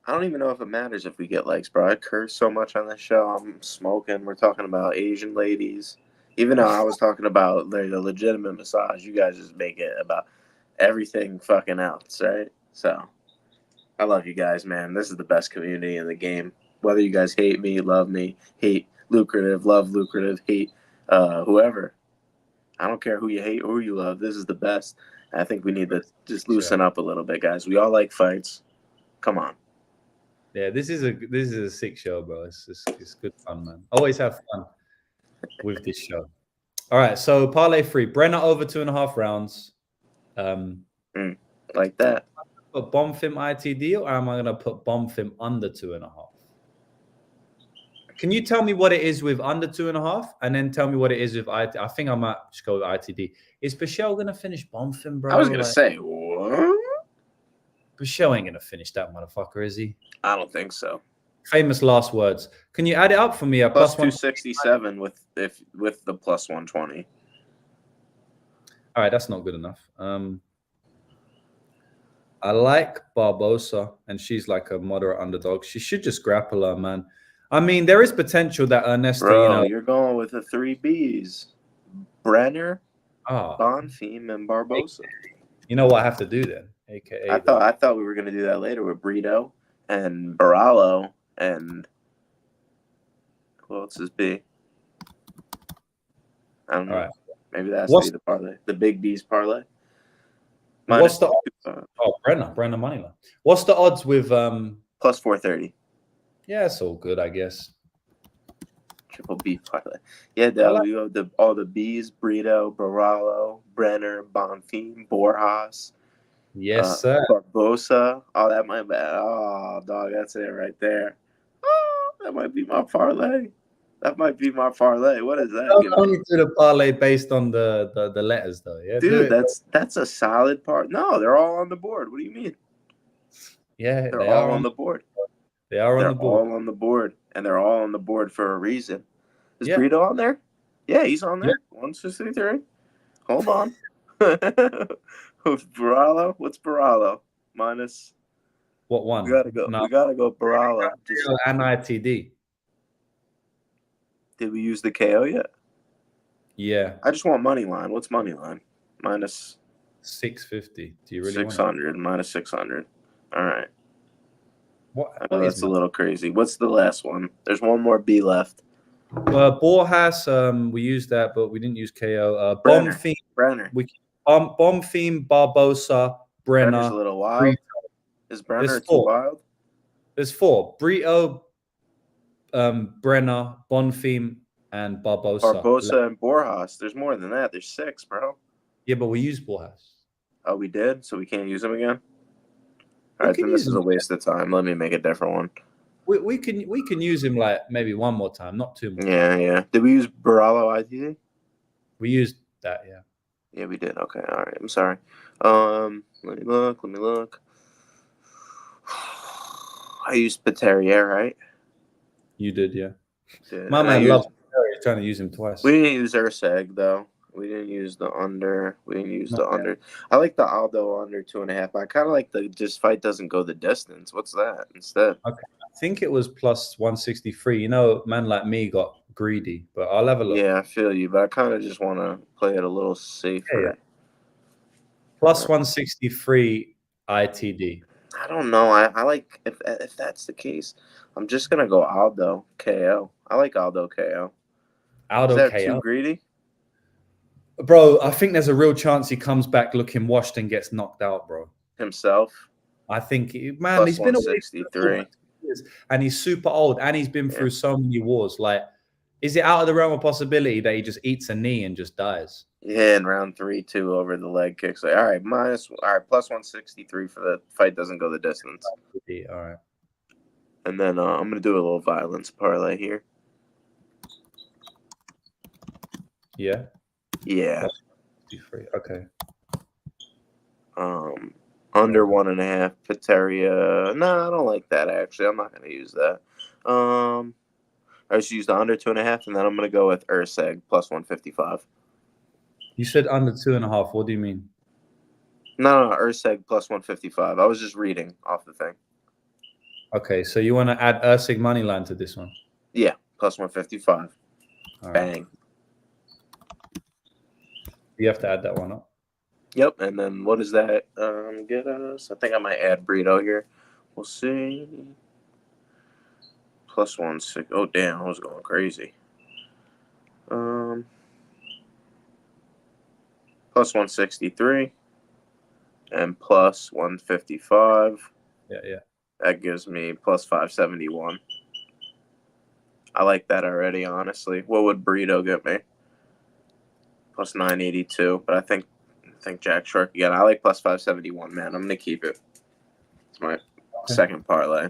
I don't even know if it matters if we get likes, bro. I curse so much on this show. I'm smoking. We're talking about Asian ladies. Even though I was talking about the legitimate massage, you guys just make it about everything fucking else, right? So, I love you guys, man. This is the best community in the game. Whether you guys hate me, love me, hate Lucrative, love Lucrative, hate whoever. I don't care who you hate or who you love. This is the best. I think we need to just loosen up a little bit, guys. We all like fights. Come on. Yeah, this is a sick show, bro. It's good fun, man. Always have fun with this show. All right, so parlay 3, Brenner over 2.5 rounds. Like that. Put Bonfim ITD, or am I gonna put Bonfim under 2.5? Can you tell me what it is with under 2.5, and then tell me what it is with ITD? I think I might just go with ITD. Is Pichel gonna finish Bonfim, bro? I was gonna say what? Pichel ain't gonna finish that motherfucker, is he? I don't think so. Famous last words. Can you add it up for me? A plus 267 with the plus 120. All right, that's not good enough. I like Barbosa, and she's like a moderate underdog. She should just grapple her, man. I mean, there is potential that Ernesta, Bro, you're going with the 3 Bs. Brenner, Ah, Bonfim, and Barbosa. You know what I have to do then? AKA I thought we were going to do that later with Brito and Barallo and who else is B? I don't know. All right. Maybe that's the parlay. The big B's parlay. What's the Brenner moneyline? What's the odds with plus 430? Yeah, it's all good, I guess. Triple B parlay. Yeah, we go all the B's: Brito, Barallo, Brenner, Bonfim, Borjas. Yes, sir. Barbosa. Oh, that might be. Oh, dog, that's it right there. Oh, that might be my parlay. What is that? Don't only do the parlay based on the letters, though. Yeah, dude, that's a solid part. No, they're all on the board. What do you mean? Yeah, they're all on the board. They are on the board. All on the board, and they're all on the board for a reason. Is Brito on there? Yeah, he's on there. Yeah. 1, 2, 3, 3. Hold on. Barallo? What's Barallo? Minus. What one? We gotta go. No. We gotta go Barallo. And ITD. Did we use the KO yet? Yeah. I just want money line. What's money line? Minus 650. Do you really 600 minus 600. All right. What that's a little crazy. What's the last one? There's one more B left. Borjas, we used that, but we didn't use KO. Brenner. Bonfim, Barbosa, Brenner. Brenner's a little wild. Brito. Is Brenner too wild? There's 4. Brito, Brenner, Bonfim, and Barbosa. Barbosa and Borjas. There's more than that. There's 6, bro. Yeah, but we used Borjas. Oh, we did? So we can't use them again? All right, then this is a waste of time. Let me make a different one. We can use him like maybe one more time, not two more. Yeah. Did we use Baralo ITD? We used that, yeah. Yeah, we did. Okay, all right. I'm sorry. Let me look. I used Paterier, right? You did, yeah. Did. My man loves He's trying to use him twice. We didn't use Erceg though. We didn't use the under. I like the Aldo under 2.5. I kind of like the just fight doesn't go the distance. What's that instead? Okay. I think it was plus 163. You know, man like me got greedy, but I'll have a look. Yeah, I feel you, but I kind of just want to play it a little safer. Yeah. Plus 163 ITD. I don't know. I like if that's the case, I'm just gonna go Aldo KO. I like Aldo KO. Aldo Is that KO. too greedy? Bro, I think there's a real chance he comes back looking washed and gets knocked out, bro. Himself? I think, man, Plus he's been away 163. and he's super old and he's been through so many wars. Like, is it out of the realm of possibility that he just eats a knee and just dies? Yeah, in round 3-2 over the leg kicks. Like, all right, plus 163 for the fight doesn't go the distance. All right. And then I'm gonna do a little violence parlay here. Yeah. Yeah. Okay. Under 1.5 Pateria. No, I don't like that actually. I'm not gonna use that. I just used the under 2.5, and then I'm gonna go with Erceg plus 155. You said under 2.5. What do you mean? No, Erceg plus 155. I was just reading off the thing. Okay, so you want to add Erceg money line to this one? Yeah, plus 155. All right. Bang. You have to add that one up. Yep, and then what does that get us? I think I might add Brito here. We'll see. Plus 160. Oh, damn, I was going crazy. Plus 163 and plus 155. Yeah. That gives me plus 571. I like that already, honestly. What would Burrito get me? Plus 982. But I think Jack Shark again. I like plus 571, man. I'm gonna keep it. It's my second parlay.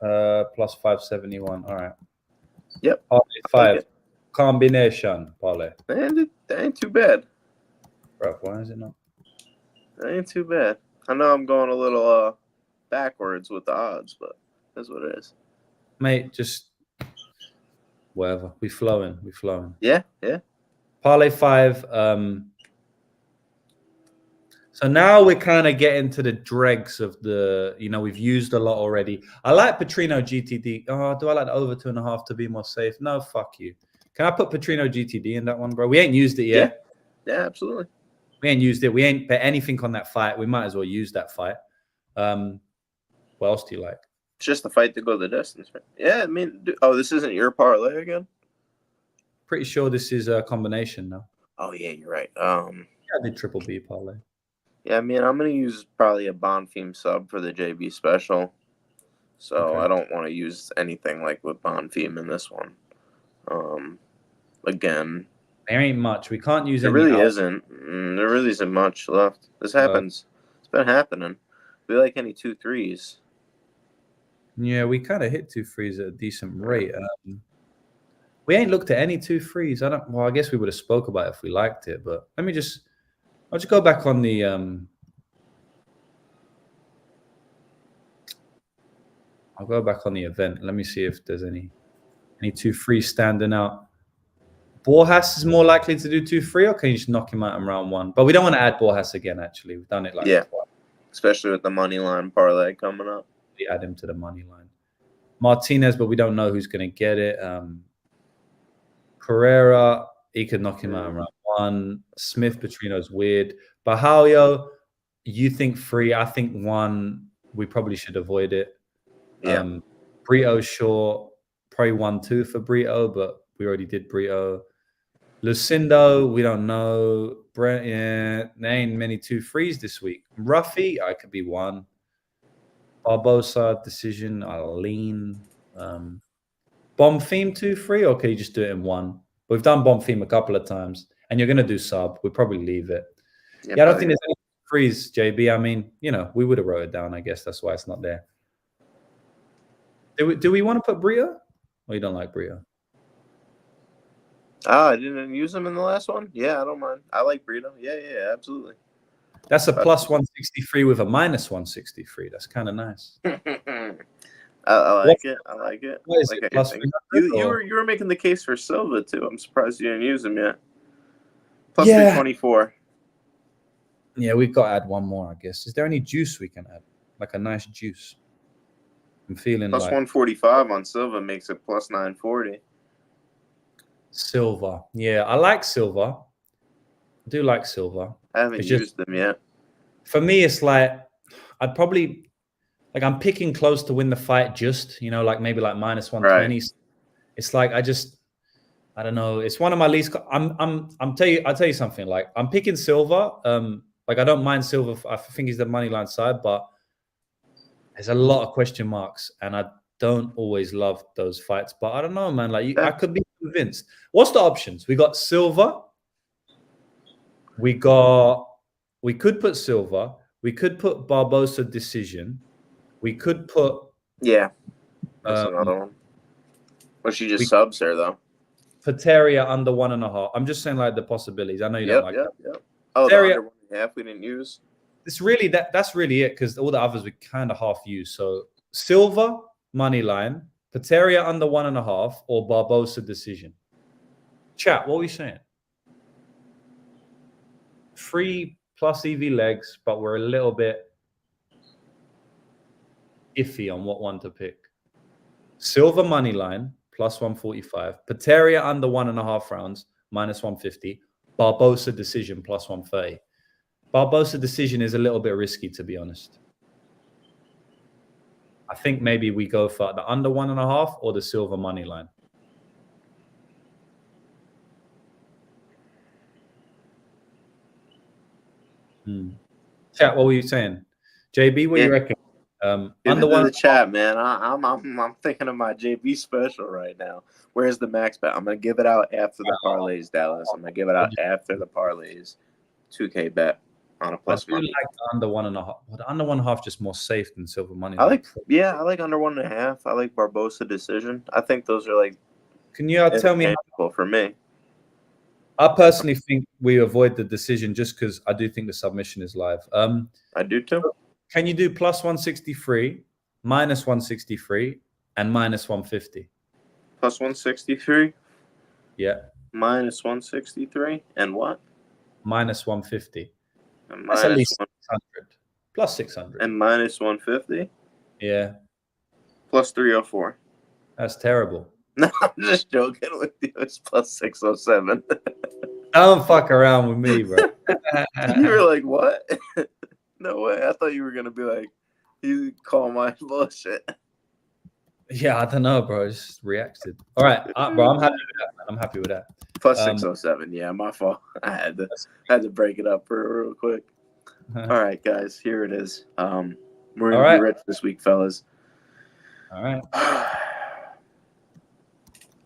Plus 571. All right. Yep. Parlay 5. Like Combination parlay. that ain't too bad. Bro, why is it not? That ain't too bad. I know I'm going a little backwards with the odds, but that's what it is. Mate, just whatever. We flowing. Yeah. Parlay 5. So now we're kind of getting to the dregs of the, we've used a lot already. I like Petrino GTD. Oh, do I like the over 2.5 to be more safe? No, fuck you. Can I put Petrino GTD in that one, bro? We ain't used it yet. Yeah, absolutely. We ain't used it. We ain't bet anything on that fight. We might as well use that fight. What else do you like? It's just the fight to go the distance, right? Yeah, I mean, this isn't your parlay again? Pretty sure this is a combination now. Oh, yeah, you're right. I did triple B parlay. Yeah, I mean, I'm going to use probably a Bonfim sub for the JB special. So okay. I don't want to use anything like with Bonfim in this one. Again, there ain't much. We can't use There really isn't much left. This happens. It's been happening. We like any 2 3s. Yeah, we kind of hit 2 3s at a decent rate. We ain't looked at any 2 3s. I guess we would have spoke about it if we liked it, but I'll just go back on the I'll go back on the event. Let me see if there's any 2 3s standing out. Borjas is more likely to do 2 3, or can you just knock him out in round 1? But we don't want to add Borjas again, actually. We've done it twice. Especially with the money line parlay coming up. We add him to the money line. Martinez, but we don't know who's going to get it. Pereira, he could knock him out in round 1. Smith, Petrino's weird. Bahalio, you think 3, I think 1. We probably should avoid it. Yeah. Brito short, probably 1-2 for Brito, but we already did Brito. Lucindo, we don't know. Brent, there ain't many 2 3s this week. Ruffy, I could be 1. Barbosa, decision, I'll lean. Bomb theme 2 3, or can you just do it in 1? We've done bomb theme a couple of times, and you're going to do sub. We'll probably leave it. Yeah, I don't think there's any 3s, JB. I mean, we would have wrote it down. I guess that's why it's not there. Do we want to put Brio? Or you don't like Brio? I didn't use them in the last one. Yeah, I don't mind. I like Burrito. Yeah, absolutely. That's a plus 163 with a minus 163. That's kind of nice. I like it. I like it. What is like it? Plus you were making the case for Silva too. I'm surprised you didn't use him yet. Plus Yeah. 324. Yeah, we've got to add one more, I guess. Is there any juice we can add? Like a nice juice. I'm feeling Plus like 145 on Silva makes it plus 940. Silver. Yeah, I like Silver. I do like Silver. I haven't used them yet. For me, it's like I'd probably like I'm picking close to win the fight. Just like maybe like minus 120. Right. It's like I don't know. It's one of my least. I'll tell you something. Like I'm picking Silver. Like I don't mind Silver. I think he's the money line side, but there's a lot of question marks, and I don't always love those fights. But I don't know, man. Like I could be convinced. What's the options? We got Silver. We could put Silver. We could put Barbosa decision. We could put that's another one. Well, she just subs there though. Pateria under 1.5. I'm just saying like the possibilities. I know you don't like that. Yep. Oh, Pateria, the under 1.5 we didn't use. It's really that's really it because all the others we kind of half use. So Silver money line, Pateria under 1.5, or Barbosa decision. Chat, what are we saying? 3 plus EV legs, but we're a little bit iffy on what one to pick. Silver money line plus 145, Pateria under 1.5 rounds minus 150, Barbosa decision plus 130. Barbosa decision is a little bit risky, to be honest. I think maybe we go for the under 1.5 or the Silver money line. Chat, what were you saying? JB, what do you reckon? Under one the chat, man. I'm thinking of my JB special right now. Where's the max bet? I'm gonna give it out after the parlays, Dallas. I'm gonna give it out after the parlays. 2K bet on a plus money. Like under 1.5. But under 1.5 just more safe than Silver money. I like under 1.5. I like Barbosa decision. I think those are like. Can you tell me for me? I personally think we avoid the decision just because I do think the submission is live. I do too. Can you do plus 163, minus 163, and minus 150? Plus 163? Yeah. Minus 163, and what? Minus 150. And that's at least 600. Plus 600. And minus 150? Yeah. Plus 304. That's terrible. No, I'm just joking with you. It's plus 607. Don't fuck around with me, bro. You were like, what? No way. I thought you were going to be like, you call my bullshit. Yeah, I don't know, bro. I just reacted. All right, bro. I'm happy with that, man. I'm happy with that. Plus 607. Yeah, my fault. I had to break it up real quick. All right, guys. Here it is. We're going to be rich this week, fellas. All right.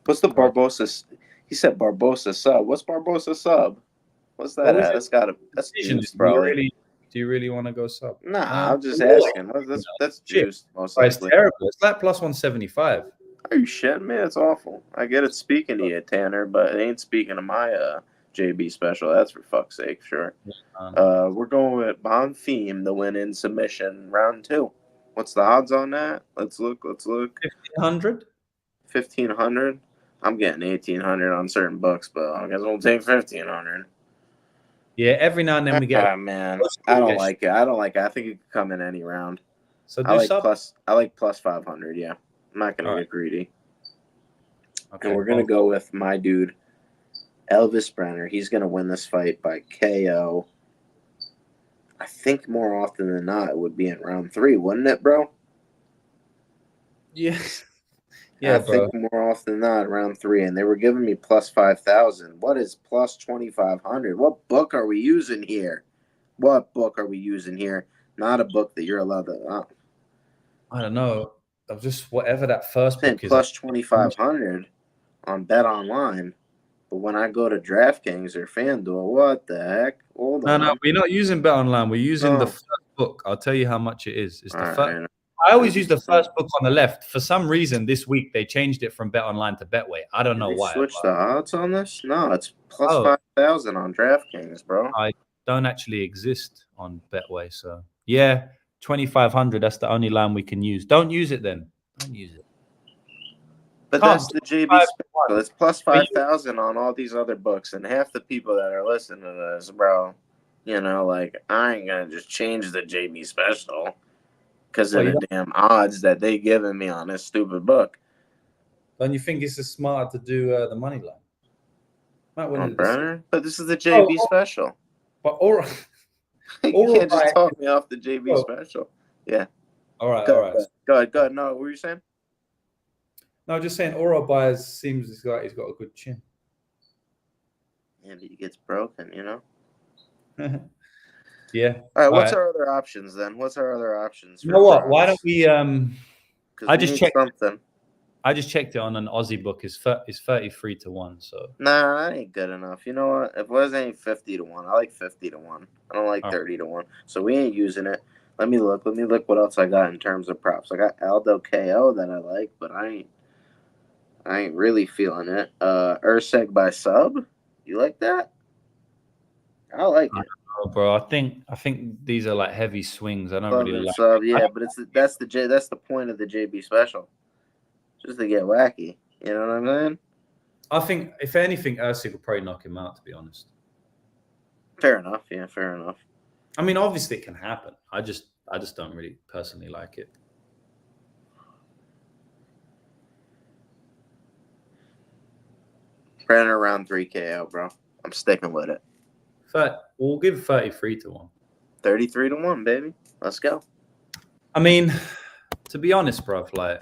What's the Barbosa? He said Barbosa sub. What's Barbosa sub? What's that at? That's juice, probably. Do you really want to go sub? Nah, I'm just asking. That's juice, most likely. It's terrible. It's like plus 175. Are you shitting me? It's awful. I get it speaking to you, Tanner, but it ain't speaking to my JB special. That's for fuck's sake, sure. We're going with Bonfim, the win in submission, round 2. What's the odds on that? Let's look. 1,500? 1,500? I'm getting 1,800 on certain books, but I guess we'll take 1,500. Yeah, every now and then we get. Man, I don't like it. I think it could come in any round. So I like plus 500. Yeah, I'm not gonna get greedy. Okay, and we're gonna go with my dude, Elvis Brenner. He's gonna win this fight by KO. I think more often than not it would be in round 3, wouldn't it, bro? Yeah. Yeah, I think more often than not, round 3, and they were giving me plus 5,000. What is plus 2,500? What book are we using here? Not a book that you're allowed to. I don't know. Of just whatever that first book is. Plus 2,500 on Bet Online, but when I go to DraftKings or FanDuel, what the heck? Hold on. No, we're not using Bet Online. We're using the first book. I'll tell you how much it is. It's the first I always use the first book on the left. For some reason, this week they changed it from Bet Online to Betway. I don't know why. Switch the odds on this? No, it's plus Oh. 5,000 on DraftKings, bro. I don't actually exist on Betway, so yeah, 2,500. That's the only line we can use. Don't use it then. Don't use it. But that's the JB special. It's plus 5,000 on all these other books, and half the people that are listening to this, bro, you know, like, I ain't gonna just change the JB special because of the damn odds that they giving me on this stupid book. Don't you think it's smarter to do the money line? But this is the JB special. But all right. You can't just talk me off the JB special. Yeah. All right. Go ahead. No, what were you saying? No, just saying Oro Bias seems he's got a good chin. And he gets broken, you know? Yeah. All right, what's our other options then? What's our other options? You know what? Why don't we I just checked something. I just checked it on an Aussie book. It's 33 to 1. So nah, that ain't good enough. You know what? If it was ain't 50 to 1, I like 50 to 1. I don't like 30 to 1. So we ain't using it. Let me look what else I got in terms of props. I got Aldo KO that I like, but I ain't really feeling it. Erceg by sub. You like that? I like it. Oh, bro, I think these are like heavy swings. I don't really like sub, yeah, but that's the point of the JB special. Just to get wacky. You know what I'm saying? I think if anything, Erceg will probably knock him out, to be honest. Fair enough, yeah, fair enough. I mean, obviously it can happen. I just don't really personally like it. Brenner around 3 KO, bro. I'm sticking with it. We'll give 33 to 1. 33 to 1, baby. Let's go. I mean, to be honest, bro, like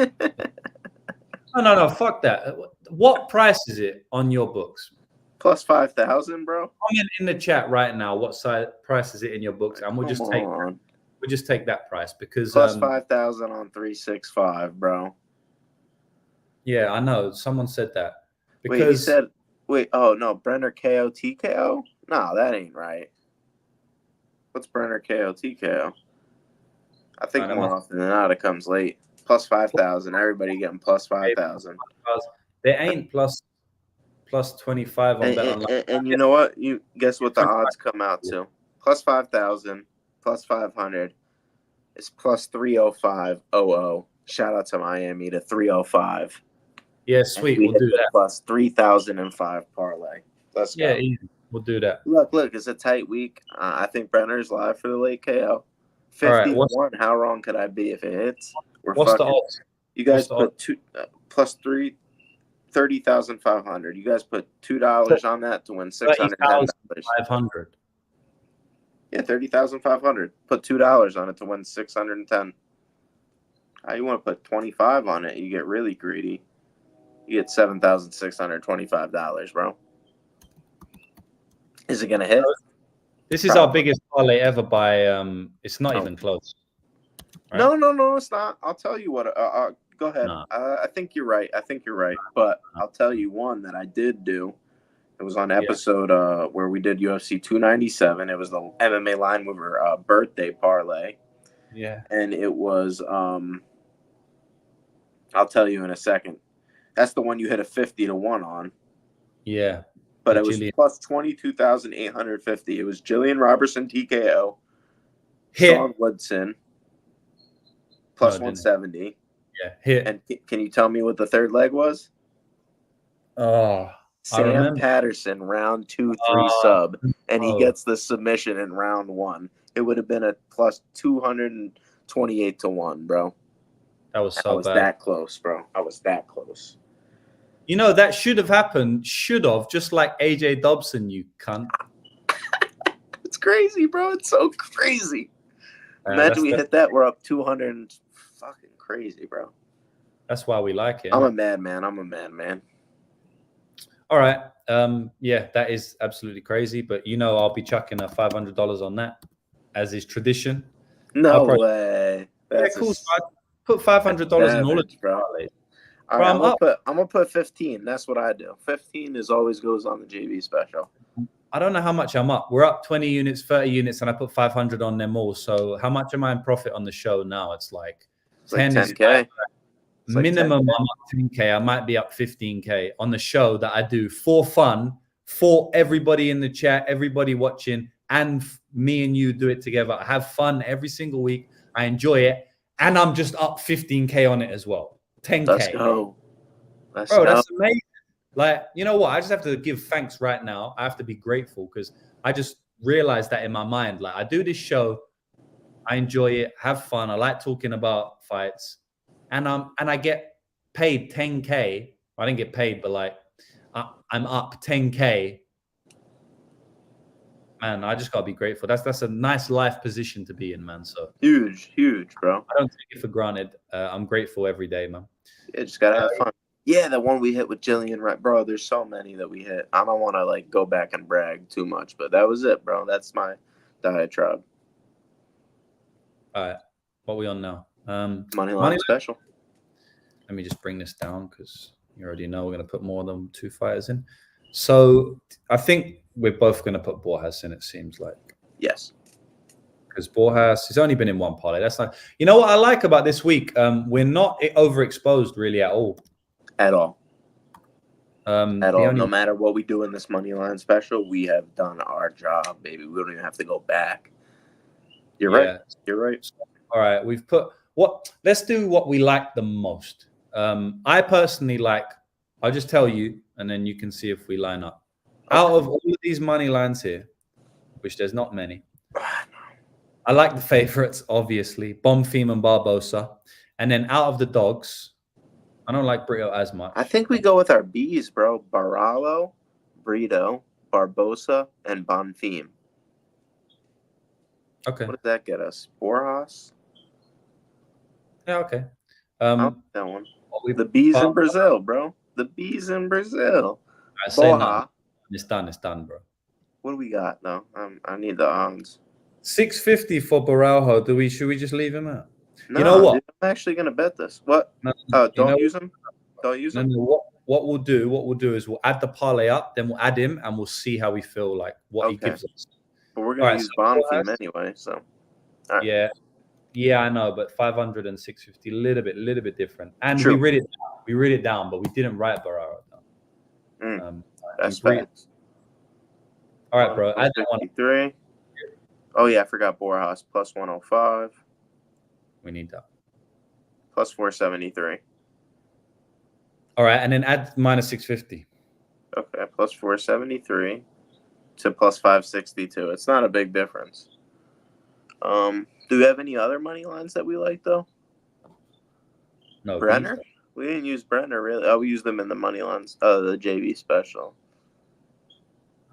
no, fuck that. What price is it on your books? Plus 5,000, bro. Comment in the chat right now. What price is it in your books? And we'll just take that price because plus 5,000 on 365, bro. Yeah, I know. Someone said that. Because oh no, Brenner KO TKO? No, that ain't right. What's Brenner KO TKO? I think more often than not it comes late. Plus 5,000. Everybody getting plus 5,000. There ain't plus 25 on Bet Online. And you know what? You guess what the odds come out to? Plus 5,000, plus 500. It's plus 305.00. Shout out to Miami to 305. Yeah, sweet. We'll do that. Plus 3,005 parlay. Let's go. Yeah, easy. We'll do that. Look, it's a tight week. I think Brenner's live for the late KO. 50 to 1. How wrong could I be if it hits? What's the odds? You guys put plus 30,500. You guys put $2 on that to win $610. 500. Yeah, 30,500. Put $2 on it to win 610. How you want to put 25 on it? You get really greedy. You get $7,625, bro. Is it gonna hit? This is our biggest parlay ever by it's not even close. Right? No, it's not. I'll tell you what. Go ahead. No. I think you're right. But I'll tell you one that I did do. It was on episode where we did UFC 297. It was the MMA line mover birthday parlay. Yeah. And it was I'll tell you in a second. That's the one you hit a 50 to 1 on. Yeah. But it was plus 22,850. It was Jillian Robertson TKO. Sean Woodson plus 170. Yeah, hit. And can you tell me what the third leg was? Sam Patterson, round 2-3 sub, and he gets the submission in round 1. It would have been a plus 228 to 1, bro. That was so bad. I was that close, bro. I was that close. You know, that should have happened. Just like AJ Dobson, you cunt. It's crazy, bro. It's so crazy. Imagine we hit that. We're up 200. Fucking crazy, bro. That's why we like it. I'm a madman. All right. Yeah, that is absolutely crazy. But I'll be chucking a $500 on that, as is tradition. No way. That's cool. Put $500 in all of these, bro. All right, I'm gonna put 15. That's what I do. 15 always goes on the JB special. I don't know how much I'm up. We're up 20 units, 30 units, and I put 500 on them all. So how much am I in profit on the show now? It's like It's like 10 is 10K. It's like minimum. 10K. I'm up 10K. I might be up 15K on the show that I do for fun, for everybody in the chat, everybody watching, and me and you do it together. I have fun every single week. I enjoy it, and I'm just up 15K on it as well. 10K. Let's go. Bro, that's amazing. Like, you know what? I just have to give thanks right now. I have to be grateful because I just realized that in my mind. Like, I do this show, I enjoy it, have fun. I like talking about fights, and I get paid 10K. I didn't get paid, but like, I'm up 10K. Man, I just gotta be grateful. That's a nice life position to be in, man. So huge, bro. I don't take it for granted. I'm grateful every day, man. Yeah, just gotta have fun. Yeah, the one we hit with Jillian, right, bro? There's so many that we hit. I don't want to like go back and brag too much, but that was it, bro. That's my diatribe. All right, what are we on now? Moneyline special. Let me just bring this down because you already know we're gonna put more than 2 fighters in. So I think we're both gonna put Borjas in. It seems like. Yes. Because Borjas, he's only been in one parlay. That's not. You know what I like about this week? We're not overexposed really at all. At all. Only... No matter what we do in this money line special, we have done our job, baby. We don't even have to go back. You're right. You're right. All right, we've put what. Let's do what we like the most. I personally like. I'll just tell you, and then you can see if we line up. Okay. Out of all of these money lines here, which there's not many, I like the favorites, obviously, Bonfim and Barbosa, and then out of the dogs, I don't like Brito as much. I think we go with our B's, bro. Baralo, Brito, Barbosa, and Bonfim. Okay. What does that get us? Borjas? Yeah, okay. That one. The B's in Brazil, bro. The B's in Brazil. I say no. It's done, bro. What do we got, though? I need the odds. 650 for Baraujo. Should we just leave him out? No, you know what? Dude, I'm actually gonna bet this. What? No, don't use him. Don't use him. No, what we'll do is we'll add the parlay up, then we'll add him, and we'll see how we feel like what he gives us. But we're gonna use Bonfim anyway, so. Right. Yeah, I know, but 500 and 650, little bit different. And True. we read it down, but we didn't write Baraujo down. That's facts. All right, bro. Add that 153. Oh yeah, I forgot Borjas plus 105. We need that. Plus 473. All right, and then add minus 650. Okay, plus 473 to plus 562. It's not a big difference. Do we have any other money lines that we like though? No. Brenner? We didn't use Brenner really. Oh, we used them in the money lines. The JV special.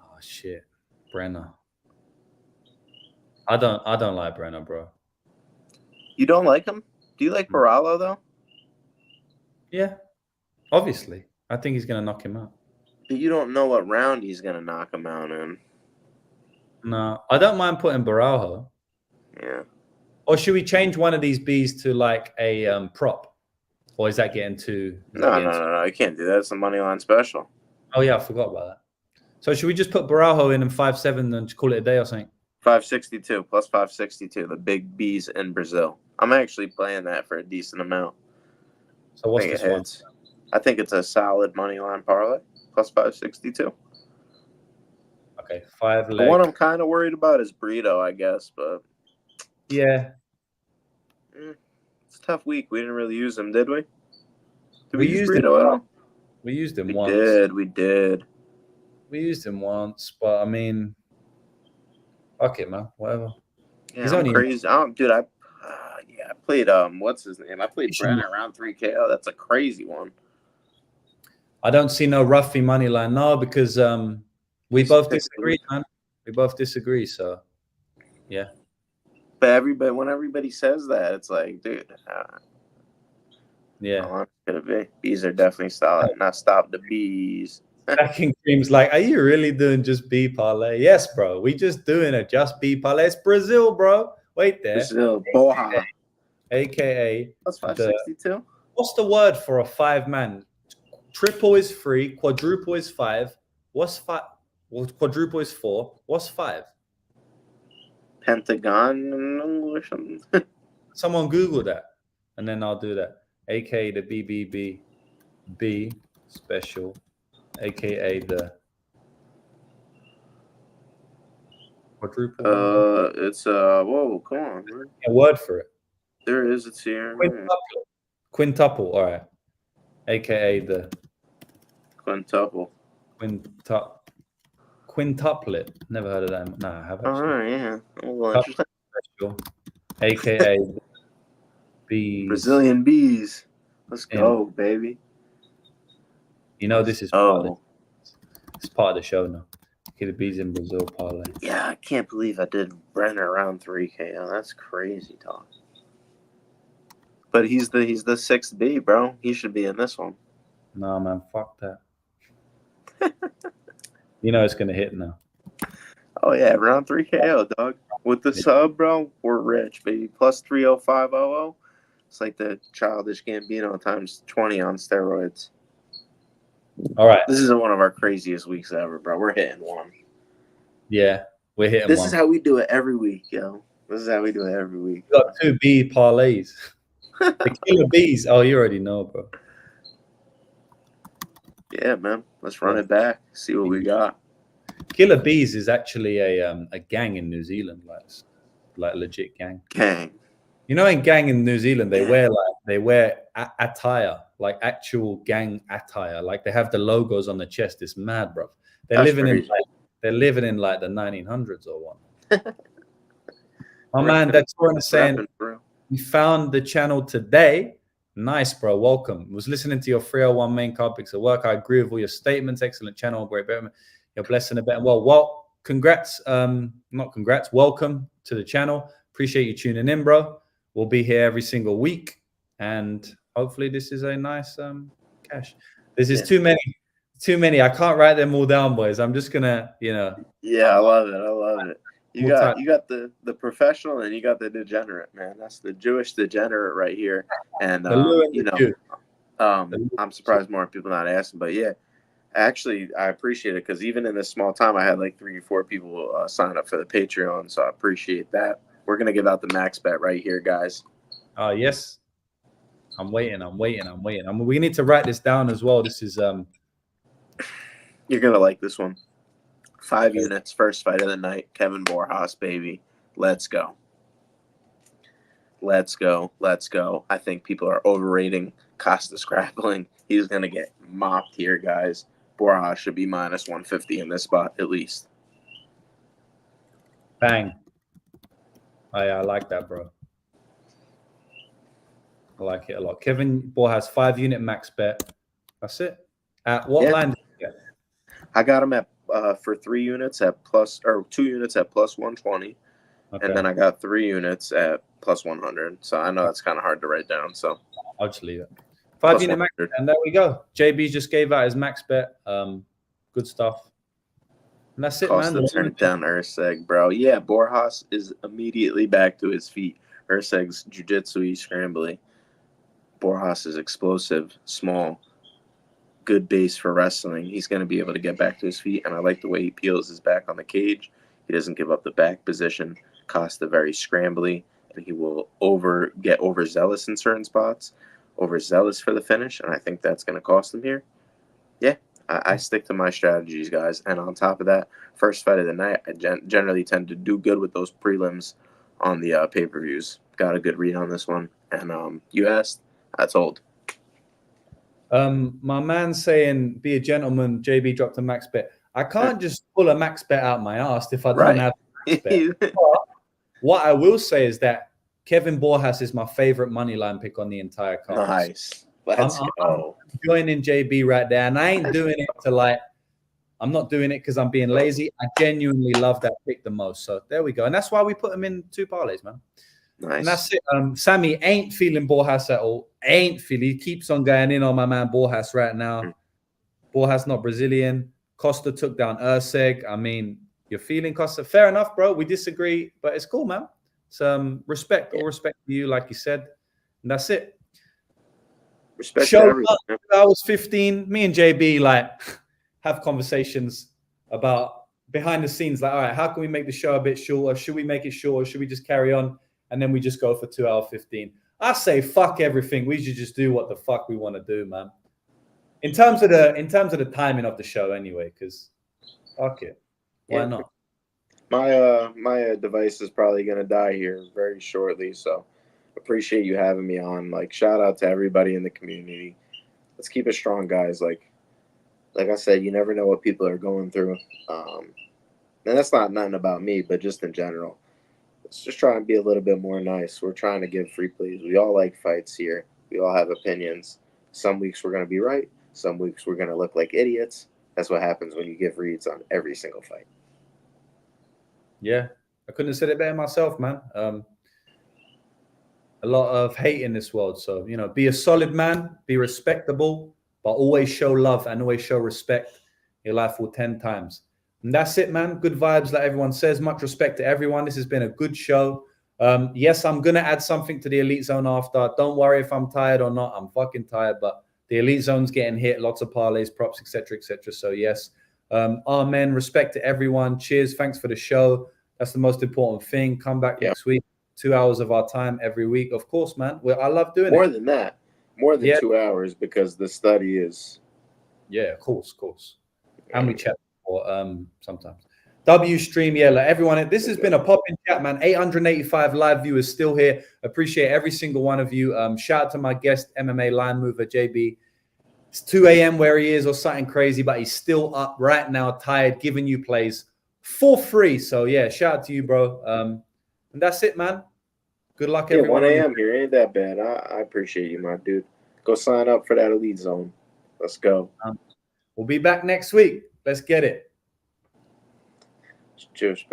Oh shit, Brenner. I don't like Brenner, bro. You don't like him? Do you like Baralo though? Yeah, obviously. I think he's gonna knock him out. But you don't know what round he's gonna knock him out in. No, I don't mind putting Baraujo. Yeah. Or should we change one of these Bs to like a prop? Or is that getting too? No. You can't do that. It's a money line special. Oh yeah, I forgot about that. So should we just put Baraujo in and 5-7 and call it a day or something? 562 plus 562. The big B's in Brazil. I'm actually playing that for a decent amount. So what's this one? I think it's a solid money line parlay plus 562. Okay, 5 leg. The one I'm kind of worried about is Brito, I guess, but yeah, it's a tough week. We didn't really use him, did we? Did we use used Brito him at all? We used him once. We did. We used him once, but I mean, fuck it, man. Whatever. Yeah, he's only crazy. Dude, I played what's his name? I played Brenner around 3K. Oh, that's a crazy one. I don't see no roughy money line, no, because we both disagree, man. We both disagree, so yeah. But when everybody says that, it's like, dude, yeah. How long could it be? Bees are definitely solid. Not stop the bees. Stacking Cream's like, are you really doing just B parlay? Yes, bro. We just doing a just B parlay. It's Brazil, bro. Wait there. Brazil, Borja. AKA. That's 562. What's the word for a 5-man? Triple is 3. Quadruple is 5. What's 5? Well, quadruple is 4. What's 5? Pentagon in English. Someone Google that. and then I'll do that. AKA the BBB special, AKA the quadruple. It's whoa, come on, man. A word for it. There is. It's here. Quintuple. All right. AKA the Quintuple. Quintuplet. Never heard of that. No, I have actually. All right, yeah. Well, interesting. Special, AKA the bees. Brazilian bees. Let's go, baby. You know this is part of the show now. Okay, the bees in Brazil parlay. Yeah, I can't believe I did Brenner around 3K. Oh, that's crazy talk. But he's the 6th B, bro. He should be in this one. No, man, fuck that. You know it's gonna hit now. Oh yeah, around 3KO, dog. With the sub, bro, we're rich, baby. Plus 30500. It's like the childish Gambino times 20 on steroids. All right. This is one of our craziest weeks ever, bro. We're hitting one. Yeah, we're hitting This one. is how we do it every week, yo. This is how we do it every week. We got 2 B parlays. The killer bees. Oh, you already know, bro. Yeah, man. Let's run it back. See what we got. Killer bees is actually a gang in New Zealand, like legit gang. Gang. You know, in gang in New Zealand, they wear attire, like actual gang attire. Like they have the logos on the chest. It's mad, bro. They're living in like the 1900s or what. My man, that's what I'm saying. We found the channel today. Nice, bro. Welcome. Was listening to your 301 main card picks at work. I agree with all your statements. Excellent channel. Great betting. You're blessing a bet. Well, congrats. Not congrats. Welcome to the channel. Appreciate you tuning in, bro. We'll be here every single week. And hopefully this is a nice cash. This is too many. I can't write them all down, boys. I'm just gonna, Yeah, I love it. You got the professional and you got the degenerate, man. That's the Jewish degenerate right here. And I'm surprised more people not asking, but yeah, actually I appreciate it because even in this small time, I had like 3 or 4 people sign up for the Patreon, so I appreciate that. We're gonna give out the max bet right here, guys. Yes. I'm waiting. We need to write this down as well. This is You're gonna like this one. 5 units, first fight of the night. Kevin Borjas, baby. Let's go. I think people are overrating Costa Scrappling. He's going to get mopped here, guys. Borjas should be minus 150 in this spot, at least. Bang. I like that, bro. I like it a lot. Kevin Borjas, 5-unit max bet. That's it. At what line did you get? I got him at for 3 units at plus, or 2 units at plus 120, and then I got 3 units at plus 100. So I know that's kind of hard to write down. So I'll just leave it. 5-unit max bet, and there we go. JB just gave out his max bet. Good stuff. And that's it, man. Turn down Erceg, bro. Yeah, Borjas is immediately back to his feet. Erceg's jiu-jitsu, scrambly. Borjas is explosive, small. Good base for wrestling. He's going to be able to get back to his feet, and I like the way he peels his back on the cage. He doesn't give up the back position. Costa very scrambly, and he will get overzealous in certain spots, overzealous for the finish, and I think that's going to cost him here. Yeah, I stick to my strategies, guys. And on top of that, first fight of the night, I generally tend to do good with those prelims on the pay-per-views. Got a good read on this one, and you asked, I told. My man saying, be a gentleman, JB dropped a max bet. I can't just pull a max bet out my ass if I don't have a max bet. But what I will say is that Kevin Borjas is my favorite money line pick on the entire card. Nice. Let's go. I'm joining JB right there, and I ain't doing it to I'm not doing it because I'm being lazy. I genuinely love that pick the most. So there we go. And that's why we put him in 2 parlays, man. Nice. And that's it. Sammy ain't feeling Borjas at all. He keeps on going in on my man Borjas right now. Borjas not Brazilian. Costa took down Erceg. I mean, you're feeling Costa. Fair enough, bro. We disagree, but it's cool, man. Some respect. All respect to you, like you said. And that's it. Respect Show to everyone. I was 15. Me and JB have conversations about behind the scenes. All right, how can we make the show a bit shorter? Should we make it shorter? Should we just carry on? And then we just go for 2 hours 15. I say fuck everything. We should just do what the fuck we want to do, man. In terms of the timing of the show, anyway, because fuck it, why not? My device is probably gonna die here very shortly, so appreciate you having me on. Like, shout out to everybody in the community. Let's keep it strong, guys. Like I said, you never know what people are going through. And that's not nothing about me, but just in general. Let's just try and be a little bit more nice. We're trying to give free plays. We all like fights here. We all have opinions. Some weeks we're going to be right. Some weeks we're going to look like idiots. That's what happens when you give reads on every single fight. Yeah, I couldn't have said it better myself, man. A lot of hate in this world. So, be a solid man, be respectable, but always show love and always show respect. Your life will 10 times. And that's it, man. Good vibes, like everyone says. Much respect to everyone. This has been a good show. Yes, I'm going to add something to the Elite Zone after. Don't worry if I'm tired or not. I'm fucking tired, but the Elite Zone's getting hit. Lots of parlays, props, etc., etc. So, yes. Amen. Respect to everyone. Cheers. Thanks for the show. That's the most important thing. Come back next week. 2 hours of our time every week. Of course, man. I love doing More it. than that. More than 2 hours, because the study is... Yeah, of course. And we chat sometimes. W stream, like everyone. This has been a popping chat, man. 885 live viewers still here. Appreciate every single one of you. Shout out to my guest, MMA line mover, JB. It's 2 a.m. where he is or something crazy, but he's still up right now, tired, giving you plays for free. So, yeah, shout out to you, bro. And that's it, man. Good luck, everyone. 1 a.m. here ain't that bad. I appreciate you, my dude. Go sign up for that Elite Zone. Let's go. We'll be back next week. Let's get it. Cheers,